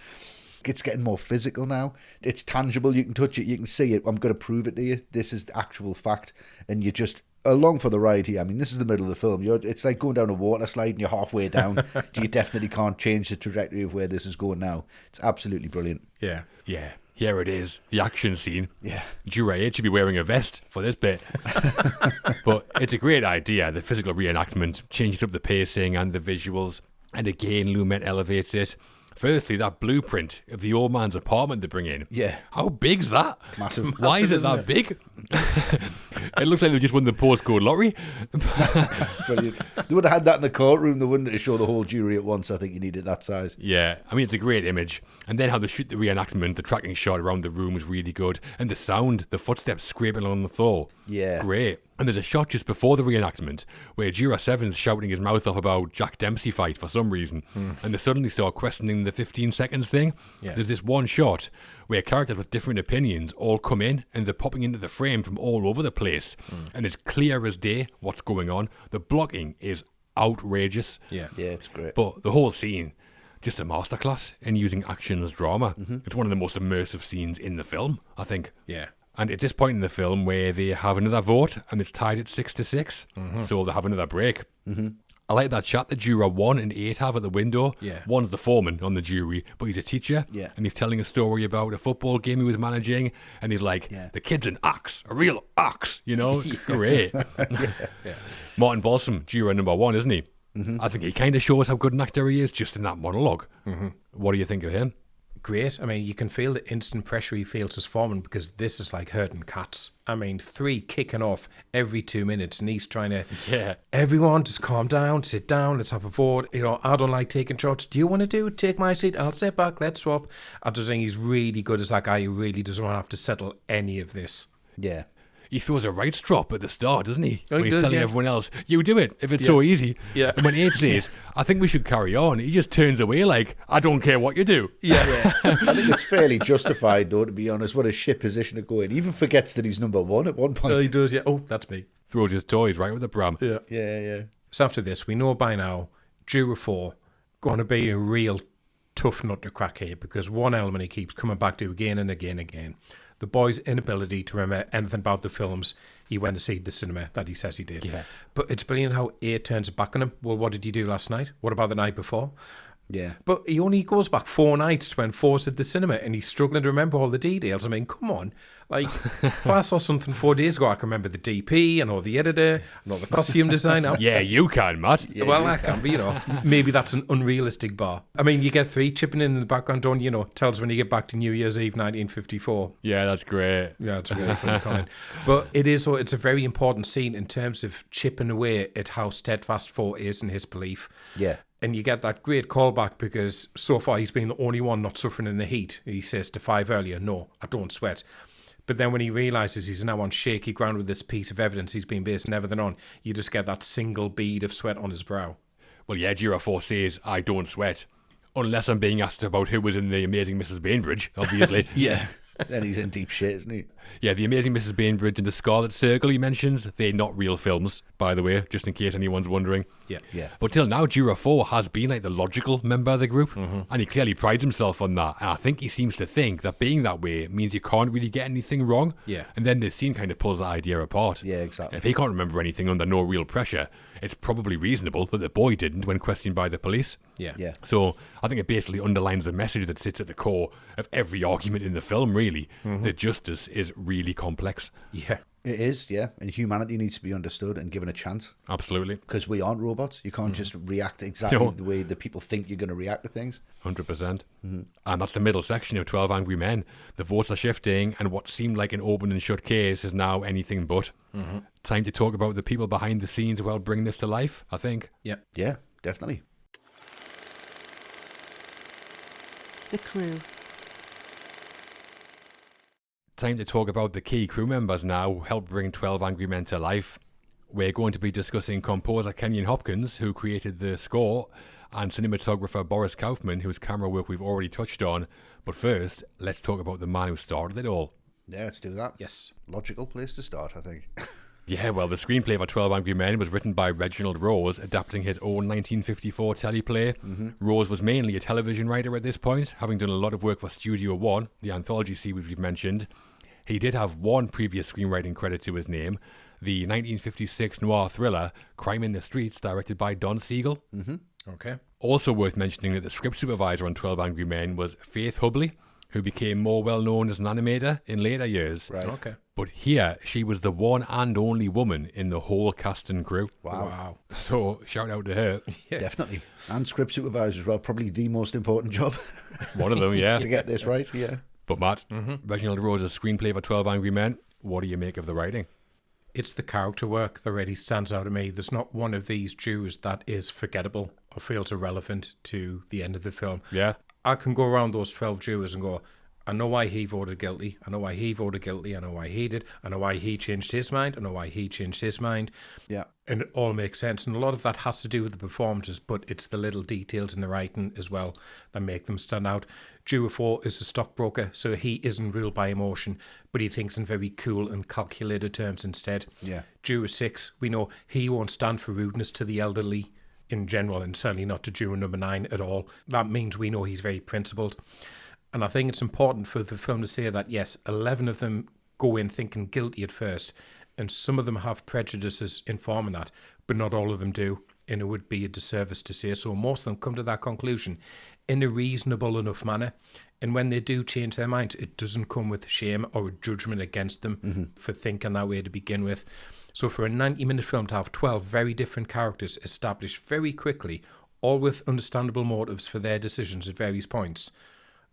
[SPEAKER 3] It's getting more physical now. It's tangible. You can touch it. You can see it. I'm going to prove it to you. This is the actual fact. And you're just along for the ride here. I mean, this is the middle of the film. It's like going down a water slide and you're halfway down. You definitely can't change the trajectory of where this is going now. It's absolutely brilliant.
[SPEAKER 2] Yeah.
[SPEAKER 1] Yeah. Here it is, the action scene.
[SPEAKER 3] Yeah.
[SPEAKER 1] Jure should be wearing a vest for this bit. But it's a great idea, the physical reenactment, changing up the pacing and the visuals. And again, Lumet elevates it. Firstly, that blueprint of the old man's apartment they bring in.
[SPEAKER 3] Yeah.
[SPEAKER 1] How big's that?
[SPEAKER 3] Massive.
[SPEAKER 1] Why is it
[SPEAKER 2] Isn't
[SPEAKER 1] that
[SPEAKER 2] it?
[SPEAKER 1] big? It looks like they just won the postcode lottery.
[SPEAKER 3] Brilliant. They would have had that in the courtroom. They wouldn't have shown the whole jury at once. I think you needed that size.
[SPEAKER 1] Yeah, I mean, it's a great image. And then how they shoot the reenactment, the tracking shot around the room was really good. And the sound, the footsteps scraping on the floor.
[SPEAKER 3] Yeah.
[SPEAKER 1] Great. And there's a shot just before the reenactment where Jura 7's shouting his mouth off about Jack Dempsey fight for some reason. And they suddenly start questioning the 15 seconds thing.
[SPEAKER 2] Yeah.
[SPEAKER 1] There's this one shot where characters with different opinions all come in and they're popping into the frame from all over the place. And it's clear as day what's going on. The blocking is outrageous.
[SPEAKER 2] Yeah.
[SPEAKER 3] Yeah, it's great.
[SPEAKER 1] But the whole scene, just a masterclass in using action as drama. It's one of the most immersive scenes in the film, I think.
[SPEAKER 2] Yeah.
[SPEAKER 1] And at this point in the film where they have another vote and it's tied at 6-6, so they have another break. I like that chat that Juror 1 and 8 have at the window.
[SPEAKER 2] Yeah.
[SPEAKER 1] One's the foreman on the jury, but he's a teacher.
[SPEAKER 3] Yeah.
[SPEAKER 1] And he's telling a story about a football game he was managing. And he's like,
[SPEAKER 3] Yeah.
[SPEAKER 1] the kid's an ox, a real ox, you know? It's great.
[SPEAKER 2] Yeah.
[SPEAKER 1] Martin Balsam, Juror number 1, isn't he? I think he kind of shows how good an actor he is just in that monologue. What do you think of him?
[SPEAKER 2] Great. I mean, you can feel the instant pressure he feels as foreman because this is like herding cats. I mean, 3 kicking off every 2 minutes and he's trying to,
[SPEAKER 1] Yeah.
[SPEAKER 2] everyone just calm down, sit down, let's have a vote. You know, I don't like taking shots. Do you want to do it? Take my seat. I'll sit back. Let's swap. I just think he's really good as that guy who really doesn't want to have to settle any of this.
[SPEAKER 3] Yeah.
[SPEAKER 1] He throws a rights drop at the start, doesn't he?
[SPEAKER 2] Oh, he
[SPEAKER 1] When he's
[SPEAKER 2] does,
[SPEAKER 1] telling
[SPEAKER 2] yeah.
[SPEAKER 1] everyone else, you do it if it's so easy.
[SPEAKER 2] Yeah.
[SPEAKER 1] And when 8 says, I think we should carry on, he just turns away like, I don't care what you do.
[SPEAKER 2] Yeah.
[SPEAKER 3] I think it's fairly justified, though, to be honest. What a shit position to go in. He even forgets that he's number 1 at one point.
[SPEAKER 2] Oh, he does, yeah. Oh, that's me.
[SPEAKER 1] Throws his toys right with the pram.
[SPEAKER 2] Yeah.
[SPEAKER 3] Yeah.
[SPEAKER 2] So after this, we know by now, Juror 4 going to be a real tough nut to crack here because one element he keeps coming back to again and again and again. The boy's inability to remember anything about the films he went to see at the cinema that he says he did.
[SPEAKER 1] Yeah.
[SPEAKER 2] But it's brilliant how 8 turns it back on him. Well, what did you do last night? What about the night before?
[SPEAKER 3] Yeah.
[SPEAKER 2] But he only goes back 4 nights to when 4's at the cinema and he's struggling to remember all the details. I mean, come on. Like, if I saw something 4 days ago, I can remember the DP, I know the editor, I know the costume designer.
[SPEAKER 1] Yeah, you can, Matt.
[SPEAKER 3] Yeah,
[SPEAKER 2] well,
[SPEAKER 3] you
[SPEAKER 2] I can, but, maybe that's an unrealistic bar. I mean, you get 3 chipping in the background, don't you? Tells when you get back to New Year's Eve 1954.
[SPEAKER 1] Yeah, that's great.
[SPEAKER 2] Yeah, it's a really funny comment. But it's a very important scene in terms of chipping away at how steadfast Ford is in his belief.
[SPEAKER 3] Yeah.
[SPEAKER 2] And you get that great callback because so far he's been the only one not suffering in the heat. He says to Five earlier, no, I don't sweat. But then when he realises he's now on shaky ground with this piece of evidence he's been basing everything on, you just get that single bead of sweat on his brow.
[SPEAKER 1] Well, yeah, Juror 4 says, I don't sweat. Unless I'm being asked about who was in The Amazing Mrs. Bainbridge, obviously.
[SPEAKER 3] Yeah. Then he's in deep shit, isn't he?
[SPEAKER 1] Yeah, The Amazing Mrs. Bainbridge and The Scarlet Circle he mentions, they're not real films, by the way, just in case anyone's wondering.
[SPEAKER 2] Yeah.
[SPEAKER 3] Yeah.
[SPEAKER 1] But till now, Juror 4 has been like the logical member of the group, and he clearly prides himself on that. And I think he seems to think that being that way means you can't really get anything wrong.
[SPEAKER 2] Yeah.
[SPEAKER 1] And then this scene kind of pulls that idea apart.
[SPEAKER 3] Yeah, exactly.
[SPEAKER 1] If he can't remember anything under no real pressure, it's probably reasonable that the boy didn't when questioned by the police.
[SPEAKER 2] Yeah.
[SPEAKER 3] Yeah.
[SPEAKER 1] So I think it basically underlines the message that sits at the core of every argument in the film, really, that justice is really complex.
[SPEAKER 2] Yeah.
[SPEAKER 3] It is, yeah. And humanity needs to be understood and given a chance.
[SPEAKER 1] Absolutely.
[SPEAKER 3] Because we aren't robots. You can't just react exactly
[SPEAKER 1] No.
[SPEAKER 3] the way that people think you're going to react to things.
[SPEAKER 1] 100%. And that's the middle section of 12 Angry Men. The votes are shifting, and what seemed like an open and shut case is now anything but. Time to talk about the people behind the scenes while bringing this to life, I think.
[SPEAKER 2] Yeah.
[SPEAKER 3] Yeah, definitely.
[SPEAKER 4] The crew.
[SPEAKER 1] Time to talk about the key crew members now who helped bring 12 Angry Men to life. We're going to be discussing composer Kenyon Hopkins, who created the score, and cinematographer Boris Kaufman, whose camera work we've already touched on. But first, let's talk about the man who started it all.
[SPEAKER 3] Yeah, let's do that.
[SPEAKER 2] Yes.
[SPEAKER 3] Logical place to start, I think.
[SPEAKER 1] Yeah, well, the screenplay for 12 Angry Men was written by Reginald Rose, adapting his own 1954 teleplay. Rose was mainly a television writer at this point, having done a lot of work for Studio One, the anthology series we've mentioned. He did have one previous screenwriting credit to his name, the 1956 noir thriller Crime in the Streets, directed by Don Siegel.
[SPEAKER 2] Okay.
[SPEAKER 1] Also worth mentioning that the script supervisor on 12 Angry Men was Faith Hubley, who became more well known as an animator in later years.
[SPEAKER 3] Right.
[SPEAKER 2] Okay.
[SPEAKER 1] But here, she was the one and only woman in the whole cast and crew.
[SPEAKER 3] Wow.
[SPEAKER 1] So, shout out to her.
[SPEAKER 3] Definitely. And script supervisor as well. Probably the most important job
[SPEAKER 1] One of them, yeah.
[SPEAKER 3] to get this right. Yeah.
[SPEAKER 1] But Matt, Reginald Rose's screenplay for 12 Angry Men, what do you make of the writing?
[SPEAKER 2] It's the character work that really stands out to me. There's not one of these Jews that is forgettable or feels irrelevant to the end of the film.
[SPEAKER 1] Yeah.
[SPEAKER 2] I can go around those 12 Jews and go, I know why he voted guilty. I know why he voted guilty. I know why he did. I know why he changed his mind. I know why he changed his mind.
[SPEAKER 3] Yeah.
[SPEAKER 2] And it all makes sense. And a lot of that has to do with the performances, but it's the little details in the writing as well that make them stand out. Jew 4 is a stockbroker, so he isn't ruled by emotion, but he thinks in very cool and calculated terms instead.
[SPEAKER 3] Yeah.
[SPEAKER 2] Jew 6, we know he won't stand for rudeness to the elderly in general, and certainly not to Jew number 9 at all. That means we know he's very principled. And I think it's important for the film to say that, yes, 11 of them go in thinking guilty at first, and some of them have prejudices informing that, but not all of them do, and it would be a disservice to say so. Most of them come to that conclusion in a reasonable enough manner, and when they do change their minds, it doesn't come with shame or a judgment against them for thinking that way to begin with. So for a 90-minute film to have 12 very different characters established very quickly, all with understandable motives for their decisions at various points,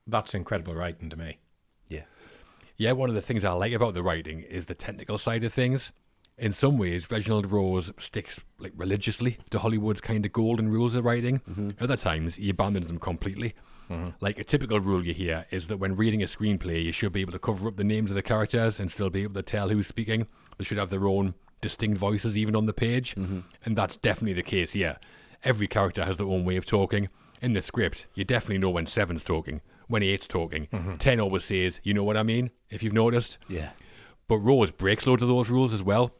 [SPEAKER 2] that's incredible writing to me.
[SPEAKER 3] Yeah.
[SPEAKER 1] Yeah, one of the things I like about the writing is the technical side of things. In some ways, Reginald Rose sticks like religiously to Hollywood's kind of golden rules of writing. Other times, he abandons them completely. Like a typical rule you hear is that when reading a screenplay, you should be able to cover up the names of the characters and still be able to tell who's speaking. They should have their own distinct voices even on the page. And that's definitely the case here. Every character has their own way of talking. In the script, you definitely know when 7's talking, when 8's talking. 10 always says, you know what I mean, if you've noticed.
[SPEAKER 3] Yeah.
[SPEAKER 1] But Rose breaks loads of those rules as well.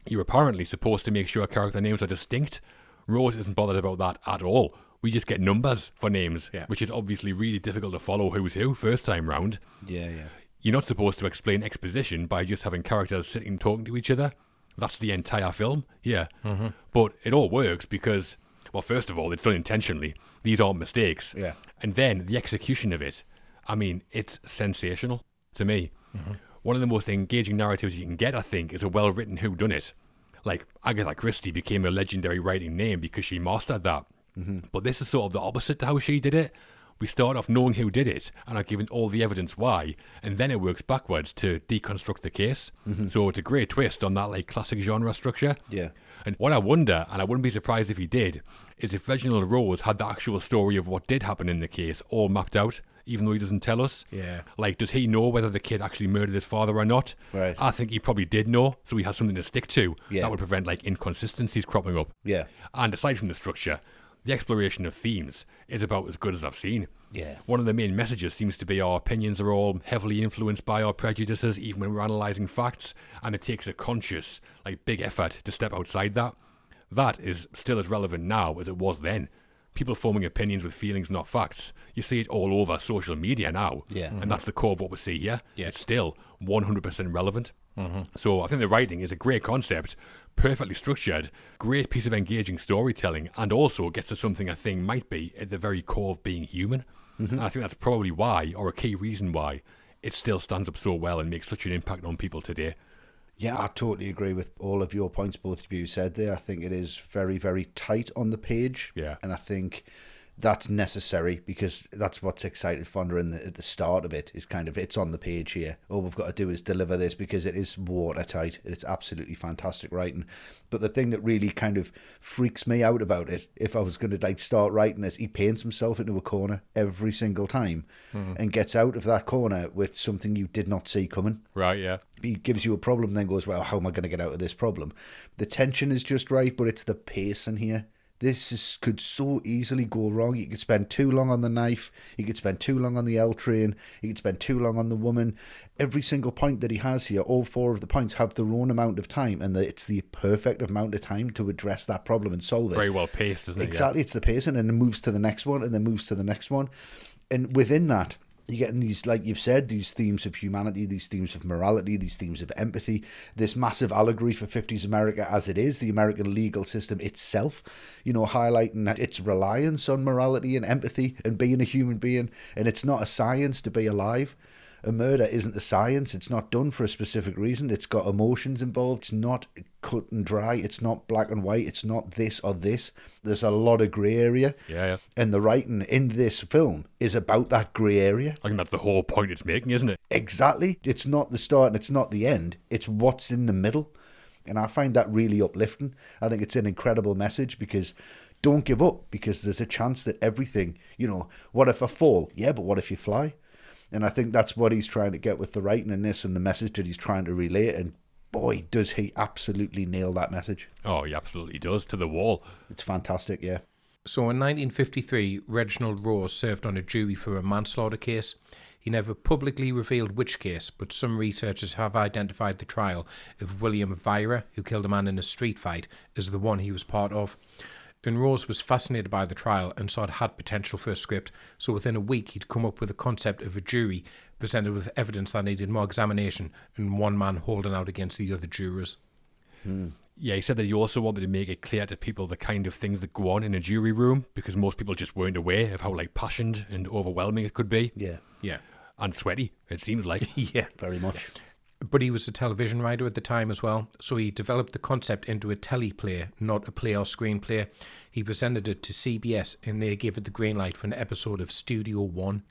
[SPEAKER 1] You're apparently supposed to make sure character names are distinct. Rose isn't bothered about that at all. We just get numbers for names, which is obviously really difficult to follow who's who first time round.
[SPEAKER 3] Yeah, yeah.
[SPEAKER 1] You're not supposed to explain exposition by just having characters sitting talking to each other. That's the entire film, But it all works because, well, first of all, it's done intentionally. These aren't mistakes.
[SPEAKER 3] Yeah.
[SPEAKER 1] And then the execution of it, I mean, it's sensational to me. One of the most engaging narratives you can get, I think, is a well-written whodunit. Like, Agatha Christie became a legendary writing name because she mastered that. But this is sort of the opposite to how she did it. We start off knowing who did it and are given all the evidence why, and then it works backwards to deconstruct the case. So it's a great twist on that like classic genre structure.
[SPEAKER 3] Yeah.
[SPEAKER 1] And what I wonder, and I wouldn't be surprised if he did, is if Reginald Rose had the actual story of what did happen in the case all mapped out, even though he doesn't tell us.
[SPEAKER 2] Yeah.
[SPEAKER 1] Like, does he know whether the kid actually murdered his father or not?
[SPEAKER 3] Right.
[SPEAKER 1] I think he probably did know, so he has something to stick to.
[SPEAKER 3] Yeah.
[SPEAKER 1] That would prevent like inconsistencies cropping up.
[SPEAKER 3] Yeah.
[SPEAKER 1] And aside from the structure, the exploration of themes is about as good as I've seen.
[SPEAKER 3] Yeah.
[SPEAKER 1] One of the main messages seems to be our opinions are all heavily influenced by our prejudices, even when we're analysing facts, and it takes a conscious, like, big effort to step outside that. That is still as relevant now as it was then. People forming opinions with feelings, not facts. You see it all over social media now.
[SPEAKER 3] Yeah.
[SPEAKER 1] And that's the core of what we see here.
[SPEAKER 2] Yeah.
[SPEAKER 1] It's still 100% relevant. So I think the writing is a great concept, perfectly structured, great piece of engaging storytelling, and also gets to something a thing might be at the very core of being human. And I think that's probably why, or a key reason why, it still stands up so well and makes such an impact on people today.
[SPEAKER 3] Yeah, I totally agree with all of your points both of you said there. I think it is very, very tight on the page.
[SPEAKER 1] Yeah.
[SPEAKER 3] And I think that's necessary because that's what's excited Fonda at the start of it is kind of, it's on the page here. All we've got to do is deliver this because it is watertight. It's absolutely fantastic writing. But the thing that really kind of freaks me out about it, if I was going to like start writing this, he paints himself into a corner every single time and gets out of that corner with something you did not see coming.
[SPEAKER 1] Right, yeah.
[SPEAKER 3] He gives you a problem, then goes, well, how am I going to get out of this problem? The tension is just right, but it's the pace in here. Could so easily go wrong. You could spend too long on the knife. You could spend too long on the L train. You could spend too long on the woman. Every single point that he has here, all four of the points have their own amount of time, and it's the perfect amount of time to address that problem and solve it.
[SPEAKER 1] Very well paced, isn't it?
[SPEAKER 3] Exactly, it's the pacing, and it moves to the next one, and then moves to the next one. And within that, you're getting these, like you've said, these themes of humanity, these themes of morality, these themes of empathy, this massive allegory for 50s America as it is, the American legal system itself, you know, highlighting its reliance on morality and empathy and being a human being. And it's not a science to be alive. A murder isn't a science. It's not done for a specific reason. It's got emotions involved. It's not cut and dry. It's not black and white. It's not this or this. There's a lot of grey area.
[SPEAKER 1] Yeah.
[SPEAKER 3] And the writing in this film is about that grey area.
[SPEAKER 1] I think that's the whole point it's making, isn't it?
[SPEAKER 3] Exactly. It's not the start and it's not the end. It's what's in the middle. And I find that really uplifting. I think it's an incredible message because don't give up, because there's a chance that everything, you know, what if I fall? Yeah, but what if you fly? And I think that's what he's trying to get with the writing in this and the message that he's trying to relay. And boy, does he absolutely nail that message.
[SPEAKER 1] Oh, he absolutely does, to the wall.
[SPEAKER 3] It's fantastic, yeah.
[SPEAKER 2] So in 1953, Reginald Rose served on a jury for a manslaughter case. He never publicly revealed which case, but some researchers have identified the trial of William Vira, who killed a man in a street fight, as the one he was part of. And Rose was fascinated by the trial and saw it had potential for a script, so within a week he'd come up with a concept of a jury presented with evidence that needed more examination and one man holding out against the other jurors.
[SPEAKER 1] Yeah, he said that he also wanted to make it clear to people the kind of things that go on in a jury room, because most people just weren't aware of how like passionate and overwhelming it could be.
[SPEAKER 3] Yeah.
[SPEAKER 1] And sweaty, it seems like.
[SPEAKER 2] Yeah.
[SPEAKER 3] Very much.
[SPEAKER 2] But he was a television writer at the time as well, so he developed the concept into a teleplay, not a play or screenplay. He presented it to CBS and they gave it the green light for an episode of Studio One.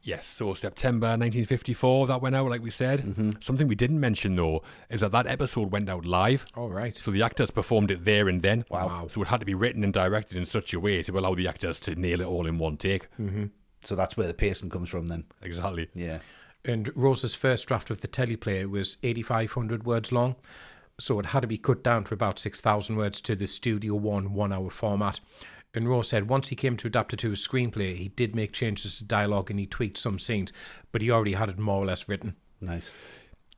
[SPEAKER 1] Yes, so September 1954, that went out, like we said. Something we didn't mention, though, is that episode went out live.
[SPEAKER 2] All right.
[SPEAKER 1] So the actors performed it there and then.
[SPEAKER 2] Wow.
[SPEAKER 1] So it had to be written and directed in such a way to allow the actors to nail it all in one take.
[SPEAKER 3] So that's where the pacing comes from then.
[SPEAKER 1] Exactly.
[SPEAKER 3] Yeah.
[SPEAKER 2] And Rose's first draft of the teleplay was 8,500 words long, so it had to be cut down to about 6,000 words to the Studio One 1 hour format. And Rose said once he came to adapt it to a screenplay, he did make changes to dialogue and he tweaked some scenes, but he already had it more or less written.
[SPEAKER 3] Nice.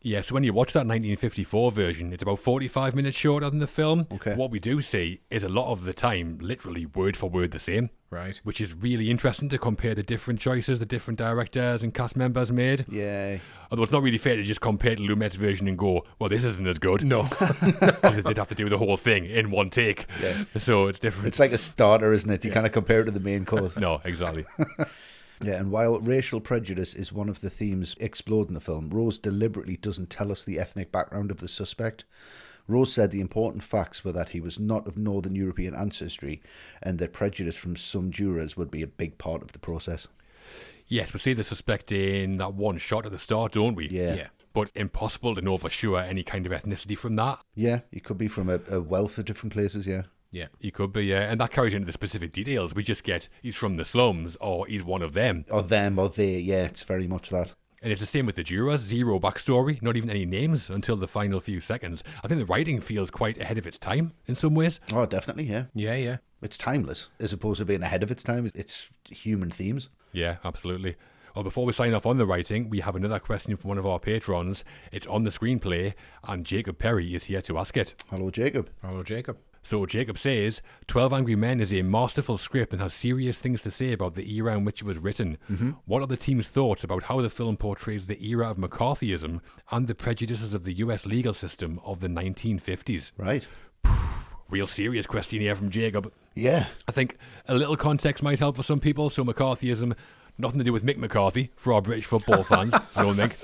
[SPEAKER 1] Yeah, so when you watch that 1954 version, it's about 45 minutes shorter than the film.
[SPEAKER 3] Okay.
[SPEAKER 1] What we do see is a lot of the time literally word for word the same.
[SPEAKER 2] Right.
[SPEAKER 1] Which is really interesting to compare the different choices the different directors and cast members made.
[SPEAKER 3] Yeah.
[SPEAKER 1] Although it's not really fair to just compare to Lumet's version and go, well, this isn't as good.
[SPEAKER 2] No.
[SPEAKER 1] Because they'd have to do the whole thing in one take.
[SPEAKER 3] Yeah.
[SPEAKER 1] So it's different.
[SPEAKER 3] It's like a starter, isn't it? You kind of compare it to the main course.
[SPEAKER 1] No, exactly.
[SPEAKER 3] Yeah, and while racial prejudice is one of the themes explored in the film, Rose deliberately doesn't tell us the ethnic background of the suspect. Rose said the important facts were that he was not of Northern European ancestry and that prejudice from some jurors would be a big part of the process.
[SPEAKER 1] Yes, we see the suspect in that one shot at the start, don't we?
[SPEAKER 3] Yeah.
[SPEAKER 1] But impossible to know for sure any kind of ethnicity from that.
[SPEAKER 3] Yeah, he could be from a wealth of different places, yeah.
[SPEAKER 1] Yeah, he could be, yeah. And that carries into the specific details. We just get, he's from the slums, or he's one of them.
[SPEAKER 3] Or them, or they, yeah, it's very much that.
[SPEAKER 1] And it's the same with the jurors. Zero backstory, not even any names until the final few seconds. I think the writing feels quite ahead of its time in some ways.
[SPEAKER 3] Oh, definitely, yeah.
[SPEAKER 2] Yeah.
[SPEAKER 3] It's timeless, as opposed to being ahead of its time. It's human themes.
[SPEAKER 1] Yeah, absolutely. Well, before we sign off on the writing, we have another question from one of our patrons. It's on the screenplay, and Jacob Perry is here to ask it.
[SPEAKER 3] Hello, Jacob.
[SPEAKER 2] Hello, Jacob.
[SPEAKER 1] So Jacob says, 12 Angry Men is a masterful script and has serious things to say about the era in which it was written. What are the team's thoughts about how the film portrays the era of McCarthyism and the prejudices of the US legal system of the 1950s?
[SPEAKER 3] Right.
[SPEAKER 1] Real serious question here from Jacob.
[SPEAKER 3] Yeah.
[SPEAKER 1] I think a little context might help for some people. So McCarthyism, nothing to do with Mick McCarthy for our British football fans, I don't think.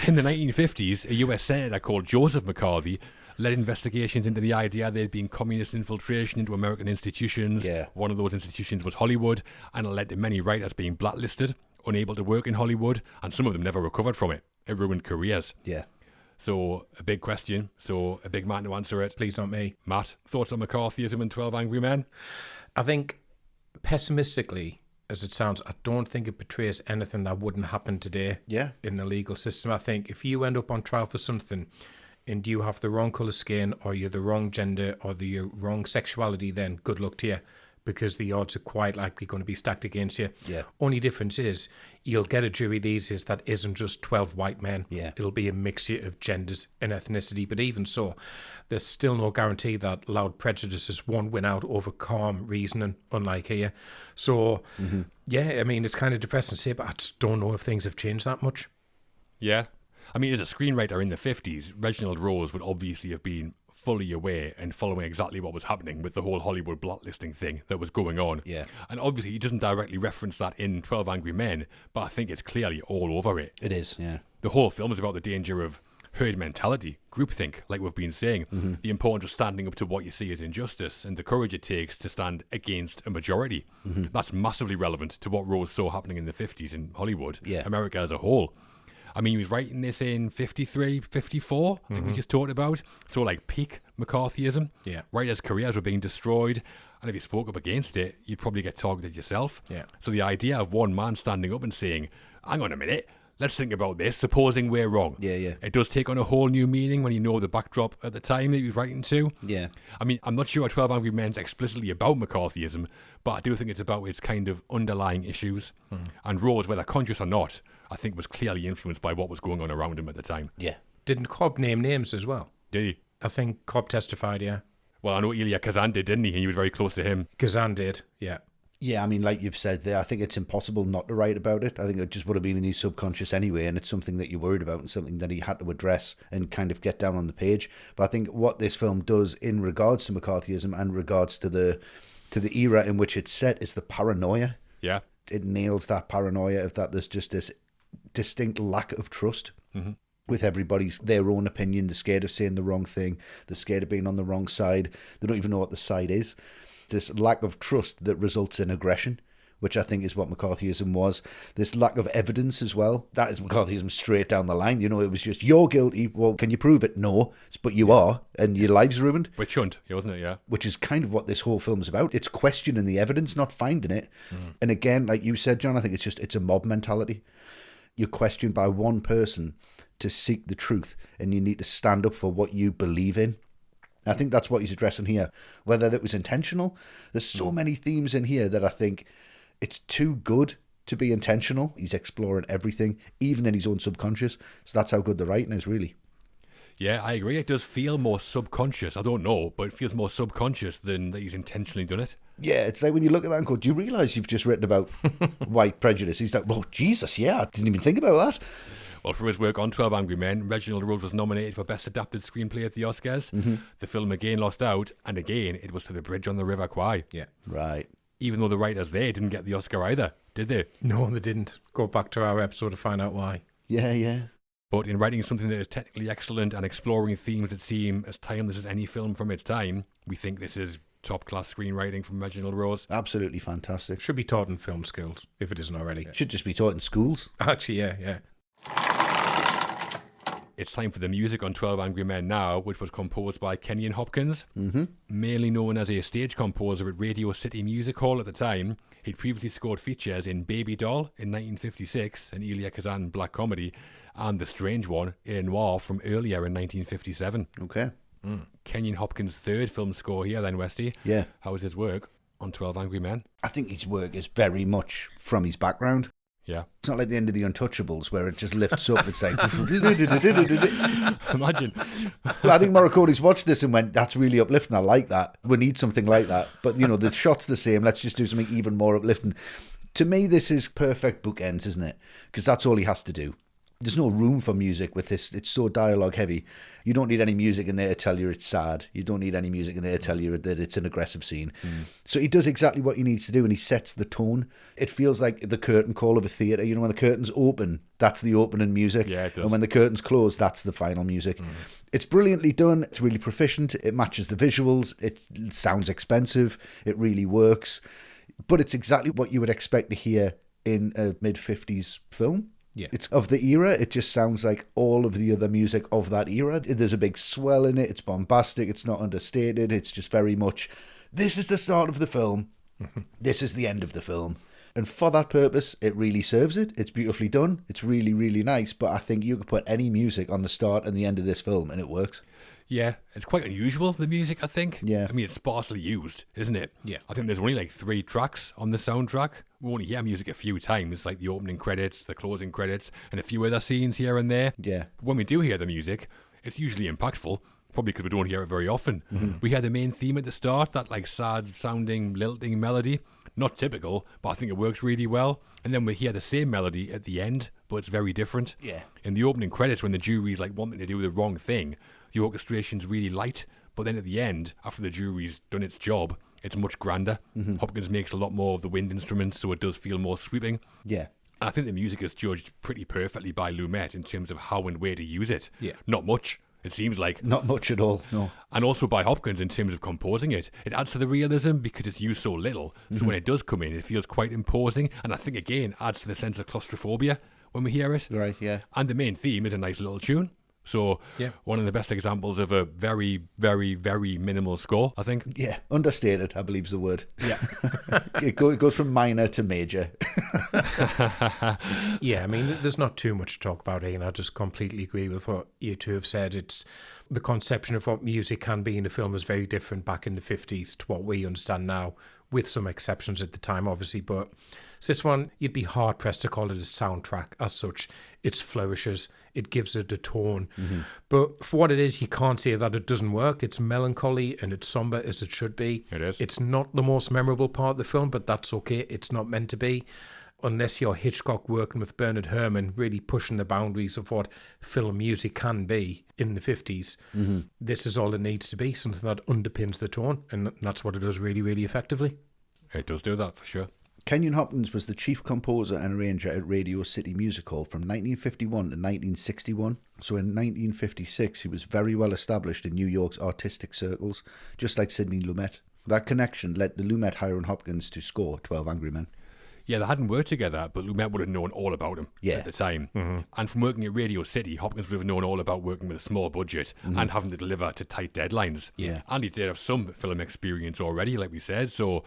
[SPEAKER 1] In the 1950s, a US senator called Joseph McCarthy led investigations into the idea there had been communist infiltration into American institutions.
[SPEAKER 3] Yeah.
[SPEAKER 1] One of those institutions was Hollywood, and it led to many writers being blacklisted, unable to work in Hollywood, and some of them never recovered from it. It ruined careers.
[SPEAKER 3] Yeah.
[SPEAKER 1] So, a big question. So, a big man to answer it.
[SPEAKER 2] Please not me.
[SPEAKER 1] Matt, thoughts on McCarthyism and 12 Angry Men?
[SPEAKER 2] I think, pessimistically, as it sounds, I don't think it portrays anything that wouldn't happen today in the legal system. I think if you end up on trial for something and you have the wrong colour skin or you're the wrong gender or the wrong sexuality, then good luck to you, because the odds are quite likely going to be stacked against you.
[SPEAKER 3] Yeah.
[SPEAKER 2] Only difference is you'll get a jury these days that isn't just 12 white men.
[SPEAKER 3] Yeah.
[SPEAKER 2] It'll be a mixture of genders and ethnicity. But even so, there's still no guarantee that loud prejudices won't win out over calm reasoning, unlike here. So, yeah, I mean, it's kind of depressing to say, but I just don't know if things have changed that much.
[SPEAKER 1] Yeah. I mean, as a screenwriter in the 50s, Reginald Rose would obviously have been fully aware and following exactly what was happening with the whole Hollywood blacklisting thing that was going on.
[SPEAKER 3] Yeah.
[SPEAKER 1] And obviously he doesn't directly reference that in 12 Angry Men, but I think it's clearly all over it.
[SPEAKER 3] It is, yeah.
[SPEAKER 1] The whole film is about the danger of herd mentality, groupthink, like we've been saying, the importance of standing up to what you see as injustice and the courage it takes to stand against a majority. That's massively relevant to what Rose saw happening in the 50s in Hollywood, America as a whole. I mean, he was writing this in 53, 54, like we just talked about. So, like, peak McCarthyism.
[SPEAKER 2] Yeah.
[SPEAKER 1] Writers' careers were being destroyed. And if you spoke up against it, you'd probably get targeted yourself.
[SPEAKER 2] Yeah.
[SPEAKER 1] So the idea of one man standing up and saying, hang on a minute, let's think about this, supposing we're wrong.
[SPEAKER 3] Yeah.
[SPEAKER 1] It does take on a whole new meaning when you know the backdrop at the time that he was writing to.
[SPEAKER 3] Yeah.
[SPEAKER 1] I mean, I'm not sure 12 Angry Men's explicitly about McCarthyism, but I do think it's about its kind of underlying issues. And Rose, whether conscious or not, I think was clearly influenced by what was going on around him at the time.
[SPEAKER 3] Yeah.
[SPEAKER 2] Didn't Cobb name names as well?
[SPEAKER 1] Did he?
[SPEAKER 2] I think Cobb testified, yeah.
[SPEAKER 1] Well, I know Elia Kazan did, didn't he? He was very close to him.
[SPEAKER 2] Kazan did, yeah.
[SPEAKER 3] Yeah, I mean, like you've said there, I think it's impossible not to write about it. I think it just would have been in his subconscious anyway, and it's something that you're worried about and something that he had to address and kind of get down on the page. But I think what this film does in regards to McCarthyism and regards to the era in which it's set is the paranoia.
[SPEAKER 1] Yeah.
[SPEAKER 3] It nails that paranoia of that there's just this distinct lack of trust with everybody's their own opinion. They're scared of saying the wrong thing. They're scared of being on the wrong side. They don't even know what the side is. This lack of trust that results in aggression, which I think is what McCarthyism was. This lack of evidence as well. That is McCarthyism straight down the line. You know, it was just, you're guilty. Well, can you prove it? No. But you are, and your life's ruined.
[SPEAKER 1] Witch hunt, wasn't it? Yeah.
[SPEAKER 3] Which is kind of what this whole film's about. It's questioning the evidence, not finding it. And again, like you said, John, I think it's a mob mentality. You're questioned by one person to seek the truth, and you need to stand up for what you believe in. I think that's what he's addressing here. Whether that was intentional, there's so many themes in here that I think it's too good to be intentional. He's exploring everything, even in his own subconscious. So that's how good the writing is, really.
[SPEAKER 1] Yeah, I agree. It does feel more subconscious. I don't know, but it feels more subconscious than that he's intentionally done it.
[SPEAKER 3] Yeah, it's like when you look at that and go, do you realise you've just written about white prejudice? He's like, oh, Jesus, yeah, I didn't even think about that.
[SPEAKER 1] Well, for his work on 12 Angry Men, Reginald Rose was nominated for Best Adapted Screenplay at the Oscars. The film again lost out, and again, it was to The Bridge on the River Kwai.
[SPEAKER 2] Yeah.
[SPEAKER 3] Right.
[SPEAKER 1] Even though the writers there didn't get the Oscar either. Did they?
[SPEAKER 2] No, they didn't. Go back to our episode to find out why.
[SPEAKER 3] Yeah.
[SPEAKER 1] But in writing something that is technically excellent and exploring themes that seem as timeless as any film from its time, we think this is top-class screenwriting from Reginald Rose.
[SPEAKER 3] Absolutely fantastic.
[SPEAKER 2] Should be taught in film schools, if it isn't already.
[SPEAKER 3] Should just be taught in schools.
[SPEAKER 2] Actually, yeah.
[SPEAKER 1] It's time for the music on 12 Angry Men now, which was composed by Kenyon Hopkins. Mainly known as a stage composer at Radio City Music Hall at the time, he'd previously scored features in Baby Doll in 1956, an Elia Kazan black comedy, and The Strange One, a noir from earlier in 1957.
[SPEAKER 3] Okay.
[SPEAKER 1] Kenyon Hopkins' third film score here then, Westy.
[SPEAKER 3] Yeah.
[SPEAKER 1] How was his work on 12 Angry Men?
[SPEAKER 3] I think his work is very much from his background.
[SPEAKER 1] Yeah.
[SPEAKER 3] It's not like the end of The Untouchables where it just lifts up. It's like...
[SPEAKER 1] Imagine.
[SPEAKER 3] Well, I think Morricone's watched this and went, that's really uplifting. I like that. We need something like that. But, the shot's the same. Let's just do something even more uplifting. To me, this is perfect bookends, isn't it? Because that's all he has to do. There's no room for music with this. It's so dialogue heavy. You don't need any music in there to tell you it's sad. You don't need any music in there to tell you that it's an aggressive scene. So he does exactly what he needs to do, and he sets the tone. It feels like the curtain call of a theatre. When the curtains open, that's the opening music.
[SPEAKER 1] Yeah, it does.
[SPEAKER 3] And when the curtains close, that's the final music. It's brilliantly done. It's really proficient. It matches the visuals. It sounds expensive. It really works. But it's exactly what you would expect to hear in a mid-50s film.
[SPEAKER 2] Yeah.
[SPEAKER 3] It's of the era. It just sounds like all of the other music of that era. There's a big swell in it. It's bombastic. It's not understated. It's just very much, this is the start of the film. This is the end of the film. And for that purpose, it really serves it. It's beautifully done. It's really, really nice. But I think you could put any music on the start and the end of this film and it works.
[SPEAKER 1] Yeah, it's quite unusual, the music, I think.
[SPEAKER 3] Yeah.
[SPEAKER 1] I mean, it's sparsely used, isn't it?
[SPEAKER 2] Yeah.
[SPEAKER 1] I think there's only like 3 tracks on the soundtrack. We only hear music a few times, like the opening credits, the closing credits, and a few other scenes here and there.
[SPEAKER 3] Yeah.
[SPEAKER 1] When we do hear the music, it's usually impactful, probably because we don't hear it very often. We hear the main theme at the start, that like sad-sounding, lilting melody. Not typical, but I think it works really well. And then we hear the same melody at the end, but it's very different.
[SPEAKER 3] Yeah.
[SPEAKER 1] In the opening credits, when the jury's like wanting to do the wrong thing, the orchestration's really light, but then at the end, after the jury's done its job, it's much grander. Hopkins makes a lot more of the wind instruments, so it does feel more sweeping.
[SPEAKER 3] Yeah.
[SPEAKER 1] And I think the music is judged pretty perfectly by Lumet in terms of how and where to use it.
[SPEAKER 2] Yeah.
[SPEAKER 1] Not much, it seems like.
[SPEAKER 3] Not much at all, no.
[SPEAKER 1] And also by Hopkins in terms of composing it. It adds to the realism because it's used so little. So when it does come in, it feels quite imposing. And I think, again, adds to the sense of claustrophobia when we hear it.
[SPEAKER 3] Right, yeah.
[SPEAKER 1] And the main theme is a nice little tune. So
[SPEAKER 2] Yeah.
[SPEAKER 1] one of the best examples of a very, very, very minimal score, I think.
[SPEAKER 3] Yeah, understated, I believe is the word.
[SPEAKER 2] Yeah.
[SPEAKER 3] It goes from minor to major.
[SPEAKER 2] Yeah, I mean, there's not too much to talk about here, and I just completely agree with what you two have said. It's the conception of what music can be in a film is very different back in the 50s to what we understand now, with some exceptions at the time, obviously. But this one, you'd be hard-pressed to call it a soundtrack as such. It's flourishes, it gives it a tone. But for what it is, you can't say that it doesn't work. It's melancholy and it's somber as it should be.
[SPEAKER 1] It is.
[SPEAKER 2] It's not the most memorable part of the film, but that's okay. It's not meant to be. Unless you're Hitchcock working with Bernard Herrmann, really pushing the boundaries of what film music can be in the 50s, this is all it needs to be, something that underpins the tone, and that's what it does really, really effectively.
[SPEAKER 1] It does do that, for sure.
[SPEAKER 3] Kenyon Hopkins was the chief composer and arranger at Radio City Music Hall from 1951 to 1961. So in 1956, he was very well established in New York's artistic circles, just like Sidney Lumet. That connection led to Lumet hiring Hopkins to score 12 Angry Men.
[SPEAKER 1] Yeah, they hadn't worked together, but Lumet would have known all about him at the time. And from working at Radio City, Hopkins would have known all about working with a small budget and having to deliver to tight deadlines.
[SPEAKER 3] Yeah.
[SPEAKER 1] And he did have some film experience already, like we said, so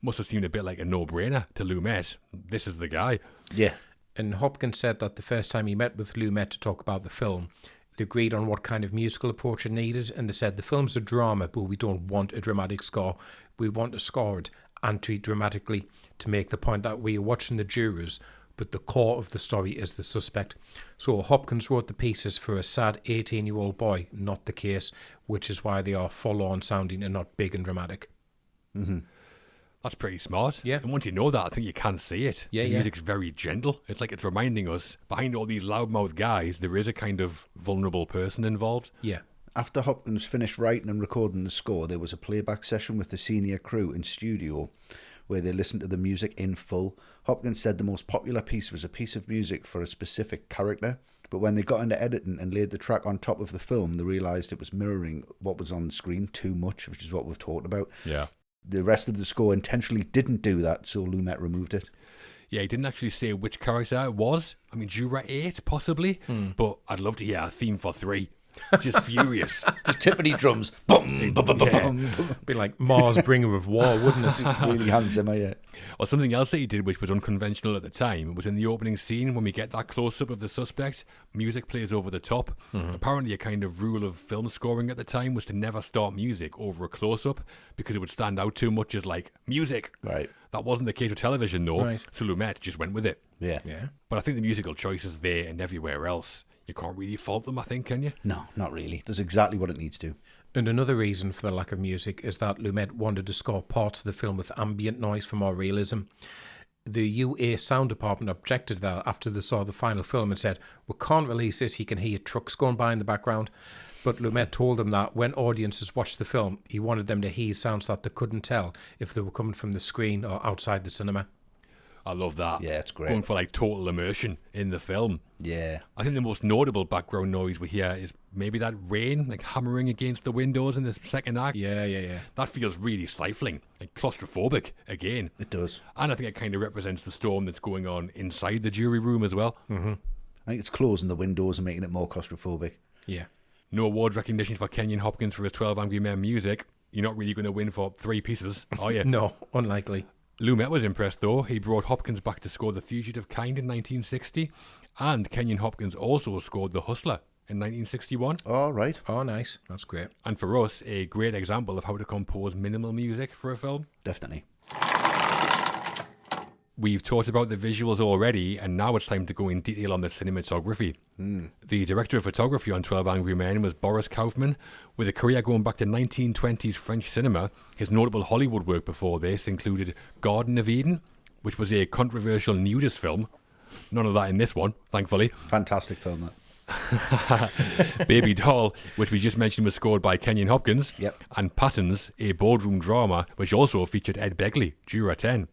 [SPEAKER 1] must have seemed a bit like a no-brainer to Lumet. This is the guy.
[SPEAKER 3] Yeah.
[SPEAKER 2] And Hopkins said that the first time he met with Lumet to talk about the film, they agreed on what kind of musical approach it needed, and they said the film's a drama, but we don't want a dramatic score. We want to score it anti-dramatically to make the point that we are watching the jurors, but the core of the story is the suspect. So Hopkins wrote the pieces for a sad 18-year-old boy, not the case, which is why they are forlorn sounding and not big and dramatic.
[SPEAKER 1] That's pretty smart.
[SPEAKER 2] Yeah.
[SPEAKER 1] And once you know that, I think you can see it.
[SPEAKER 2] Yeah,
[SPEAKER 1] the
[SPEAKER 2] yeah.
[SPEAKER 1] music's very gentle. It's like it's reminding us, behind all these loudmouth guys, there is a kind of vulnerable person involved.
[SPEAKER 2] Yeah.
[SPEAKER 3] After Hopkins finished writing and recording the score, there was a playback session with the senior crew in studio where they listened to the music in full. Hopkins said the most popular piece was a piece of music for a specific character, but when they got into editing and laid the track on top of the film, they realised it was mirroring what was on the screen too much, which is what we've talked about.
[SPEAKER 1] Yeah.
[SPEAKER 3] The rest of the score intentionally didn't do that, so Lumet removed it.
[SPEAKER 1] Yeah, he didn't actually say which character it was. I mean, Jura 8, possibly, but I'd love to hear a theme for 3. Just furious.
[SPEAKER 3] Just timpani drums. Boom, boom, boom, boom,
[SPEAKER 1] Yeah.
[SPEAKER 3] boom.
[SPEAKER 2] Be like Mars Bringer of War, wouldn't it?
[SPEAKER 3] Really handsome, yeah.
[SPEAKER 1] Or something else that he did, which was unconventional at the time, was in the opening scene when we get that close-up of the suspect, music plays over the top. Apparently a kind of rule of film scoring at the time was to never start music over a close-up because it would stand out too much as like, music.
[SPEAKER 3] Right.
[SPEAKER 1] That wasn't the case with television, though,
[SPEAKER 2] Right.
[SPEAKER 1] so Lumet just went with it.
[SPEAKER 3] Yeah.
[SPEAKER 2] Yeah.
[SPEAKER 1] But I think the musical choice is there and everywhere else. You can't really fault them, I think, can you?
[SPEAKER 3] No, not really. Does exactly what it needs to.
[SPEAKER 2] And another reason for the lack of music is that Lumet wanted to score parts of the film with ambient noise for more realism. The UA sound department objected to that after they saw the final film and said, "We can't release this, you can hear trucks going by in the background." But Lumet told them that when audiences watched the film, he wanted them to hear sounds that they couldn't tell if they were coming from the screen or outside the cinema.
[SPEAKER 1] I love that.
[SPEAKER 3] Yeah, it's great.
[SPEAKER 1] Going for like total immersion in the film.
[SPEAKER 3] Yeah.
[SPEAKER 1] I think the most notable background noise we hear is maybe that rain, like hammering against the windows in the second act.
[SPEAKER 2] Yeah.
[SPEAKER 1] That feels really stifling, like claustrophobic again.
[SPEAKER 3] It does.
[SPEAKER 1] And I think it kind of represents the storm that's going on inside the jury room as well.
[SPEAKER 3] I think it's closing the windows and making it more claustrophobic.
[SPEAKER 2] Yeah.
[SPEAKER 1] No awards recognition for Kenyon Hopkins for his 12 Angry Men music. You're not really going to win for 3 pieces, are you?
[SPEAKER 2] No, unlikely.
[SPEAKER 1] Lumet was impressed though. He brought Hopkins back to score The Fugitive Kind in 1960, and Kenyon Hopkins also scored The Hustler in 1961.
[SPEAKER 3] All right.
[SPEAKER 2] Oh, nice. That's great.
[SPEAKER 1] And for us, a great example of how to compose minimal music for a film.
[SPEAKER 3] Definitely.
[SPEAKER 1] We've talked about the visuals already, and now it's time to go in detail on the cinematography. The director of photography on 12 Angry Men was Boris Kaufman. With a career going back to 1920s French cinema, his notable Hollywood work before this included Garden of Eden, which was a controversial nudist film. None of that in this one, thankfully.
[SPEAKER 3] Fantastic film, that.
[SPEAKER 1] Baby Doll, which we just mentioned was scored by Kenyon Hopkins.
[SPEAKER 3] Yep.
[SPEAKER 1] And Patterns, a boardroom drama, which also featured Ed Begley, Juror 10.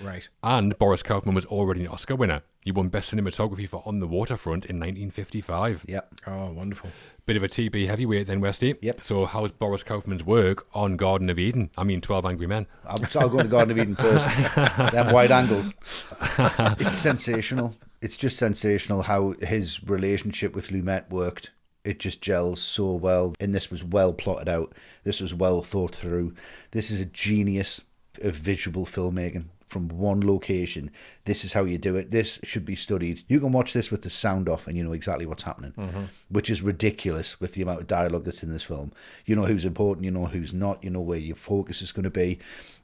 [SPEAKER 3] Right.
[SPEAKER 1] And Boris Kaufman was already an Oscar winner. He won Best Cinematography for On the Waterfront in 1955.
[SPEAKER 3] Yep.
[SPEAKER 2] Oh, wonderful.
[SPEAKER 1] Bit of a TB heavyweight then, Westy.
[SPEAKER 3] Yep.
[SPEAKER 1] So how's Boris Kaufman's work on Garden of Eden? I mean, 12 Angry Men.
[SPEAKER 3] I'll go to Garden of Eden first. Them wide angles. It's sensational. It's just sensational how his relationship with Lumet worked. It just gels so well. And this was well plotted out. This was well thought through. This is a genius of visual filmmaking from one location. This is how you do it. This should be studied. You can watch this with the sound off and you know exactly what's happening, which is ridiculous with the amount of dialogue that's in this film. You know who's important, you know who's not, you know where your focus is going to be.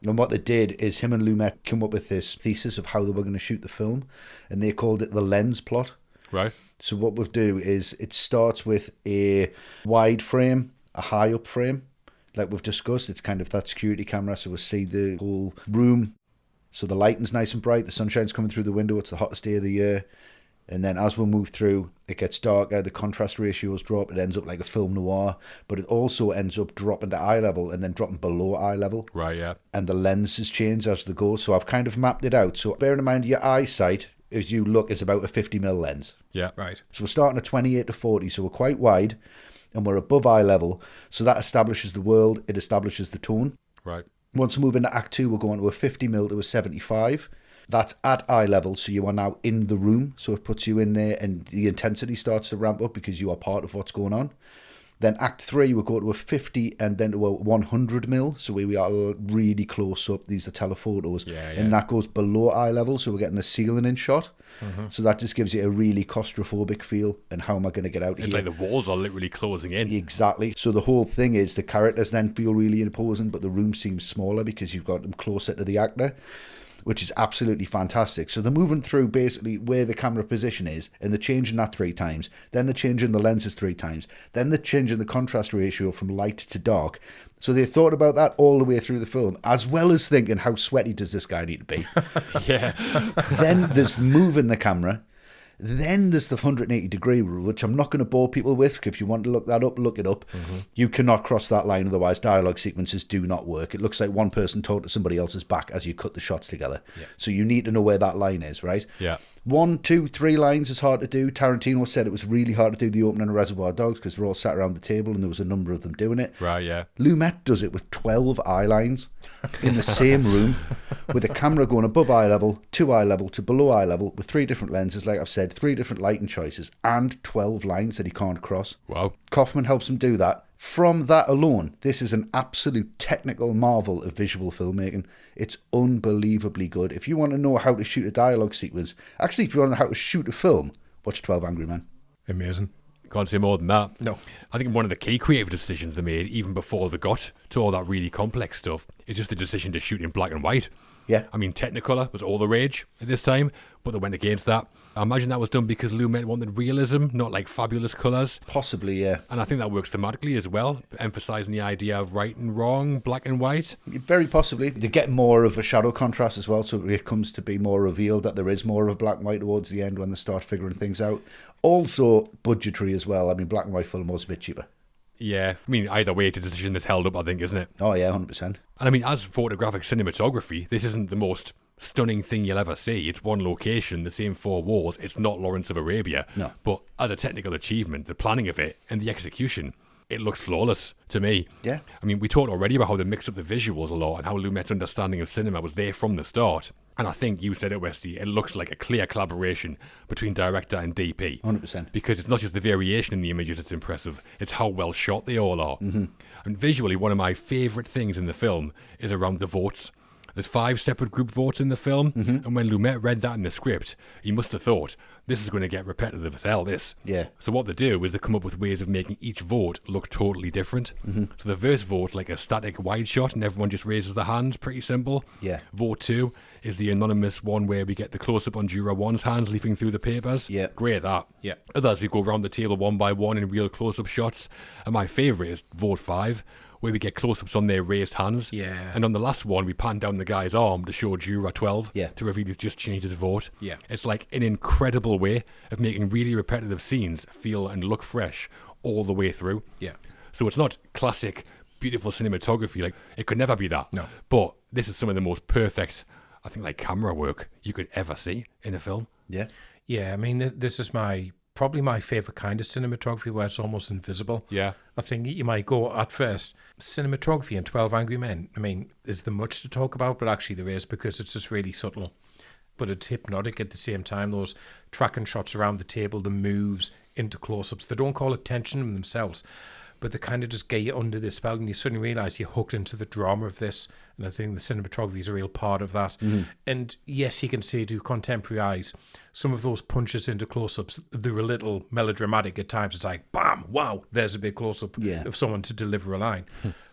[SPEAKER 3] And what they did is him and Lumet came up with this thesis of how they were going to shoot the film, and they called it the lens plot.
[SPEAKER 1] Right.
[SPEAKER 3] So what we'll do is it starts with a wide frame, a high up frame, like we've discussed. It's kind of that security camera, so we'll see the whole room. So the lighting's nice and bright, the sunshine's coming through the window, it's the hottest day of the year. And then as we move through, it gets darker, the contrast ratios drop, it ends up like a film noir, but it also ends up dropping to eye level and then dropping below eye level.
[SPEAKER 1] Right, yeah.
[SPEAKER 3] And the lenses change as they go, so I've kind of mapped it out. So bearing in mind your eyesight, as you look, is about a 50mm lens.
[SPEAKER 1] Yeah.
[SPEAKER 2] Right.
[SPEAKER 3] So we're starting at 28 to 40, so we're quite wide, and we're above eye level, so that establishes the world, it establishes the tone.
[SPEAKER 1] Right.
[SPEAKER 3] Once we move into Act 2, we're going to a 50mm to a 75. That's at eye level, so you are now in the room, so it puts you in there, and the intensity starts to ramp up because you are part of what's going on. Then Act 3, we go to a 50 and then to a 100mm, so we are really close up. These are telephotos.
[SPEAKER 1] Yeah.
[SPEAKER 3] And that goes below eye level, so we're getting the ceiling in shot. So that just gives you a really claustrophobic feel, and how am I going to get out
[SPEAKER 1] It's
[SPEAKER 3] here?
[SPEAKER 1] like the walls are literally closing in.
[SPEAKER 3] Exactly. So the whole thing is the characters then feel really imposing, but the room seems smaller because you've got them closer to the actor, which is absolutely fantastic. So they're moving through basically where the camera position is, and they're changing that 3 times. Then they're changing the lenses 3 times. Then they're changing the contrast ratio from light to dark. So they thought about that all the way through the film, as well as thinking, how sweaty does this guy need to be?
[SPEAKER 1] Yeah.
[SPEAKER 3] Then there's moving the camera. Then there's the 180-degree rule, which I'm not going to bore people with. If you want to look that up, look it up. You cannot cross that line, otherwise dialogue sequences do not work. It looks like one person talking to somebody else's back as you cut the shots together.
[SPEAKER 2] Yeah.
[SPEAKER 3] So you need to know where that line is, right?
[SPEAKER 1] Yeah.
[SPEAKER 3] 1, 2, 3 lines is hard to do. Tarantino said it was really hard to do the opening of Reservoir Dogs because they're all sat around the table and there was a number of them doing it.
[SPEAKER 1] Right, yeah.
[SPEAKER 3] Lumet does it with 12 eye lines in the same room with a camera going above eye level, to eye level, to below eye level with 3 different lenses, like I've said, 3 different lighting choices and 12 lines that he can't cross.
[SPEAKER 1] Wow.
[SPEAKER 3] Kaufman helps him do that. From that alone, this is an absolute technical marvel of visual filmmaking. It's unbelievably good. If you want to know how to shoot a dialogue sequence, actually, if you want to know how to shoot a film, watch 12 Angry Men.
[SPEAKER 2] Amazing.
[SPEAKER 1] Can't say more than that.
[SPEAKER 2] No.
[SPEAKER 1] I think one of the key creative decisions they made, even before they got to all that really complex stuff, is just the decision to shoot in black and white.
[SPEAKER 3] Yeah.
[SPEAKER 1] I mean, Technicolor was all the rage at this time, but they went against that. I imagine that was done because Lumet wanted realism, not like fabulous colours.
[SPEAKER 3] Possibly, yeah.
[SPEAKER 1] And I think that works thematically as well, emphasising the idea of right and wrong, black and white.
[SPEAKER 3] Very possibly. They get more of a shadow contrast as well, so it comes to be more revealed that there is more of black and white towards the end when they start figuring things out. Also, budgetary as well. I mean, black and white film was a bit cheaper.
[SPEAKER 1] Yeah, I mean, either way, it's a decision that's held up, I think, isn't it?
[SPEAKER 3] Oh, yeah, 100%.
[SPEAKER 1] And I mean, as photographic cinematography, this isn't the most stunning thing you'll ever see. It's one location, the same 4 walls. It's not Lawrence of Arabia.
[SPEAKER 3] No.
[SPEAKER 1] But as a technical achievement, the planning of it and the execution, it looks flawless to me.
[SPEAKER 3] Yeah.
[SPEAKER 1] I mean, we talked already about how they mixed up the visuals a lot and how Lumet's understanding of cinema was there from the start. And I think you said it, Westy, it looks like a clear collaboration between director and DP.
[SPEAKER 3] 100%.
[SPEAKER 1] Because it's not just the variation in the images that's impressive, it's how well shot they all are. And visually, one of my favourite things in the film is around the votes. There's 5 separate group votes in the film, and when Lumet read that in the script, he must have thought, this is going to get repetitive as hell, this.
[SPEAKER 3] Yeah.
[SPEAKER 1] So what they do is they come up with ways of making each vote look totally different. So the first vote, like a static wide shot, and everyone just raises their hands, pretty simple.
[SPEAKER 3] Yeah.
[SPEAKER 1] Vote 2 is the anonymous one where we get the close-up on Juror 1's hands leafing through the papers.
[SPEAKER 3] Yeah.
[SPEAKER 1] Great, that.
[SPEAKER 2] Yeah.
[SPEAKER 1] Others, we go around the table one by one in real close-up shots. And my favourite is vote 5, where we get close-ups on their raised hands.
[SPEAKER 2] Yeah.
[SPEAKER 1] And on the last one, we pan down the guy's arm to show Juror 12
[SPEAKER 3] Yeah.
[SPEAKER 1] to reveal he's just changed his vote.
[SPEAKER 2] Yeah.
[SPEAKER 1] It's like an incredible way of making really repetitive scenes feel and look fresh all the way through.
[SPEAKER 2] Yeah.
[SPEAKER 1] So it's not classic, beautiful cinematography. Like, it could never be that.
[SPEAKER 2] No.
[SPEAKER 1] But this is some of the most perfect, I think, like camera work you could ever see in a film.
[SPEAKER 3] Yeah.
[SPEAKER 2] Yeah, I mean, this is probably my favourite kind of cinematography where it's almost invisible.
[SPEAKER 1] Yeah.
[SPEAKER 2] I think you might go at first, cinematography in 12 Angry Men. I mean, is there much to talk about? But actually there is, because it's just really subtle. But it's hypnotic at the same time. Those tracking shots around the table, the moves into close-ups. They don't call attention themselves, but they kind of just get you under this spell and you suddenly realise you're hooked into the drama of this. And I think the cinematography is a real part of that. And yes, you can say to contemporary eyes, some of those punches into close-ups, they're a little melodramatic at times. It's like, bam, wow, there's a big close-up of someone to deliver a line.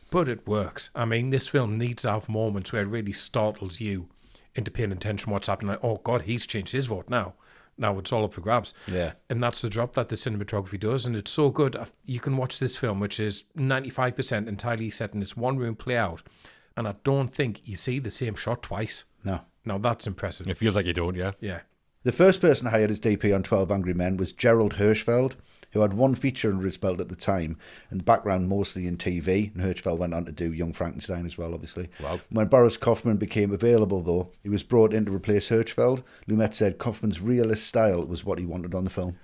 [SPEAKER 2] But it works. I mean, this film needs to have moments where it really startles you into paying attention to what's happening. Like, oh, God, he's changed his vote now. Now it's all up for grabs.
[SPEAKER 3] Yeah.
[SPEAKER 2] And that's the job that the cinematography does. And it's so good. You can watch this film, which is 95% entirely set in this one room, play out. And I don't think you see the same shot twice.
[SPEAKER 3] No.
[SPEAKER 2] Now, that's impressive.
[SPEAKER 1] It feels like you don't, yeah.
[SPEAKER 2] Yeah.
[SPEAKER 3] The first person hired as DP on 12 Angry Men was Gerald Hirschfeld, who had one feature under his belt at the time, and the background mostly in TV, and Hirschfeld went on to do Young Frankenstein as well, obviously.
[SPEAKER 1] Wow.
[SPEAKER 3] When Boris Kaufman became available, though, he was brought in to replace Hirschfeld. Lumet said Kaufman's realist style was what he wanted on the film.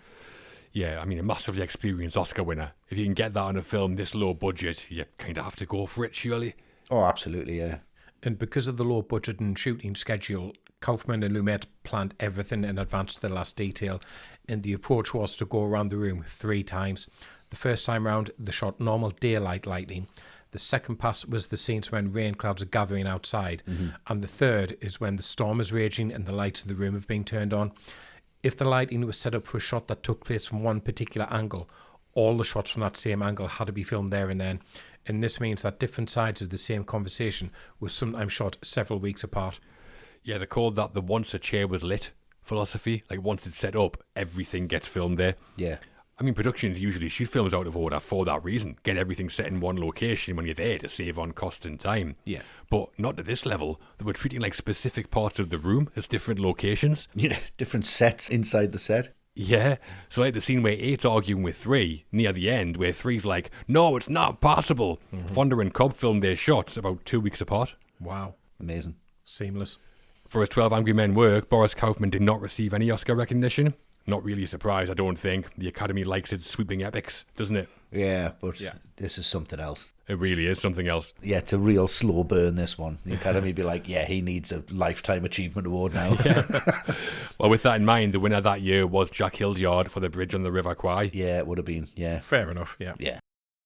[SPEAKER 1] Yeah, I mean, a massively experienced Oscar winner. If you can get that on a film this low budget, you kind of have to go for it, surely.
[SPEAKER 3] Oh, absolutely, yeah.
[SPEAKER 2] And because of the low budget and shooting schedule, Kaufman and Lumet planned everything in advance to the last detail, and the approach was to go around the room 3 times. The first time round, they shot normal daylight lighting. The second pass was the scenes when rain clouds are gathering outside, and the third is when the storm is raging and the lights in the room have been turned on. If the lighting was set up for a shot that took place from one particular angle, all the shots from that same angle had to be filmed there and then. And this means that different sides of the same conversation were sometimes shot several weeks apart.
[SPEAKER 1] Yeah, they called that the once a chair was lit philosophy. Like, once it's set up, everything gets filmed there.
[SPEAKER 3] Yeah.
[SPEAKER 1] I mean, productions usually shoot films out of order for that reason. Get everything set in one location when you're there to save on cost and time.
[SPEAKER 2] Yeah.
[SPEAKER 1] But not to this level. They were treating like specific parts of the room as different locations.
[SPEAKER 3] Yeah, different sets inside the set.
[SPEAKER 1] Yeah, so like the scene where 8's arguing with 3 near the end, where 3's like, no, it's not possible. Fonda and Cobb filmed their shots about 2 weeks apart.
[SPEAKER 2] Wow.
[SPEAKER 3] Amazing.
[SPEAKER 2] Seamless.
[SPEAKER 1] For his 12 Angry Men work, Boris Kaufman did not receive any Oscar recognition. Not really surprised, I don't think. The Academy likes its sweeping epics, doesn't it?
[SPEAKER 3] Yeah, but this is something else.
[SPEAKER 1] It really is something else.
[SPEAKER 3] Yeah, it's a real slow burn, this one. The Academy be like, yeah, he needs a Lifetime Achievement Award now.
[SPEAKER 1] Well, with that in mind, the winner that year was Jack Hildyard for The Bridge on the River Kwai.
[SPEAKER 3] Yeah, it would have been, yeah.
[SPEAKER 2] Fair enough, yeah.
[SPEAKER 3] Yeah.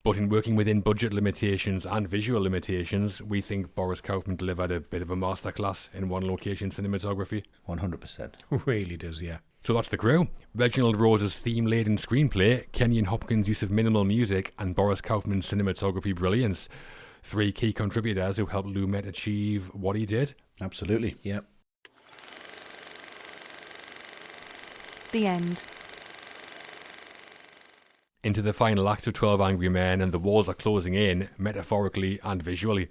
[SPEAKER 1] But in working within budget limitations and visual limitations, we think Boris Kaufman delivered a bit of a masterclass in one location cinematography.
[SPEAKER 3] 100%.
[SPEAKER 2] Really does, yeah.
[SPEAKER 1] So that's The Crew. Reginald Rose's theme-laden screenplay, Kenyon Hopkins' use of minimal music, and Boris Kaufman's cinematography brilliance. 3 key contributors who helped Lumet achieve what he did.
[SPEAKER 3] Absolutely.
[SPEAKER 2] Yeah.
[SPEAKER 4] The end.
[SPEAKER 1] Into the final act of 12 Angry Men, and the walls are closing in, metaphorically and visually.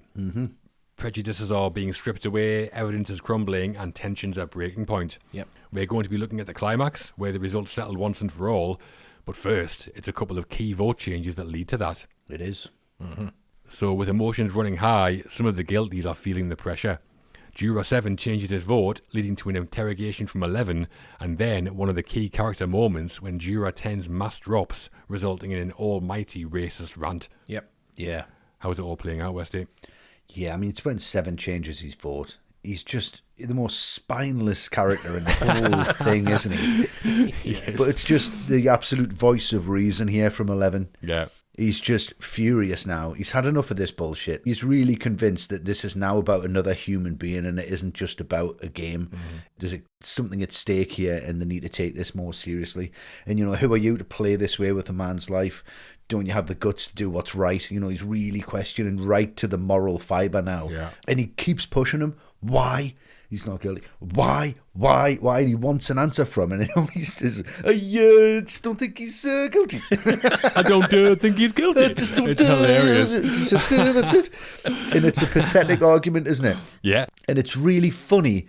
[SPEAKER 1] Prejudices are being stripped away, evidence is crumbling, and tensions are breaking point.
[SPEAKER 2] Yep.
[SPEAKER 1] We're going to be looking at the climax, where the results settle once and for all. But first, it's a couple of key vote changes that lead to that.
[SPEAKER 3] It is.
[SPEAKER 1] So with emotions running high, some of the guilties are feeling the pressure. Juror 7 changes his vote, leading to an interrogation from 11, and then one of the key character moments when Juror 10's mask drops, resulting in an almighty racist rant.
[SPEAKER 2] Yep.
[SPEAKER 3] Yeah.
[SPEAKER 1] How's it all playing out, Westy?
[SPEAKER 3] Yeah, I mean, it's when 7 changes his vote. He's just the most spineless character in the whole thing, isn't he?
[SPEAKER 1] Yes.
[SPEAKER 3] But it's just the absolute voice of reason here from 11.
[SPEAKER 1] Yeah.
[SPEAKER 3] He's just furious now. He's had enough of this bullshit. He's really convinced that this is now about another human being and it isn't just about a game. There's something at stake here and they need to take this more seriously. And, you know, who are you to play this way with a man's life? Don't you have the guts to do what's right? You know, he's really questioning right to the moral fibre now.
[SPEAKER 1] Yeah.
[SPEAKER 3] And he keeps pushing him. Why? He's not guilty. Why? And he wants an answer from him. And he says, I don't think he's guilty.
[SPEAKER 1] I don't think he's guilty.
[SPEAKER 3] I just don't,
[SPEAKER 1] It's hilarious.
[SPEAKER 3] It's just, that's it. And it's a pathetic argument, isn't it?
[SPEAKER 1] Yeah.
[SPEAKER 3] And it's really funny.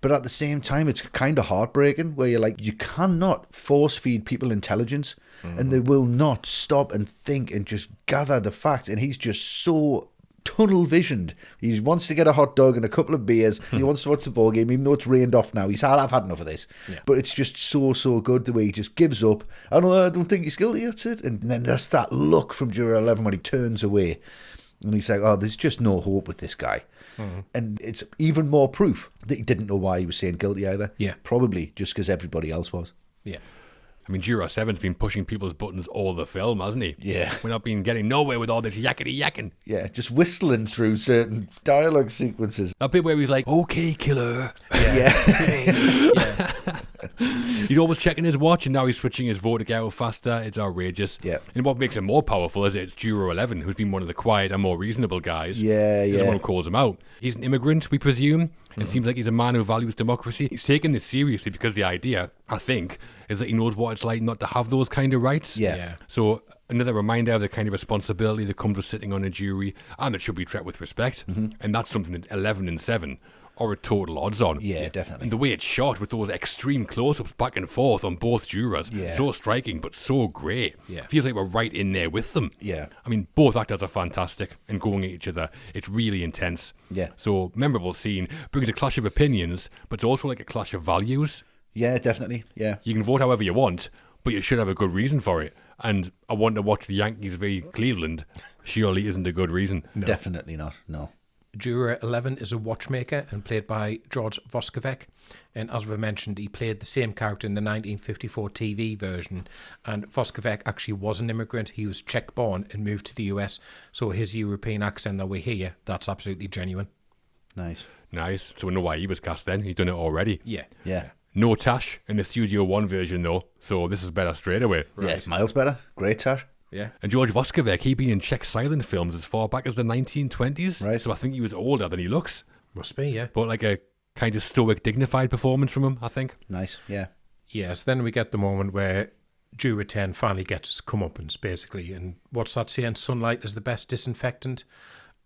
[SPEAKER 3] But at the same time, it's kind of heartbreaking where you're like, you cannot force feed people intelligence and they will not stop and think and just gather the facts. And he's just so tunnel visioned. He wants to get a hot dog and a couple of beers. He wants to watch the ball game, even though it's rained off now. He's had, I've had enough of this. Yeah. But it's just so good the way he just gives up. I don't think he's guilty, that's it. And then there's that look from Juror 11 when he turns away. And he's like, oh, there's just no hope with this guy. And it's even more proof that he didn't know why he was saying guilty either.
[SPEAKER 2] Yeah.
[SPEAKER 3] Probably just because everybody else was.
[SPEAKER 2] Yeah.
[SPEAKER 1] I mean, Juror 7's been pushing people's buttons all the film, hasn't he?
[SPEAKER 3] Yeah.
[SPEAKER 1] We're not been getting nowhere with all this yakety-yakking.
[SPEAKER 3] Yeah, just whistling through certain dialogue sequences.
[SPEAKER 1] That bit where he's like, okay, killer.
[SPEAKER 3] Yeah.
[SPEAKER 1] He's always checking his watch and now he's switching his vote to get out faster. It's outrageous.
[SPEAKER 3] Yeah.
[SPEAKER 1] And what makes it more powerful is it's Juror 11, who's been one of the quieter, more reasonable guys.
[SPEAKER 3] Yeah.
[SPEAKER 1] He's the one who calls him out. He's an immigrant, we presume, and seems like he's a man who values democracy. He's taken this seriously because the idea, I think, is that he knows what it's like not to have those kind of rights.
[SPEAKER 3] Yeah.
[SPEAKER 1] So another reminder of the kind of responsibility that comes with sitting on a jury and that should be treated with respect. And that's something that 11 and 7 are at total odds on.
[SPEAKER 3] Yeah, definitely.
[SPEAKER 1] And the way it's shot with those extreme close-ups back and forth on both jurors, so striking but so great.
[SPEAKER 2] Yeah.
[SPEAKER 1] Feels like we're right in there with them.
[SPEAKER 3] Yeah.
[SPEAKER 1] I mean, both actors are fantastic and going at each other. It's really intense.
[SPEAKER 3] Yeah.
[SPEAKER 1] So, memorable scene, brings a clash of opinions, but it's also like a clash of values.
[SPEAKER 3] Yeah, definitely. Yeah.
[SPEAKER 1] You can vote however you want, but you should have a good reason for it. And I want to watch the Yankees v Cleveland. Surely isn't a good reason.
[SPEAKER 3] No. Definitely not. No.
[SPEAKER 2] Juror 11 is a watchmaker and played by George Voskovec. And as we mentioned, he played the same character in the 1954 TV version. And Voskovec actually was an immigrant. He was Czech-born and moved to the US. So his European accent that we hear, that's absolutely genuine.
[SPEAKER 3] Nice.
[SPEAKER 1] So we know why he was cast then. He'd done it already.
[SPEAKER 2] Yeah.
[SPEAKER 1] No Tash in the Studio One version though, so this is better straight away.
[SPEAKER 3] Yeah, miles better. Great, Tash.
[SPEAKER 2] Yeah.
[SPEAKER 1] And George Voskovec, he'd been in Czech silent films as far back as the 1920s.
[SPEAKER 3] Right.
[SPEAKER 1] So I think he was older than he looks.
[SPEAKER 2] Must be, yeah.
[SPEAKER 1] But like a kind of stoic, dignified performance from him, I think.
[SPEAKER 3] Nice, yeah.
[SPEAKER 2] Yes, then we get the moment where Juror 10 finally gets his comeuppance, basically. And what's that saying? Sunlight is the best disinfectant.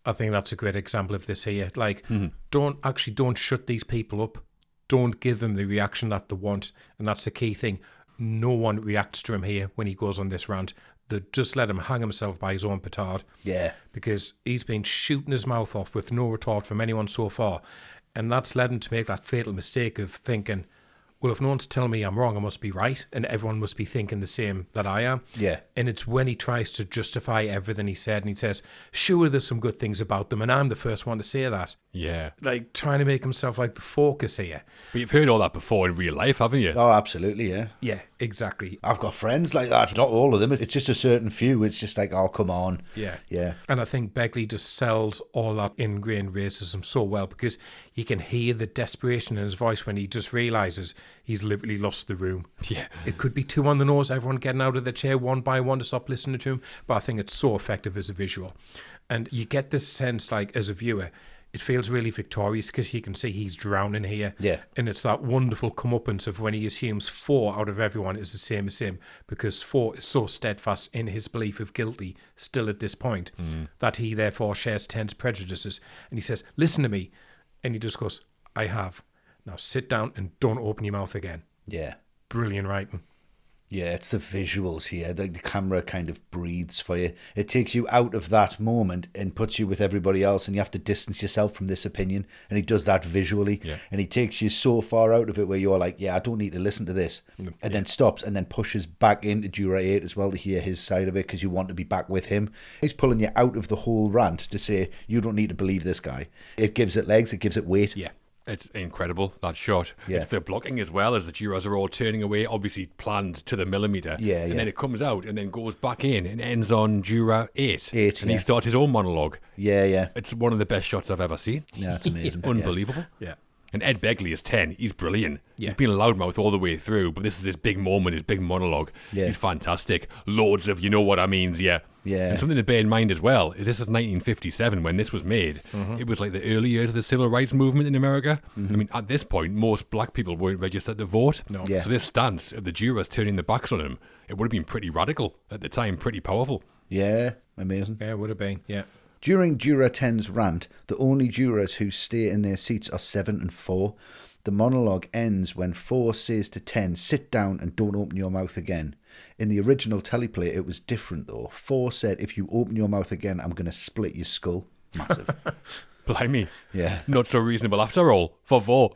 [SPEAKER 2] I think that's a great example of this here. Like, don't shut these people up. Don't give them the reaction that they want. And that's the key thing. no one reacts to him here when he goes on this rant. They just let him hang himself by his own petard.
[SPEAKER 3] Yeah.
[SPEAKER 2] Because he's been shooting his mouth off with no retort from anyone so far. And that's led him to make that fatal mistake of thinking, well, if no one's telling me I'm wrong, I must be right. And everyone must be thinking the same that I am.
[SPEAKER 3] Yeah.
[SPEAKER 2] And it's when he tries to justify everything he said and he says, sure, there's some good things about them. And I'm the first one to say that.
[SPEAKER 1] Yeah.
[SPEAKER 2] Like trying to make himself like the focus here.
[SPEAKER 1] But you've heard all that before in real life, haven't you?
[SPEAKER 3] Oh, absolutely, yeah.
[SPEAKER 2] Yeah, exactly.
[SPEAKER 3] I've got friends like that. Not all of them. It's just a certain few. It's just like, oh, come on.
[SPEAKER 2] Yeah.
[SPEAKER 3] Yeah.
[SPEAKER 2] And I think Begley just sells all that ingrained racism so well because you can hear the desperation in his voice when he just realises he's literally lost the room.
[SPEAKER 1] Yeah.
[SPEAKER 2] It could be too on the nose, everyone getting out of the chair one by one to stop listening to him, but I think it's so effective as a visual. And you get this sense, like, as a viewer, it feels really victorious because you can see he's drowning here.
[SPEAKER 3] Yeah.
[SPEAKER 2] And it's that wonderful comeuppance of when he assumes 4 out of everyone is the same as him because 4 is so steadfast in his belief of guilty still at this point that he therefore shares 10's prejudices. And he says, listen to me. And he just goes, I have. Now sit down and don't open your mouth again.
[SPEAKER 3] Yeah.
[SPEAKER 2] Brilliant writing.
[SPEAKER 3] Yeah, it's the visuals here. The camera kind of breathes for you. It takes you out of that moment and puts you with everybody else, and you have to distance yourself from this opinion. And he does that visually.
[SPEAKER 1] Yeah.
[SPEAKER 3] And he takes you so far out of it where you're like, yeah, I don't need to listen to this. And then stops and then pushes back into Juror 8 as well to hear his side of it because you want to be back with him. He's pulling you out of the whole rant to say, you don't need to believe this guy. It gives it legs, it gives it weight.
[SPEAKER 2] Yeah.
[SPEAKER 1] It's incredible, that shot.
[SPEAKER 3] Yeah.
[SPEAKER 1] It's the blocking as well, as the jurors are all turning away, obviously planned to the millimetre.
[SPEAKER 3] Yeah,
[SPEAKER 1] and
[SPEAKER 3] yeah.
[SPEAKER 1] then it comes out and then goes back in and ends on Juror 8.
[SPEAKER 3] 8,
[SPEAKER 1] and
[SPEAKER 3] yeah.
[SPEAKER 1] he starts his own monologue.
[SPEAKER 3] Yeah, yeah.
[SPEAKER 1] It's one of the best shots I've ever seen.
[SPEAKER 3] Yeah, it's amazing.
[SPEAKER 1] Unbelievable.
[SPEAKER 2] Yeah.
[SPEAKER 1] And Ed Begley is 10. He's brilliant.
[SPEAKER 2] Yeah.
[SPEAKER 1] He's been a loudmouth all the way through, but this is his big moment, his big monologue.
[SPEAKER 3] Yeah.
[SPEAKER 1] He's fantastic. Loads of you know what I means, yeah.
[SPEAKER 3] Yeah.
[SPEAKER 1] And something to bear in mind as well is this is 1957 when this was made. It was like the early years of the civil rights movement in America. I mean, at this point, most black people weren't registered to vote.
[SPEAKER 2] No.
[SPEAKER 3] Yeah.
[SPEAKER 1] So this stance of the jurors turning their backs on him, it would have been pretty radical at the time, pretty powerful.
[SPEAKER 3] Yeah, amazing.
[SPEAKER 2] Yeah, it would have been. Yeah.
[SPEAKER 3] During Juror 10's rant, the only jurors who stay in their seats are 7 and 4. The monologue ends when 4 says to 10, sit down and don't open your mouth again. In the original teleplay, it was different though. 4 said, if you open your mouth again, I'm going to split your skull. Massive.
[SPEAKER 1] Blimey.
[SPEAKER 3] Yeah.
[SPEAKER 1] Not so reasonable after all, for 4.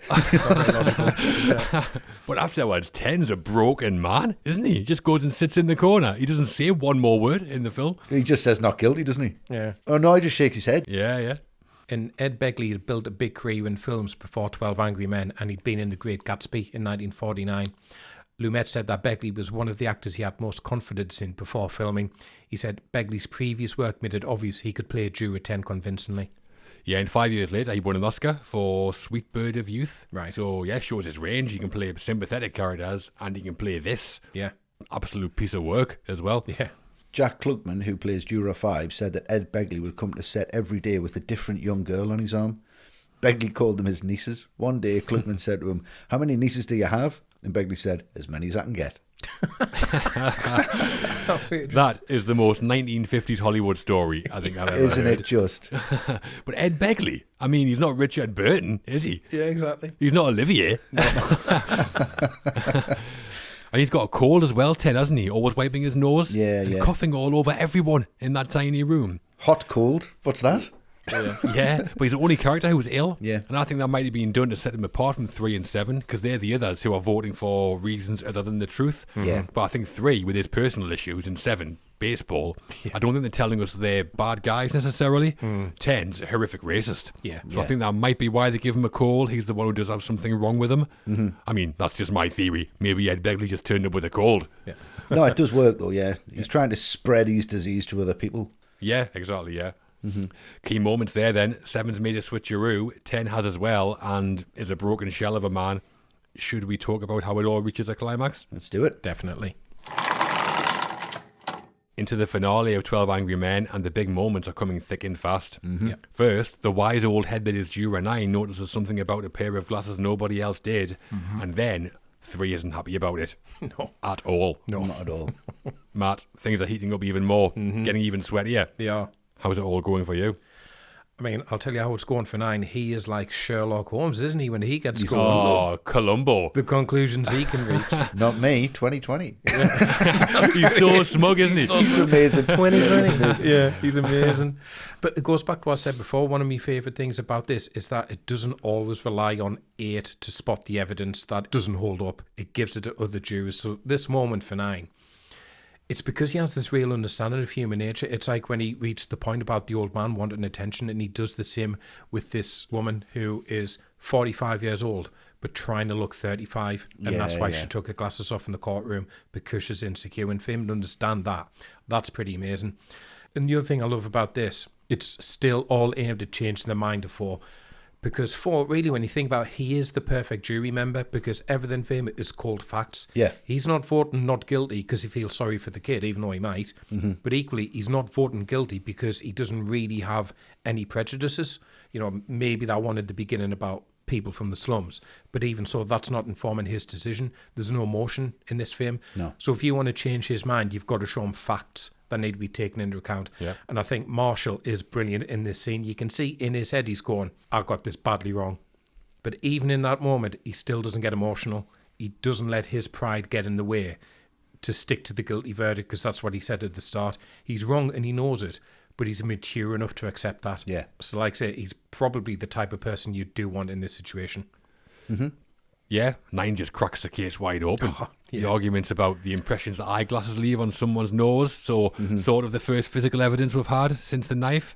[SPEAKER 1] But afterwards, 10's a broken man, isn't he? He just goes and sits in the corner. He doesn't say one more word in the film.
[SPEAKER 3] He just says not guilty, doesn't he?
[SPEAKER 2] Yeah.
[SPEAKER 3] Oh no, he just shakes his head.
[SPEAKER 1] Yeah, yeah.
[SPEAKER 2] And Ed Begley had built a big career in films before 12 Angry Men, and he'd been in The Great Gatsby in 1949. Lumet said that Begley was one of the actors he had most confidence in before filming. He said Begley's previous work made it obvious he could play Juror 10 convincingly.
[SPEAKER 1] Yeah, and 5 years later, he won an Oscar for Sweet Bird of Youth.
[SPEAKER 2] Right.
[SPEAKER 1] So, yeah, shows his range. He can play sympathetic characters, and he can play this.
[SPEAKER 2] Yeah.
[SPEAKER 1] Absolute piece of work as well.
[SPEAKER 2] Yeah.
[SPEAKER 3] Jack Klugman, who plays Juror 5, said that Ed Begley would come to set every day with a different young girl on his arm. Begley called them his nieces. One day, Klugman said to him, how many nieces do you have? And Begley said, as many as I can get.
[SPEAKER 1] That is the most 1950s Hollywood story I think I've ever
[SPEAKER 3] Isn't
[SPEAKER 1] heard.
[SPEAKER 3] it just?
[SPEAKER 1] But Ed Begley, I mean, he's not Richard Burton, is he?
[SPEAKER 2] Yeah, exactly.
[SPEAKER 1] He's not Olivier. And he's got a cold as well, Ted, hasn't he? Always wiping his nose.
[SPEAKER 3] Yeah,
[SPEAKER 1] and
[SPEAKER 3] yeah.
[SPEAKER 1] coughing all over everyone in that tiny room.
[SPEAKER 3] Hot, cold? What's that?
[SPEAKER 1] Yeah, but he's the only character who was ill.
[SPEAKER 3] Yeah.
[SPEAKER 1] And I think that might have been done to set him apart from 3 and 7, because they're the others who are voting for reasons other than the truth.
[SPEAKER 3] Yeah.
[SPEAKER 1] But I think 3, with his personal issues, and 7, baseball, I don't think they're telling us they're bad guys necessarily. 10's a horrific racist.
[SPEAKER 2] Yeah.
[SPEAKER 1] So I think that might be why they give him a cold. He's the one who does have something wrong with him. I mean, that's just my theory. Maybe Ed Begley just turned up with a cold.
[SPEAKER 2] Yeah.
[SPEAKER 3] No, it does work though, yeah. He's trying to spread his disease to other people.
[SPEAKER 1] Yeah, exactly, yeah. Key moments there then. 7's made a switcheroo, 10 has as well, and is a broken shell of a man. Should we talk about how it all reaches a climax?
[SPEAKER 3] Let's do it.
[SPEAKER 2] Definitely.
[SPEAKER 1] Into the finale of 12 Angry Men, and the big moments are coming thick and fast.
[SPEAKER 2] Yeah.
[SPEAKER 1] First, the wise old head that is Juror 9 notices something about a pair of glasses nobody else did, and then 3 isn't happy about it.
[SPEAKER 2] No.
[SPEAKER 1] At all.
[SPEAKER 3] No, not at all.
[SPEAKER 1] Matt, things are heating up even more, getting even sweatier.
[SPEAKER 2] They are.
[SPEAKER 1] How's it all going for you?
[SPEAKER 2] I mean, I'll tell you how it's going for 9. He is like Sherlock Holmes, isn't he, when he gets going?
[SPEAKER 1] Oh, Columbo.
[SPEAKER 2] The conclusions he can reach.
[SPEAKER 3] Not me, 2020.
[SPEAKER 1] He's so smug, isn't he?
[SPEAKER 3] He's amazing.
[SPEAKER 2] 2020. Yeah, he's amazing. But it goes back to what I said before. One of my favourite things about this is that it doesn't always rely on 8 to spot the evidence that doesn't hold up. It gives it to other jurors. So this moment for 9, it's because he has this real understanding of human nature. It's like when he reached the point about the old man wanting attention, and he does the same with this woman who is 45 years old but trying to look 35, and that's why she took her glasses off in the courtroom, because she's insecure. And for him to understand that, that's pretty amazing. And the other thing I love about this, it's still all aimed at changing the mind of 4. Because 4, really, when you think about it, he is the perfect jury member, because everything for him is cold facts.
[SPEAKER 3] Yeah.
[SPEAKER 2] He's not voting not guilty because he feels sorry for the kid, even though he might. Mm-hmm. But equally, he's not voting guilty because he doesn't really have any prejudices. You know, maybe that one at the beginning about people from the slums. But even so, that's not informing his decision. There's no emotion in this film.
[SPEAKER 3] No.
[SPEAKER 2] So if you want to change his mind, you've got to show him facts that need to be taken into account.
[SPEAKER 1] Yeah.
[SPEAKER 2] And I think Marshall is brilliant in this scene. You can see in his head he's going, I got this badly wrong. But even in that moment, he still doesn't get emotional. He doesn't let his pride get in the way to stick to the guilty verdict, because that's what he said at the start. He's wrong and he knows it, but he's mature enough to accept that.
[SPEAKER 3] Yeah.
[SPEAKER 2] So like I say, he's probably the type of person you do want in this situation.
[SPEAKER 3] Mm-hmm.
[SPEAKER 1] Yeah, 9 just cracks the case wide open.
[SPEAKER 2] Yeah.
[SPEAKER 1] The arguments about the impressions that eyeglasses leave on someone's nose, so sort of the first physical evidence we've had since the knife.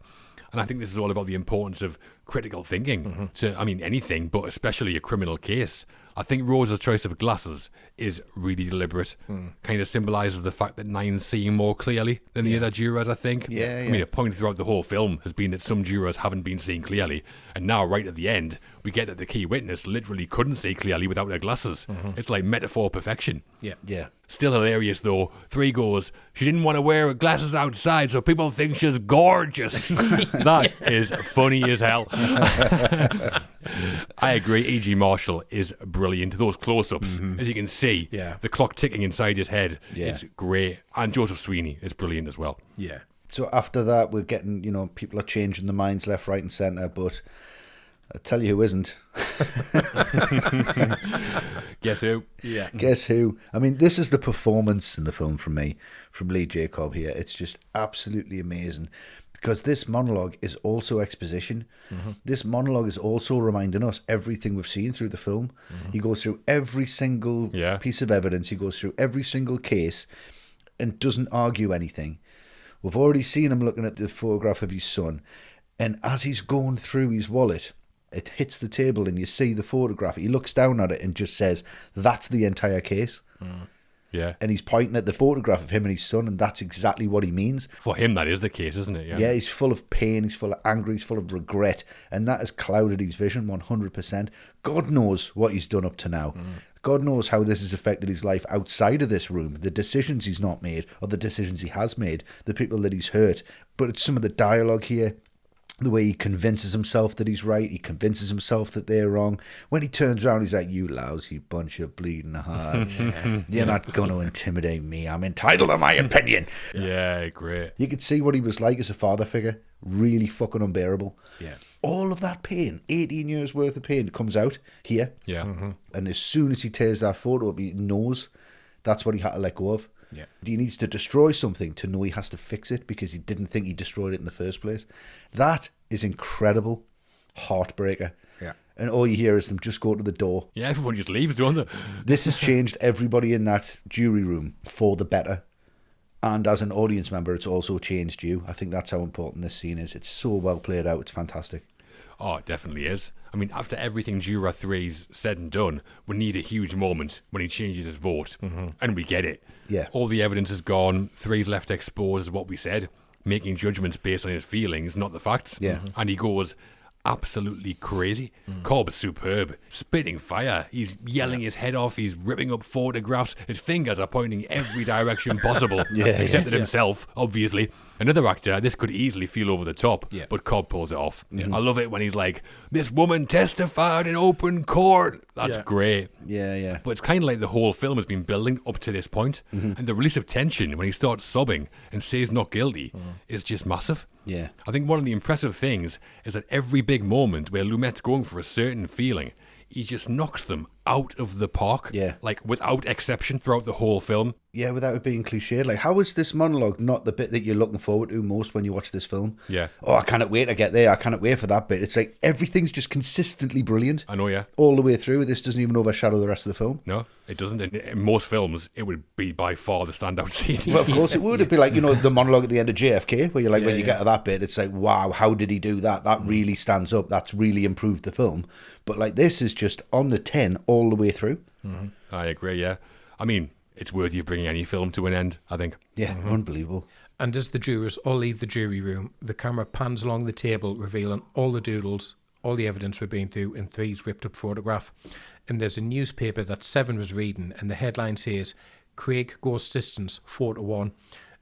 [SPEAKER 1] And I think this is all about the importance of critical thinking to, I mean, anything, but especially a criminal case. I think Rose's choice of glasses is really deliberate. Kind of symbolises the fact that 9's seeing more clearly than the other jurors, I think.
[SPEAKER 3] Yeah,
[SPEAKER 1] I mean, a point throughout the whole film has been that some jurors haven't been seeing clearly, and now right at the end, we get that the key witness literally couldn't see clearly without their glasses. It's like metaphor perfection.
[SPEAKER 2] Yeah.
[SPEAKER 3] Yeah.
[SPEAKER 1] Still hilarious though. 3 goes, she didn't want to wear glasses outside so people think she's gorgeous. That is funny as hell. I agree, E.G. Marshall is brilliant. Those close-ups, as you can see, the clock ticking inside his head is great. And Joseph Sweeney is brilliant as well.
[SPEAKER 2] Yeah.
[SPEAKER 3] So after that, we're getting, people are changing their minds left, right and centre, but I tell you who isn't.
[SPEAKER 1] Guess who?
[SPEAKER 2] Yeah.
[SPEAKER 3] Guess who? I mean, this is the performance in the film from me, from Lee J. Cobb here. It's just absolutely amazing, because this monologue is also exposition. This monologue is also reminding us everything we've seen through the film. He goes through every single piece of evidence. He goes through every single case and doesn't argue anything. We've already seen him looking at the photograph of his son, and as he's going through his wallet, it hits the table and you see the photograph. He looks down at it and just says, that's the entire case.
[SPEAKER 1] Yeah.
[SPEAKER 3] And he's pointing at the photograph of him and his son, and that's exactly what he means.
[SPEAKER 1] For him, that is the case, isn't it?
[SPEAKER 3] Yeah, he's full of pain, he's full of anger, he's full of regret, and that has clouded his vision 100%. God knows what he's done up to now. God knows how this has affected his life outside of this room, the decisions he's not made, or the decisions he has made, the people that he's hurt. But it's some of the dialogue here, the way he convinces himself that he's right, he convinces himself that they're wrong. When he turns around, he's like, you lousy bunch of bleeding hearts. You're not going to intimidate me. I'm entitled to my opinion.
[SPEAKER 1] Yeah, great.
[SPEAKER 3] You could see what he was like as a father figure. Really fucking unbearable.
[SPEAKER 2] Yeah.
[SPEAKER 3] All of that pain, 18 years worth of pain, comes out here.
[SPEAKER 1] Yeah.
[SPEAKER 3] And as soon as he tears that photo up, he knows that's what he had to let go of.
[SPEAKER 2] Yeah.
[SPEAKER 3] He needs to destroy something to know he has to fix it, because he didn't think he destroyed it in the first place. That is incredible heartbreaker.
[SPEAKER 2] Yeah.
[SPEAKER 3] And all you hear is them just go to the door.
[SPEAKER 1] Yeah, everyone just leaves, don't they?
[SPEAKER 3] This has changed everybody in that jury room for the better. And as an audience member, it's also changed you. I think that's how important this scene is. It's so well played out. It's fantastic.
[SPEAKER 1] Oh, it definitely is. I mean, after everything Juror 3's said and done, we need a huge moment when he changes his vote. And we get it.
[SPEAKER 3] Yeah.
[SPEAKER 1] All the evidence is gone. 3's left exposed as what we said, making judgments based on his feelings, not the facts.
[SPEAKER 3] Yeah.
[SPEAKER 1] And he goes absolutely crazy. Cobb is superb. Spitting fire. He's yelling his head off. He's ripping up photographs. His fingers are pointing every direction possible, except at himself, obviously. Another actor, this could easily feel over the top,
[SPEAKER 2] Yeah.
[SPEAKER 1] but Cobb pulls it off. I love it when he's like, this woman testified in open court. That's
[SPEAKER 2] Yeah.
[SPEAKER 1] great.
[SPEAKER 3] Yeah.
[SPEAKER 1] But it's kind of like the whole film has been building up to this point, and the release of tension when he starts sobbing and says not guilty is just massive.
[SPEAKER 3] Yeah.
[SPEAKER 1] I think one of the impressive things is that every big moment where Lumet's going for a certain feeling, he just knocks them out of the park.
[SPEAKER 3] Yeah.
[SPEAKER 1] Like, without exception throughout the whole film.
[SPEAKER 3] Yeah, without it being cliched. Like, how is this monologue not the bit that you're looking forward to most when you watch this film?
[SPEAKER 1] Yeah.
[SPEAKER 3] Oh, I cannot wait to get there. I cannot wait for that bit. It's like everything's just consistently brilliant.
[SPEAKER 1] I know, yeah.
[SPEAKER 3] All the way through. This doesn't even overshadow the rest of the film.
[SPEAKER 1] No, it doesn't. In most films, it would be by far the standout scene.
[SPEAKER 3] Well, of course it would. It'd be like, the monologue at the end of JFK, where you're like, when you get to that bit, it's like, wow, how did he do that? That really stands up. That's really improved the film. But like, this is just on the 10 all the way through.
[SPEAKER 1] I agree, yeah. I mean, it's worthy of bringing any film to an end, I think.
[SPEAKER 3] Yeah, unbelievable.
[SPEAKER 2] And as the jurors all leave the jury room, the camera pans along the table, revealing all the doodles, all the evidence we've been through in 3's ripped up photograph. And there's a newspaper that 7 was reading, and the headline says, Craig goes distance 4-1.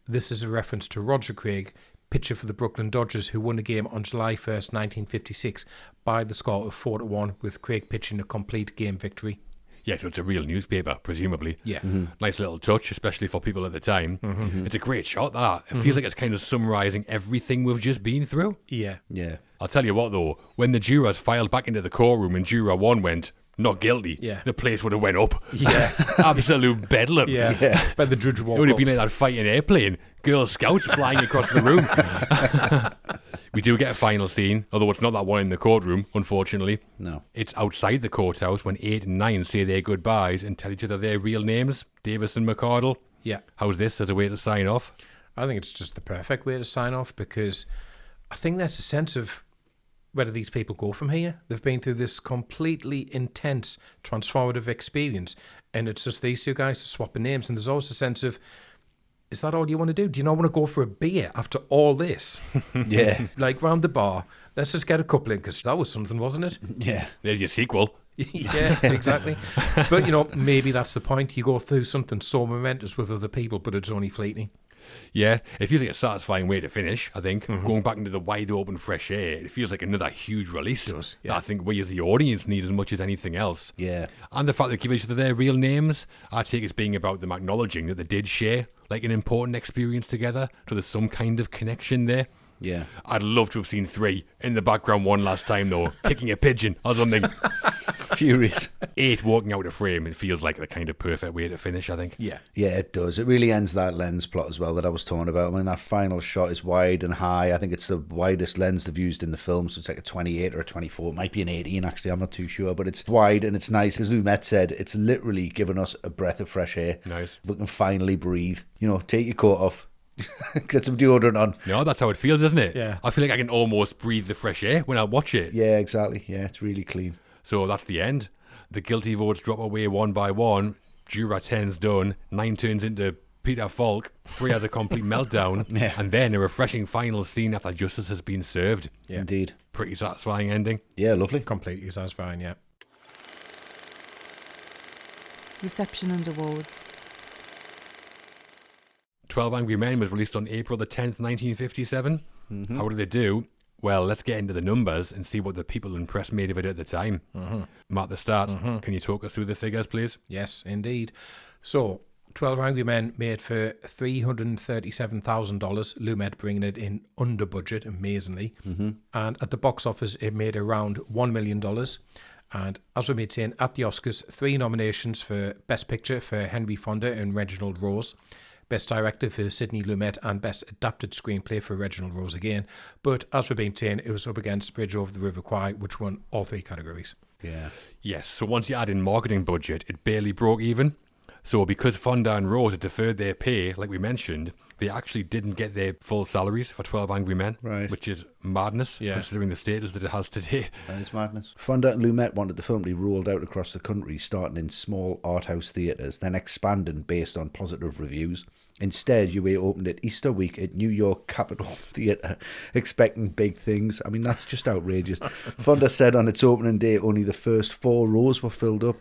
[SPEAKER 2] This is a reference to Roger Craig, pitcher for the Brooklyn Dodgers, who won the game on July 1st, 1956, by the score of 4-1, with Craig pitching a complete game victory.
[SPEAKER 1] Yeah, so it's a real newspaper, presumably.
[SPEAKER 2] Yeah.
[SPEAKER 1] Nice little touch, especially for people at the time. It's a great shot, that. It feels like it's kind of summarising everything we've just been through.
[SPEAKER 2] Yeah.
[SPEAKER 3] Yeah.
[SPEAKER 1] I'll tell you what, though, when the jurors filed back into the courtroom and juror 1 went, not guilty,
[SPEAKER 2] Yeah.
[SPEAKER 1] the place would have went up.
[SPEAKER 2] Yeah.
[SPEAKER 1] Absolute bedlam.
[SPEAKER 2] Yeah. But the judge
[SPEAKER 1] It
[SPEAKER 2] walked
[SPEAKER 1] would have
[SPEAKER 2] up.
[SPEAKER 1] been like that fighting airplane. Girl Scouts flying across the room. We do get a final scene, although it's not that one in the courtroom, unfortunately.
[SPEAKER 3] No.
[SPEAKER 1] It's outside the courthouse when 8 and 9 say their goodbyes and tell each other their real names, Davis and McCardle.
[SPEAKER 2] Yeah.
[SPEAKER 1] How's this as a way to sign off?
[SPEAKER 2] I think it's just the perfect way to sign off, because I think there's a sense of where do these people go from here. They've been through this completely intense, transformative experience, and it's just these two guys swapping names, and there's always a sense of, is that all you want to do? Do you not want to go for a beer after all this?
[SPEAKER 3] Yeah.
[SPEAKER 2] Like, round the bar, let's just get a couple in, because that was something, wasn't it?
[SPEAKER 3] Yeah.
[SPEAKER 1] There's your sequel.
[SPEAKER 2] Yeah, exactly. But, maybe that's the point. You go through something so momentous with other people, but it's only fleeting.
[SPEAKER 1] Yeah, it feels like a satisfying way to finish, I think. Going back into the wide open fresh air, it feels like another huge release.
[SPEAKER 2] It does,
[SPEAKER 1] That I think we as the audience need as much as anything else.
[SPEAKER 3] Yeah.
[SPEAKER 1] And the fact they give each other their real names, I take as being about them acknowledging that they did share like an important experience together, so there's some kind of connection there.
[SPEAKER 3] Yeah.
[SPEAKER 1] I'd love to have seen 3 in the background one last time though, kicking a pigeon or something.
[SPEAKER 3] Furious.
[SPEAKER 1] 8 walking out of frame, it feels like the kind of perfect way to finish, I think.
[SPEAKER 2] Yeah.
[SPEAKER 3] Yeah, it does. It really ends that lens plot as well that I was talking about. I mean, that final shot is wide and high. I think it's the widest lens they've used in the film, so it's like a 28 or a 24. It might be an 18, actually. I'm not too sure, but it's wide and it's nice. As Lumet said, it's literally given us a breath of fresh air.
[SPEAKER 1] Nice.
[SPEAKER 3] We can finally breathe. Take your coat off. Get some deodorant on.
[SPEAKER 1] No, that's how it feels, isn't it?
[SPEAKER 2] Yeah.
[SPEAKER 1] I feel like I can almost breathe the fresh air when I watch it.
[SPEAKER 3] Yeah, exactly. Yeah, it's really clean.
[SPEAKER 1] So that's the end. The guilty votes drop away one by one. Juror 10's done. 9 turns into Peter Falk. 3 has a complete meltdown.
[SPEAKER 3] Yeah.
[SPEAKER 1] And then a refreshing final scene after justice has been served.
[SPEAKER 2] Yeah.
[SPEAKER 3] Indeed.
[SPEAKER 1] Pretty satisfying ending.
[SPEAKER 3] Yeah, lovely.
[SPEAKER 2] Completely satisfying, yeah.
[SPEAKER 4] Reception and awards.
[SPEAKER 1] 12 Angry Men was released on April the 10th, 1957. How did they do? Well, let's get into the numbers and see what the people in press made of it at the time. Matt, the start, can you talk us through the figures, please?
[SPEAKER 2] Yes, indeed. So, 12 Angry Men made for $337,000, Lumet bringing it in under budget, amazingly. And at the box office, it made around $1 million. And as we made saying, at the Oscars, 3 nominations for Best Picture for Henry Fonda and Reginald Rose, Best Director for Sidney Lumet, and Best Adapted Screenplay for Reginald Rose again. But as we've been saying, it was up against Bridge Over the River Kwai, which won all 3 categories.
[SPEAKER 3] Yeah.
[SPEAKER 1] Yes, so once you add in marketing budget, it barely broke even. So because Fonda and Rose had deferred their pay, like we mentioned, they actually didn't get their full salaries for 12 Angry Men,
[SPEAKER 3] Right.
[SPEAKER 1] which is madness,
[SPEAKER 2] Yeah.
[SPEAKER 1] considering the status that it has today.
[SPEAKER 3] That is madness. Fonda and Lumet wanted the film to be rolled out across the country, starting in small art house theatres, then expanding based on positive reviews. Instead, UA opened it Easter week at New York Capitol Theatre, expecting big things. I mean, that's just outrageous. Fonda said on its opening day only the first 4 rows were filled up.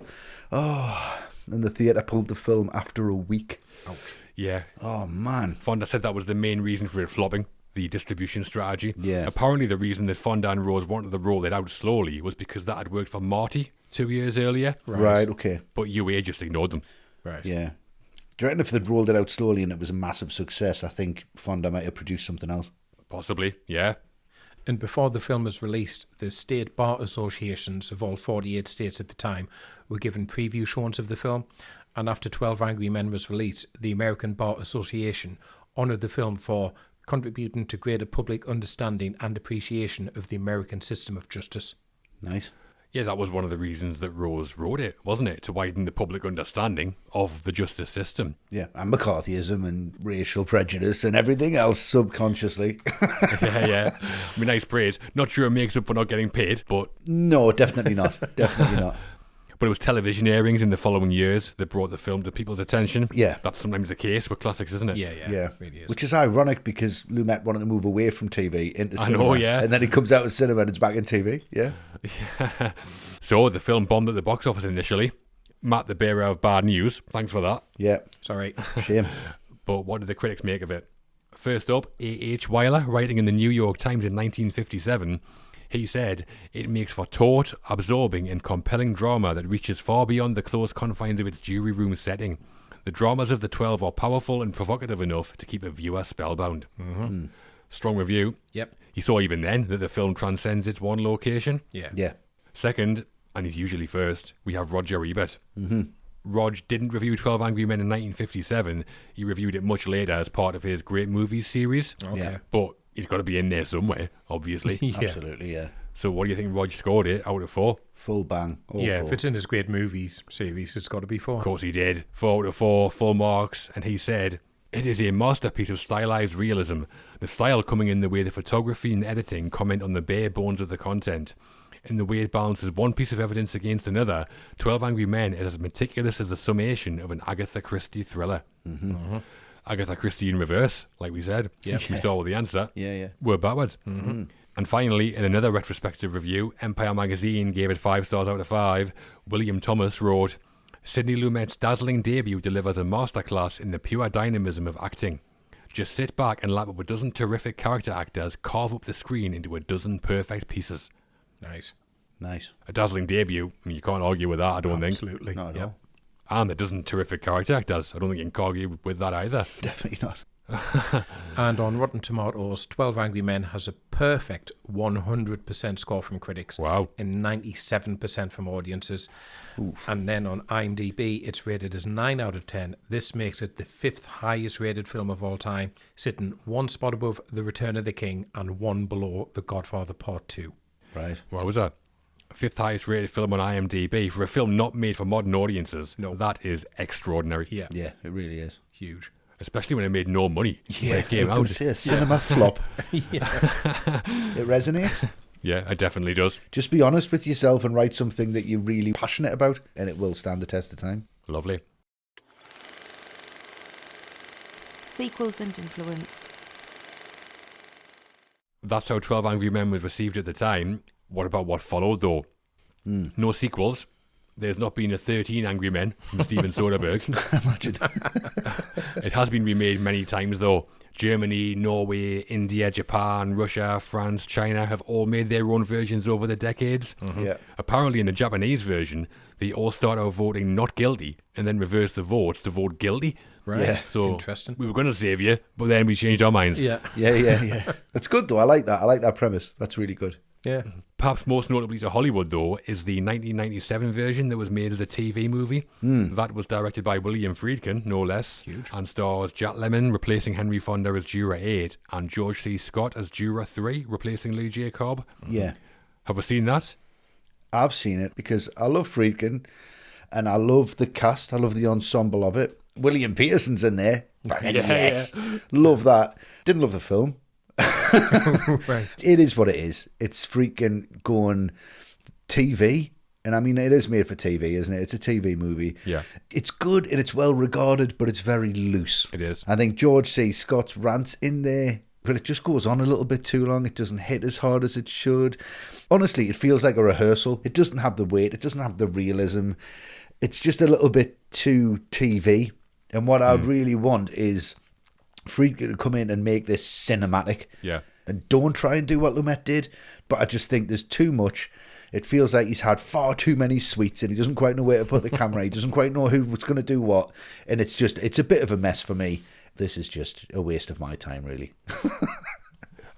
[SPEAKER 3] Oh, and the theatre pulled the film after a week. Ouch.
[SPEAKER 1] Yeah.
[SPEAKER 3] Oh, man.
[SPEAKER 1] Fonda said that was the main reason for it flopping, the distribution strategy.
[SPEAKER 3] Yeah.
[SPEAKER 1] Apparently the reason that Fonda and Rose wanted to roll it out slowly was because that had worked for Marty 2 years earlier.
[SPEAKER 3] Right, okay.
[SPEAKER 1] But UA just ignored them.
[SPEAKER 2] Right.
[SPEAKER 3] Yeah. Do you reckon if they'd rolled it out slowly and it was a massive success, I think Fonda might have produced something else?
[SPEAKER 1] Possibly, yeah.
[SPEAKER 2] And before the film was released, the state bar associations of all 48 states at the time were given preview showings of the film. And after 12 Angry Men was released, the American Bar Association honoured the film for contributing to greater public understanding and appreciation of the American system of justice.
[SPEAKER 3] Nice.
[SPEAKER 1] Yeah, that was one of the reasons that Rose wrote it, wasn't it? To widen the public understanding of the justice system.
[SPEAKER 3] Yeah, and McCarthyism and racial prejudice and everything else subconsciously.
[SPEAKER 1] Yeah. I mean, nice praise. Not sure it makes up for not getting paid, but...
[SPEAKER 3] No, definitely not. Definitely not.
[SPEAKER 1] But it was television airings in the following years that brought the film to people's attention.
[SPEAKER 3] Yeah.
[SPEAKER 1] That's sometimes the case with classics, isn't it?
[SPEAKER 2] Yeah.
[SPEAKER 3] Yeah,
[SPEAKER 2] Really is.
[SPEAKER 3] which is ironic because Lumet wanted to move away from TV into
[SPEAKER 1] I
[SPEAKER 3] cinema.
[SPEAKER 1] know, yeah.
[SPEAKER 3] And then he comes out of cinema and it's back in TV. Yeah.
[SPEAKER 1] So the film bombed at the box office initially. Matt, the bearer of bad news. Thanks for that.
[SPEAKER 3] Yeah.
[SPEAKER 2] Sorry.
[SPEAKER 3] Shame.
[SPEAKER 1] But what did the critics make of it? First up, A.H. Weiler, writing in the New York Times in 1957, he said, "It makes for taut, absorbing and compelling drama that reaches far beyond the close confines of its jury room setting. The dramas of the 12 are powerful and provocative enough to keep a viewer spellbound." Mm-hmm. Strong review.
[SPEAKER 2] Yep.
[SPEAKER 1] He saw even then that the film transcends its one location.
[SPEAKER 2] Yeah.
[SPEAKER 3] Yeah.
[SPEAKER 1] Second, and he's usually first, we have Roger Ebert. Mm-hmm. Rog didn't review 12 Angry Men in 1957. He reviewed it much later as part of his Great Movies series.
[SPEAKER 2] Okay.
[SPEAKER 3] Yeah.
[SPEAKER 1] But he's got to be in there somewhere, obviously.
[SPEAKER 2] Yeah.
[SPEAKER 3] Absolutely, yeah.
[SPEAKER 1] So what do you think Rog scored it out of 4?
[SPEAKER 3] Full bang. All
[SPEAKER 2] Yeah,
[SPEAKER 3] four.
[SPEAKER 2] if it's in his Great Movies series, it's got to be 4.
[SPEAKER 1] Of course he did. 4 out of 4, full marks. And he said, "It is a masterpiece of stylized realism. The style coming in the way the photography and editing comment on the bare bones of the content. In the way it balances one piece of evidence against another, 12 Angry Men is as meticulous as the summation of an Agatha Christie thriller." Mm-hmm. Agatha Christie in reverse, like we said.
[SPEAKER 2] Yep.
[SPEAKER 1] We saw the answer.
[SPEAKER 3] Yeah.
[SPEAKER 1] We're backward. Mm-hmm. And finally, in another retrospective review, Empire Magazine gave it 5 stars out of 5. William Thomas wrote, "Sidney Lumet's dazzling debut delivers a masterclass in the pure dynamism of acting. Just sit back and lap up a dozen terrific character actors carve up the screen into a dozen perfect pieces."
[SPEAKER 2] Nice.
[SPEAKER 1] A dazzling debut. I mean, you can't argue with that, I don't think.
[SPEAKER 2] Absolutely.
[SPEAKER 3] Not at all.
[SPEAKER 1] And a dozen terrific character actors. I don't think you can argue with that either.
[SPEAKER 3] Definitely not.
[SPEAKER 2] And on Rotten Tomatoes, 12 Angry Men has a perfect 100% score from critics.
[SPEAKER 1] Wow.
[SPEAKER 2] And 97% from audiences. Oof. And then on IMDb, it's rated as 9 out of 10. This makes it the 5th highest rated film of all time, sitting 1 spot above The Return of the King and 1 below The Godfather Part 2.
[SPEAKER 3] Right.
[SPEAKER 1] What was that? 5th highest rated film on IMDb for a film not made for modern audiences.
[SPEAKER 2] No.
[SPEAKER 1] that is extraordinary.
[SPEAKER 2] Yeah.
[SPEAKER 3] Yeah, it really is.
[SPEAKER 2] Huge.
[SPEAKER 1] Especially when it made no money when it came
[SPEAKER 3] I
[SPEAKER 1] out.
[SPEAKER 3] would say a cinema flop. It resonates.
[SPEAKER 1] Yeah, it definitely does.
[SPEAKER 3] Just be honest with yourself and write something that you're really passionate about, and it will stand the test of time.
[SPEAKER 1] Lovely.
[SPEAKER 4] Sequels and influence.
[SPEAKER 1] That's how 12 Angry Men was received at the time. What about what followed, though? No sequels. There's not been a 13 Angry Men from Steven Soderbergh.
[SPEAKER 3] Imagine.
[SPEAKER 1] It has been remade many times, though. Germany, Norway, India, Japan, Russia, France, China have all made their own versions over the decades.
[SPEAKER 3] Yeah.
[SPEAKER 1] Apparently, in the Japanese version, they all start out voting not guilty and then reverse the votes to vote guilty.
[SPEAKER 2] Right.
[SPEAKER 3] Yeah.
[SPEAKER 1] So
[SPEAKER 2] Interesting.
[SPEAKER 1] we were going to save you, but then we changed our minds.
[SPEAKER 2] Yeah.
[SPEAKER 3] Yeah. That's good, though. I like that. I like that premise. That's really good.
[SPEAKER 2] Yeah.
[SPEAKER 1] Perhaps most notably to Hollywood, though, is the 1997 version that was made as a TV movie. That was directed by William Friedkin, no less.
[SPEAKER 2] Huge.
[SPEAKER 1] And stars Jack Lemmon replacing Henry Fonda as Juror 8 and George C. Scott as Juror 3, replacing Lee J. Cobb.
[SPEAKER 3] Yeah.
[SPEAKER 1] Have we seen that?
[SPEAKER 3] I've seen it because I love Friedkin and I love the cast. I love the ensemble of it. William Peterson's in there. Yes. Love that. Didn't love the film.
[SPEAKER 2] Right.
[SPEAKER 3] It is what it is. It's freaking going TV. And I mean, it is made for TV, isn't it? It's a TV movie.
[SPEAKER 1] Yeah.
[SPEAKER 3] It's good and it's well regarded, but it's very loose.
[SPEAKER 1] It is.
[SPEAKER 3] I think George C. Scott's rants in there, but it just goes on a little bit too long. It doesn't hit as hard as it should. Honestly, it feels like a rehearsal. It doesn't have the weight. It doesn't have the realism. It's just a little bit too TV. And what I'd really want is Friedkin to come in and make this cinematic.
[SPEAKER 1] Yeah.
[SPEAKER 3] And don't try and do what Lumet did. But I just think there's too much. It feels like he's had far too many sweets and he doesn't quite know where to put the camera. He doesn't quite know who's going to do what. And it's a bit of a mess for me. This is just a waste of my time, really.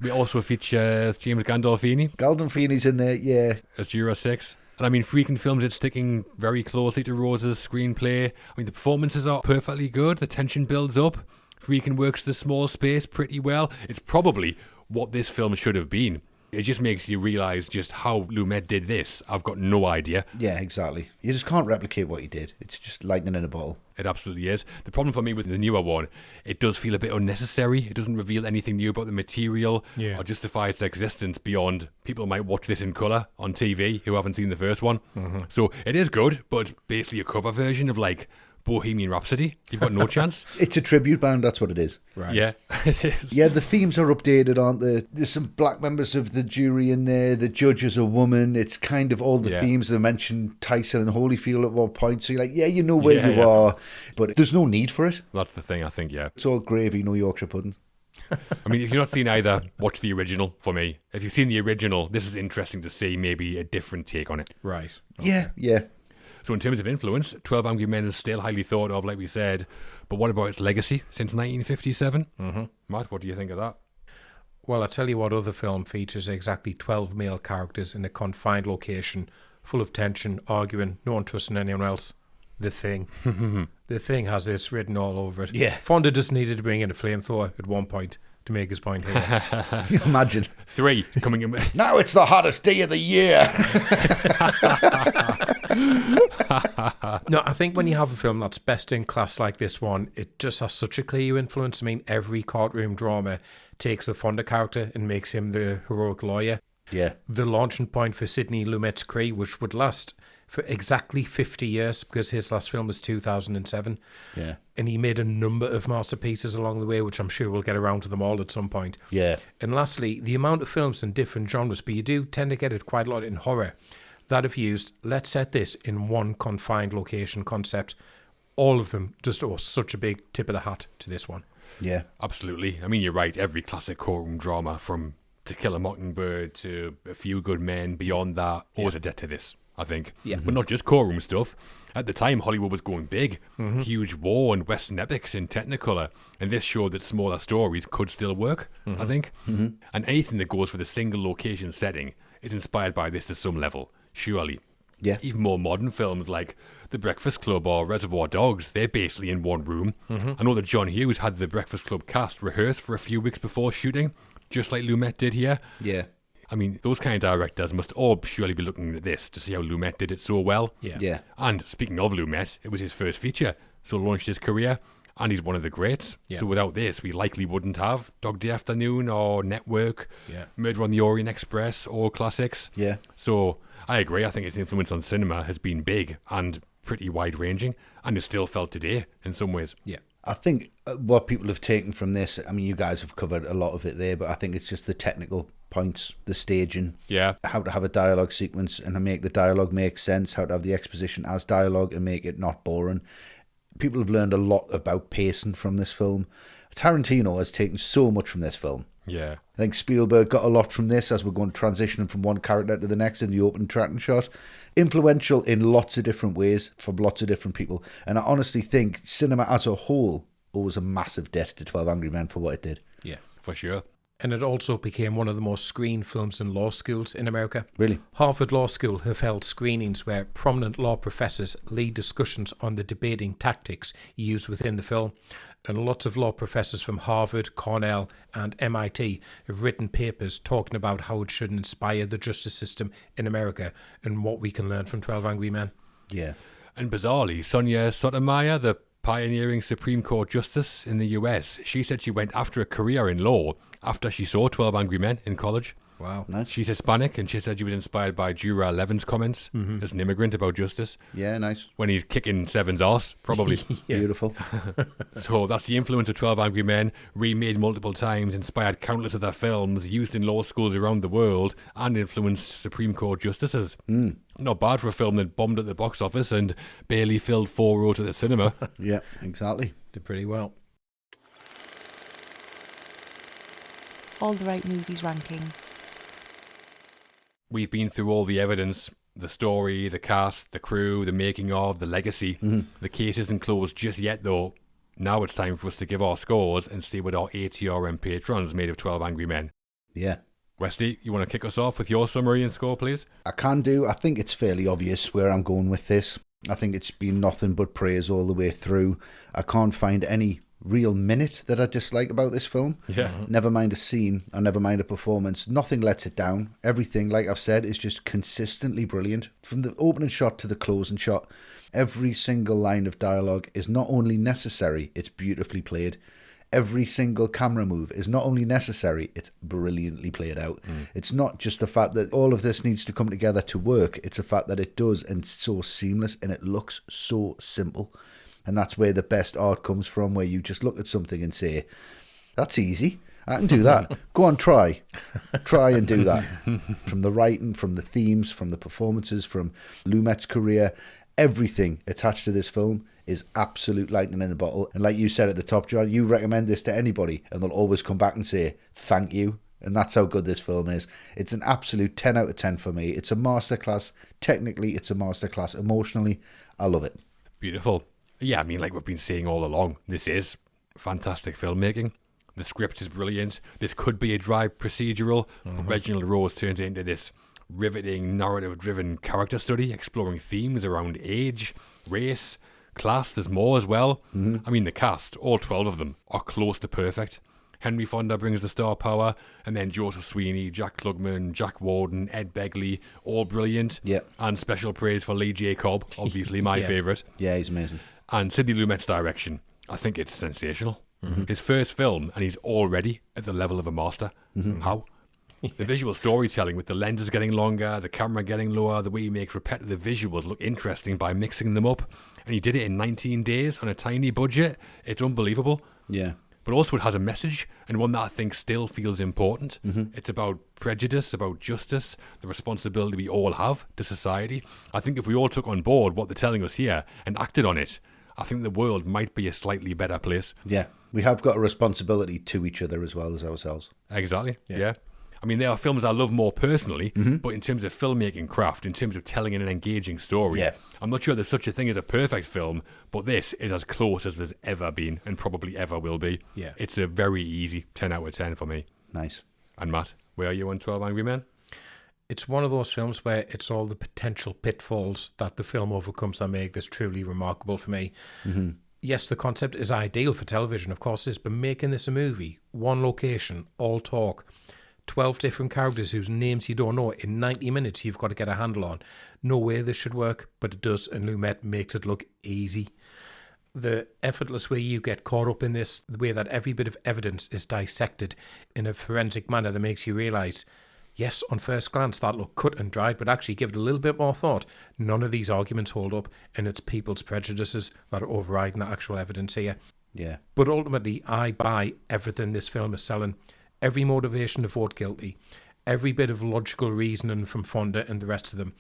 [SPEAKER 1] We also feature James Gandolfini.
[SPEAKER 3] Gandolfini's in there, yeah.
[SPEAKER 1] As Juror 6. And I mean, Friedkin films it sticking very closely to Rose's screenplay. I mean, the performances are perfectly good. The tension builds up. Friedkin works the small space pretty well. It's probably what this film should have been. It just makes you realise just how Lumet did this. I've got no idea.
[SPEAKER 3] Yeah, exactly. You just can't replicate what he did. It's just lightning in a bottle.
[SPEAKER 1] It absolutely is. The problem for me with the newer one, it does feel a bit unnecessary. It doesn't reveal anything new about the material or justify its existence beyond people might watch this in colour on TV who haven't seen the first one. So it is good, but basically a cover version of like Bohemian Rhapsody. You've got no chance.
[SPEAKER 3] It's a tribute band, that's what it is.
[SPEAKER 2] Right.
[SPEAKER 1] Yeah, it is.
[SPEAKER 3] Yeah, the themes are updated, aren't they? There's some black members of the jury in there. The judge is a woman. It's kind of all the themes. They mention Tyson and Holyfield at one point. So you're like, yeah, you know where you are. But there's no need for it.
[SPEAKER 1] That's the thing, I think, yeah.
[SPEAKER 3] It's all gravy, no Yorkshire pudding.
[SPEAKER 1] I mean, if you've not seen either, watch the original for me. If you've seen the original, this is interesting to see maybe a different take on it.
[SPEAKER 2] Right.
[SPEAKER 3] Okay. Yeah.
[SPEAKER 1] So in terms of influence, 12 Angry Men is still highly thought of, like we said. But what about its legacy since 1957? Matt, what do you think of that?
[SPEAKER 2] Well, I tell you what other film features exactly 12 male characters in a confined location, full of tension, arguing, no one trusting anyone else. The Thing. The Thing has this written all over it.
[SPEAKER 3] Yeah.
[SPEAKER 2] Fonda just needed to bring in a flamethrower at one point to make his point here.
[SPEAKER 3] Imagine.
[SPEAKER 1] 3 coming in.
[SPEAKER 3] Now it's the hottest day of the year.
[SPEAKER 2] No, I think when you have a film that's best in class like this one, it just has such a clear influence. I mean, every courtroom drama takes the Fonda character and makes him the heroic lawyer.
[SPEAKER 3] Yeah.
[SPEAKER 2] The launching point for Sidney Lumet's career, which would last for exactly 50 years, because his last film was 2007.
[SPEAKER 3] Yeah.
[SPEAKER 2] And he made a number of masterpieces along the way, which I'm sure we'll get around to them all at some point.
[SPEAKER 3] Yeah.
[SPEAKER 2] And lastly, the amount of films in different genres, but you do tend to get it quite a lot in horror, that have used, let's set this in one confined location concept. All of them just owe such a big tip of the hat to this one.
[SPEAKER 3] Yeah.
[SPEAKER 1] Absolutely. I mean, you're right. Every classic courtroom drama, from To Kill a Mockingbird to A Few Good Men, beyond that, owes a debt to this, I think.
[SPEAKER 2] Yeah.
[SPEAKER 1] But not just courtroom stuff. At the time, Hollywood was going big. Huge war and Western epics in Technicolor. And this showed that smaller stories could still work, I think. And anything that goes for the single location setting is inspired by this to some level, surely.
[SPEAKER 3] Yeah.
[SPEAKER 1] Even more modern films like The Breakfast Club or Reservoir Dogs, they're basically in one room. I know that John Hughes had the Breakfast Club cast rehearse for a few weeks before shooting, just like Lumet did here.
[SPEAKER 3] Yeah.
[SPEAKER 1] I mean, those kind of directors must all surely be looking at this to see how Lumet did it so well.
[SPEAKER 2] Yeah.
[SPEAKER 3] Yeah.
[SPEAKER 1] And speaking of Lumet, it was his first feature, so launched his career, and he's one of the greats.
[SPEAKER 2] Yeah.
[SPEAKER 1] So without this, we likely wouldn't have Dog Day Afternoon or Network,
[SPEAKER 2] Yeah.
[SPEAKER 1] Murder on the Orient Express, or classics.
[SPEAKER 3] Yeah.
[SPEAKER 1] So I agree. I think his influence on cinema has been big and pretty wide-ranging, and is still felt today in some ways.
[SPEAKER 2] Yeah.
[SPEAKER 3] I think what people have taken from this, I mean, you guys have covered a lot of it there, but I think it's just the technical points, the staging,
[SPEAKER 1] Yeah.
[SPEAKER 3] how to have a dialogue sequence and to make the dialogue make sense, how to have the exposition as dialogue and make it not boring. People have learned a lot about pacing from this film. Tarantino has taken so much from this film.
[SPEAKER 1] Yeah.
[SPEAKER 3] I think Spielberg got a lot from this as we're going transitioning from one character to the next in the opening tracking shot. Influential in lots of different ways from lots of different people. And I honestly think cinema as a whole owes a massive debt to 12 Angry Men for what it did.
[SPEAKER 2] Yeah.
[SPEAKER 1] For sure.
[SPEAKER 2] And it also became one of the most screened films in law schools in America.
[SPEAKER 3] Really?
[SPEAKER 2] Harvard Law School have held screenings where prominent law professors lead discussions on the debating tactics used within the film. And lots of law professors from Harvard, Cornell, and MIT have written papers talking about how it should inspire the justice system in America and what we can learn from 12 Angry Men.
[SPEAKER 3] Yeah.
[SPEAKER 1] And bizarrely, Sonia Sotomayor, the pioneering Supreme Court justice in the US, she said she went after a career in law after she saw 12 Angry Men in college.
[SPEAKER 2] Wow.
[SPEAKER 3] Nice.
[SPEAKER 1] She's Hispanic, and she said she was inspired by Juror 11's comments as an immigrant about justice
[SPEAKER 3] Yeah, nice.
[SPEAKER 1] when he's kicking Seven's arse, probably.
[SPEAKER 3] Beautiful.
[SPEAKER 1] So that's the influence of 12 Angry Men, remade multiple times, inspired countless other films, used in law schools around the world, and influenced Supreme Court justices. Not bad for a film that bombed at the box office and barely filled 4 rows at the cinema.
[SPEAKER 3] Yeah, exactly.
[SPEAKER 2] Did pretty well.
[SPEAKER 4] All the right movies ranking.
[SPEAKER 1] We've been through all the evidence, the story, the cast, the crew, the making of, the legacy. The case isn't closed just yet, though. Now it's time for us to give our scores and see what our ATRM patrons made of 12 Angry Men.
[SPEAKER 3] Yeah.
[SPEAKER 1] Westy, you want to kick us off with your summary and score, please?
[SPEAKER 3] I can do. I think it's fairly obvious where I'm going with this. I think it's been nothing but praise all the way through. I can't find any real minute that I dislike about this film.
[SPEAKER 1] Yeah.
[SPEAKER 3] Never mind a scene, or never mind a performance. Nothing lets it down. Everything, like I've said, is just consistently brilliant. From the opening shot to the closing shot, every single line of dialogue is not only necessary, it's beautifully played. Every single camera move is not only necessary, it's brilliantly played out. It's not just the fact that all of this needs to come together to work, it's the fact that it does, and it's so seamless, and it looks so simple. And that's where the best art comes from, where you just look at something and say, that's easy, I can do that. Go on, try and do that. From the writing, from the themes, from the performances, from Lumet's career, everything attached to this film is absolute lightning in a bottle. And like you said at the top, John, you recommend this to anybody and they'll always come back and say, thank you. And that's how good this film is. It's an absolute 10 out of 10 for me. It's a masterclass. Technically, it's a masterclass. Emotionally, I love it.
[SPEAKER 1] Beautiful. Yeah, I mean, like we've been saying all along, this is fantastic filmmaking. The script is brilliant. This could be a dry procedural, but Reginald Rose turns it into this riveting, narrative-driven character study, exploring themes around age, race, class. There's more as well. I mean, the cast, all 12 of them, are close to perfect. Henry Fonda brings the star power, and then Joseph Sweeney, Jack Klugman, Jack Warden, Ed Begley, all brilliant.
[SPEAKER 3] Yeah.
[SPEAKER 1] And special praise for Lee J. Cobb, obviously my favourite.
[SPEAKER 3] Yeah, he's amazing.
[SPEAKER 1] And Sidney Lumet's direction, I think it's sensational. His first film, and he's already at the level of a master. How? The visual storytelling with the lenses getting longer, the camera getting lower, the way he makes repetitive visuals look interesting by mixing them up. And he did it in 19 days on a tiny budget. It's unbelievable.
[SPEAKER 3] Yeah.
[SPEAKER 1] But also it has a message, and one that I think still feels important. It's about prejudice, about justice, the responsibility we all have to society. I think if we all took on board what they're telling us here and acted on it, I think the world might be a slightly better place.
[SPEAKER 3] Yeah. We have got a responsibility to each other as well as ourselves.
[SPEAKER 1] Exactly, yeah. I mean, there are films I love more personally, but in terms of filmmaking craft, in terms of telling an engaging story, I'm not sure there's such a thing as a perfect film, but this is as close as there's ever been and probably ever will be.
[SPEAKER 2] Yeah.
[SPEAKER 1] It's a very easy 10 out of 10 for me.
[SPEAKER 3] Nice.
[SPEAKER 1] And Matt, where are you on 12 Angry Men?
[SPEAKER 2] It's one of those films where it's all the potential pitfalls that the film overcomes that make this truly remarkable for me. Yes, the concept is ideal for television, of course it is, but making this a movie, one location, all talk, 12 different characters whose names you don't know in 90 minutes you've got to get a handle on. No way this should work, but it does, and Lumet makes it look easy. The effortless way you get caught up in this, the way that every bit of evidence is dissected in a forensic manner that makes you realise, yes, on first glance that looked cut and dried, but actually give it a little bit more thought. None of these arguments hold up, and it's people's prejudices that are overriding the actual evidence here.
[SPEAKER 3] Yeah.
[SPEAKER 2] But ultimately, I buy everything this film is selling. Every motivation to vote guilty, every bit of logical reasoning from Fonda and the rest of them,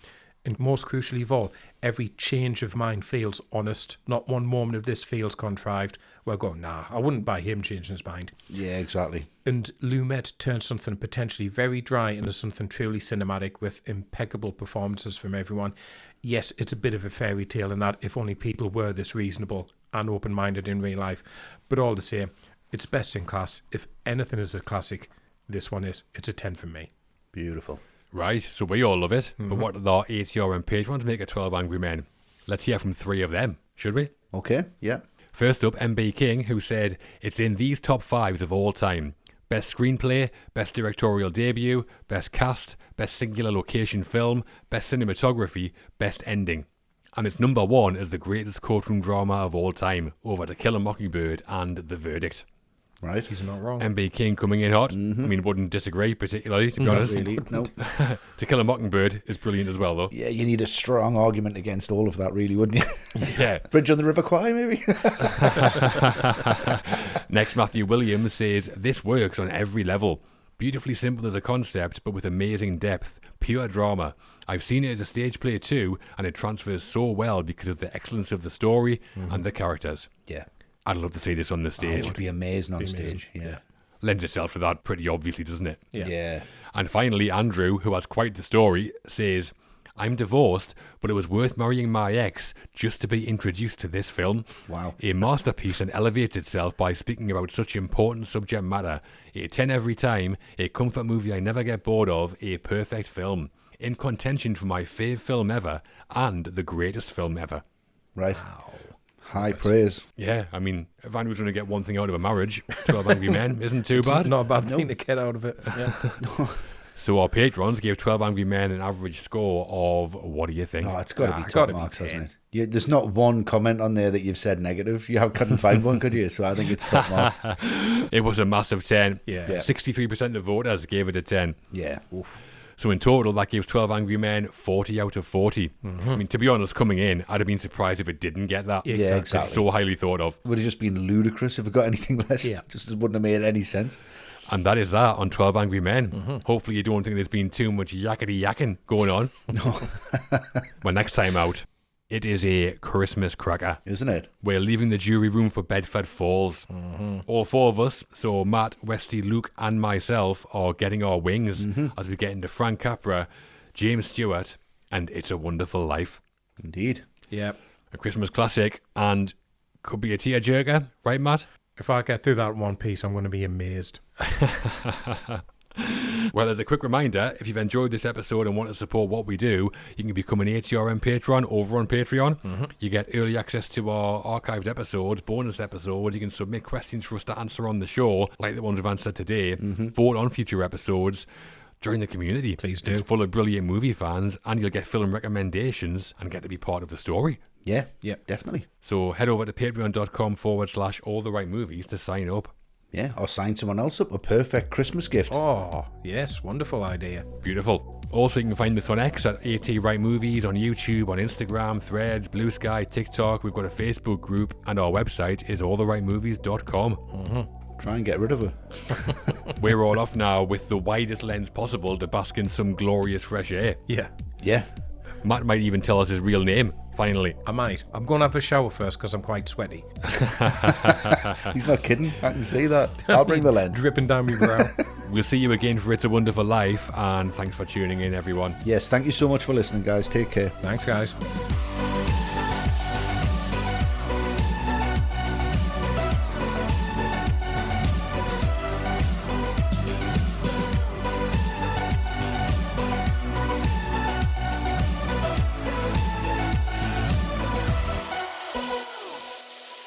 [SPEAKER 2] and most crucially of all, every change of mind feels honest. Not one moment of this feels contrived. We're going, nah, I wouldn't buy him changing his mind.
[SPEAKER 3] Yeah, exactly.
[SPEAKER 2] And Lumet turns something potentially very dry into something truly cinematic with impeccable performances from everyone. Yes, it's a bit of a fairy tale in that if only people were this reasonable and open-minded in real life. But all the same, it's best in class. If anything is a classic, this one is. It's a 10 from me.
[SPEAKER 3] Beautiful.
[SPEAKER 1] Right, so we all love it, but what did our ATRM patrons make of 12 Angry Men? Let's hear from 3 of them, should we?
[SPEAKER 3] Okay, yeah.
[SPEAKER 1] First up, MB King, who said, it's in these top 5s of all time. Best screenplay, best directorial debut, best cast, best singular location film, best cinematography, best ending. And it's number 1 as the greatest courtroom drama of all time, over To Kill a Mockingbird and The Verdict.
[SPEAKER 3] Right.
[SPEAKER 2] He's not wrong.
[SPEAKER 1] MB King coming in hot. I mean, wouldn't disagree particularly, to be honest.
[SPEAKER 3] Really? No.
[SPEAKER 1] To Kill a Mockingbird is brilliant as well, though.
[SPEAKER 3] Yeah, you need a strong argument against all of that, really, wouldn't you?
[SPEAKER 1] Yeah.
[SPEAKER 3] Bridge on the River Kwai, maybe?
[SPEAKER 1] Next, Matthew Williams says, this works on every level. Beautifully simple as a concept, but with amazing depth. Pure drama. I've seen it as a stage play too, and it transfers so well because of the excellence of the story and the characters.
[SPEAKER 3] Yeah.
[SPEAKER 1] I'd love to see this on the
[SPEAKER 3] It
[SPEAKER 1] stage.
[SPEAKER 3] would be amazing on
[SPEAKER 2] Be amazing.
[SPEAKER 3] stage. Yeah.
[SPEAKER 1] Lends itself to that pretty obviously, doesn't it?
[SPEAKER 3] Yeah.
[SPEAKER 1] And finally, Andrew, who has quite the story, says, I'm divorced, but it was worth marrying my ex just to be introduced to this film.
[SPEAKER 3] Wow.
[SPEAKER 1] A masterpiece and elevates itself by speaking about such important subject matter. A 10 every time, a comfort movie I never get bored of, a perfect film. In contention for my fave film ever and the greatest film ever.
[SPEAKER 3] Right. High praise.
[SPEAKER 1] Yeah, I mean, if Andrew's going to get one thing out of a marriage, 12 Angry Men isn't too bad.
[SPEAKER 2] Not a bad thing to get out of it. Yeah.
[SPEAKER 1] So our patrons gave 12 Angry Men an average score of, what do you think?
[SPEAKER 3] Oh, it's got to be
[SPEAKER 2] it's
[SPEAKER 3] top
[SPEAKER 2] gotta be
[SPEAKER 3] marks,
[SPEAKER 2] 10.
[SPEAKER 3] hasn't it? There's not one comment on there that you've said negative. You couldn't find one, could you? So I think it's top marks.
[SPEAKER 1] It was a massive 10.
[SPEAKER 2] Yeah.
[SPEAKER 1] 63% of voters gave it a 10.
[SPEAKER 3] Yeah. Oof.
[SPEAKER 1] So in total, that gives 12 Angry Men 40 out of 40. I mean, to be honest, coming in, I'd have been surprised if it didn't get that.
[SPEAKER 3] Yeah,
[SPEAKER 1] It's
[SPEAKER 3] exactly.
[SPEAKER 1] so highly thought of.
[SPEAKER 3] Would have just been ludicrous if it got anything less.
[SPEAKER 2] Yeah.
[SPEAKER 3] Just wouldn't have made any sense.
[SPEAKER 1] And that is that on 12 Angry Men. Hopefully you don't think there's been too much yakety yakking going on.
[SPEAKER 3] No.
[SPEAKER 1] Well, next time out, it is a Christmas cracker.
[SPEAKER 3] Isn't it?
[SPEAKER 1] We're leaving the jury room for Bedford Falls. All four of us, so Matt, Westy, Luke and myself, are getting our wings as we get into Frank Capra, James Stewart and It's a Wonderful Life.
[SPEAKER 3] Indeed.
[SPEAKER 2] Yeah.
[SPEAKER 1] A Christmas classic and could be a tearjerker, right Matt?
[SPEAKER 2] If I get through that in one piece, I'm going to be amazed.
[SPEAKER 1] Well, as a quick reminder, if you've enjoyed this episode and want to support what we do, you can become an ATRM patron over on Patreon. You get early access to our archived episodes, bonus episodes. You can submit questions for us to answer on the show, like the ones we've answered today. Vote on future episodes. Join the community.
[SPEAKER 2] Please do.
[SPEAKER 1] It's full of brilliant movie fans, and you'll get film recommendations and get to be part of the story.
[SPEAKER 3] Yeah.
[SPEAKER 2] Yep.
[SPEAKER 3] Definitely.
[SPEAKER 1] So head over to patreon.com/alltherightmovies to sign up.
[SPEAKER 3] Yeah. Or sign someone else up. A perfect Christmas gift.
[SPEAKER 2] Oh, yes. Wonderful idea.
[SPEAKER 1] Beautiful. Also, you can find us on X at AT Movies, on YouTube, on Instagram, Threads, Blue Sky, TikTok. We've got a Facebook group, and our website is alltherightmovies.com.
[SPEAKER 3] Try and get rid of her.
[SPEAKER 1] We're all off now with the widest lens possible to bask in some glorious fresh air.
[SPEAKER 2] Yeah.
[SPEAKER 3] Yeah.
[SPEAKER 1] Matt might even tell us his real name, finally.
[SPEAKER 2] I might. I'm going to have a shower first because I'm quite sweaty.
[SPEAKER 3] He's not kidding. I can see that. I'll bring the lens.
[SPEAKER 2] Dripping down my brow.
[SPEAKER 1] We'll see you again for It's a Wonderful Life, and thanks for tuning in, everyone.
[SPEAKER 3] Yes. Thank you so much for listening, guys. Take care.
[SPEAKER 2] Thanks, guys.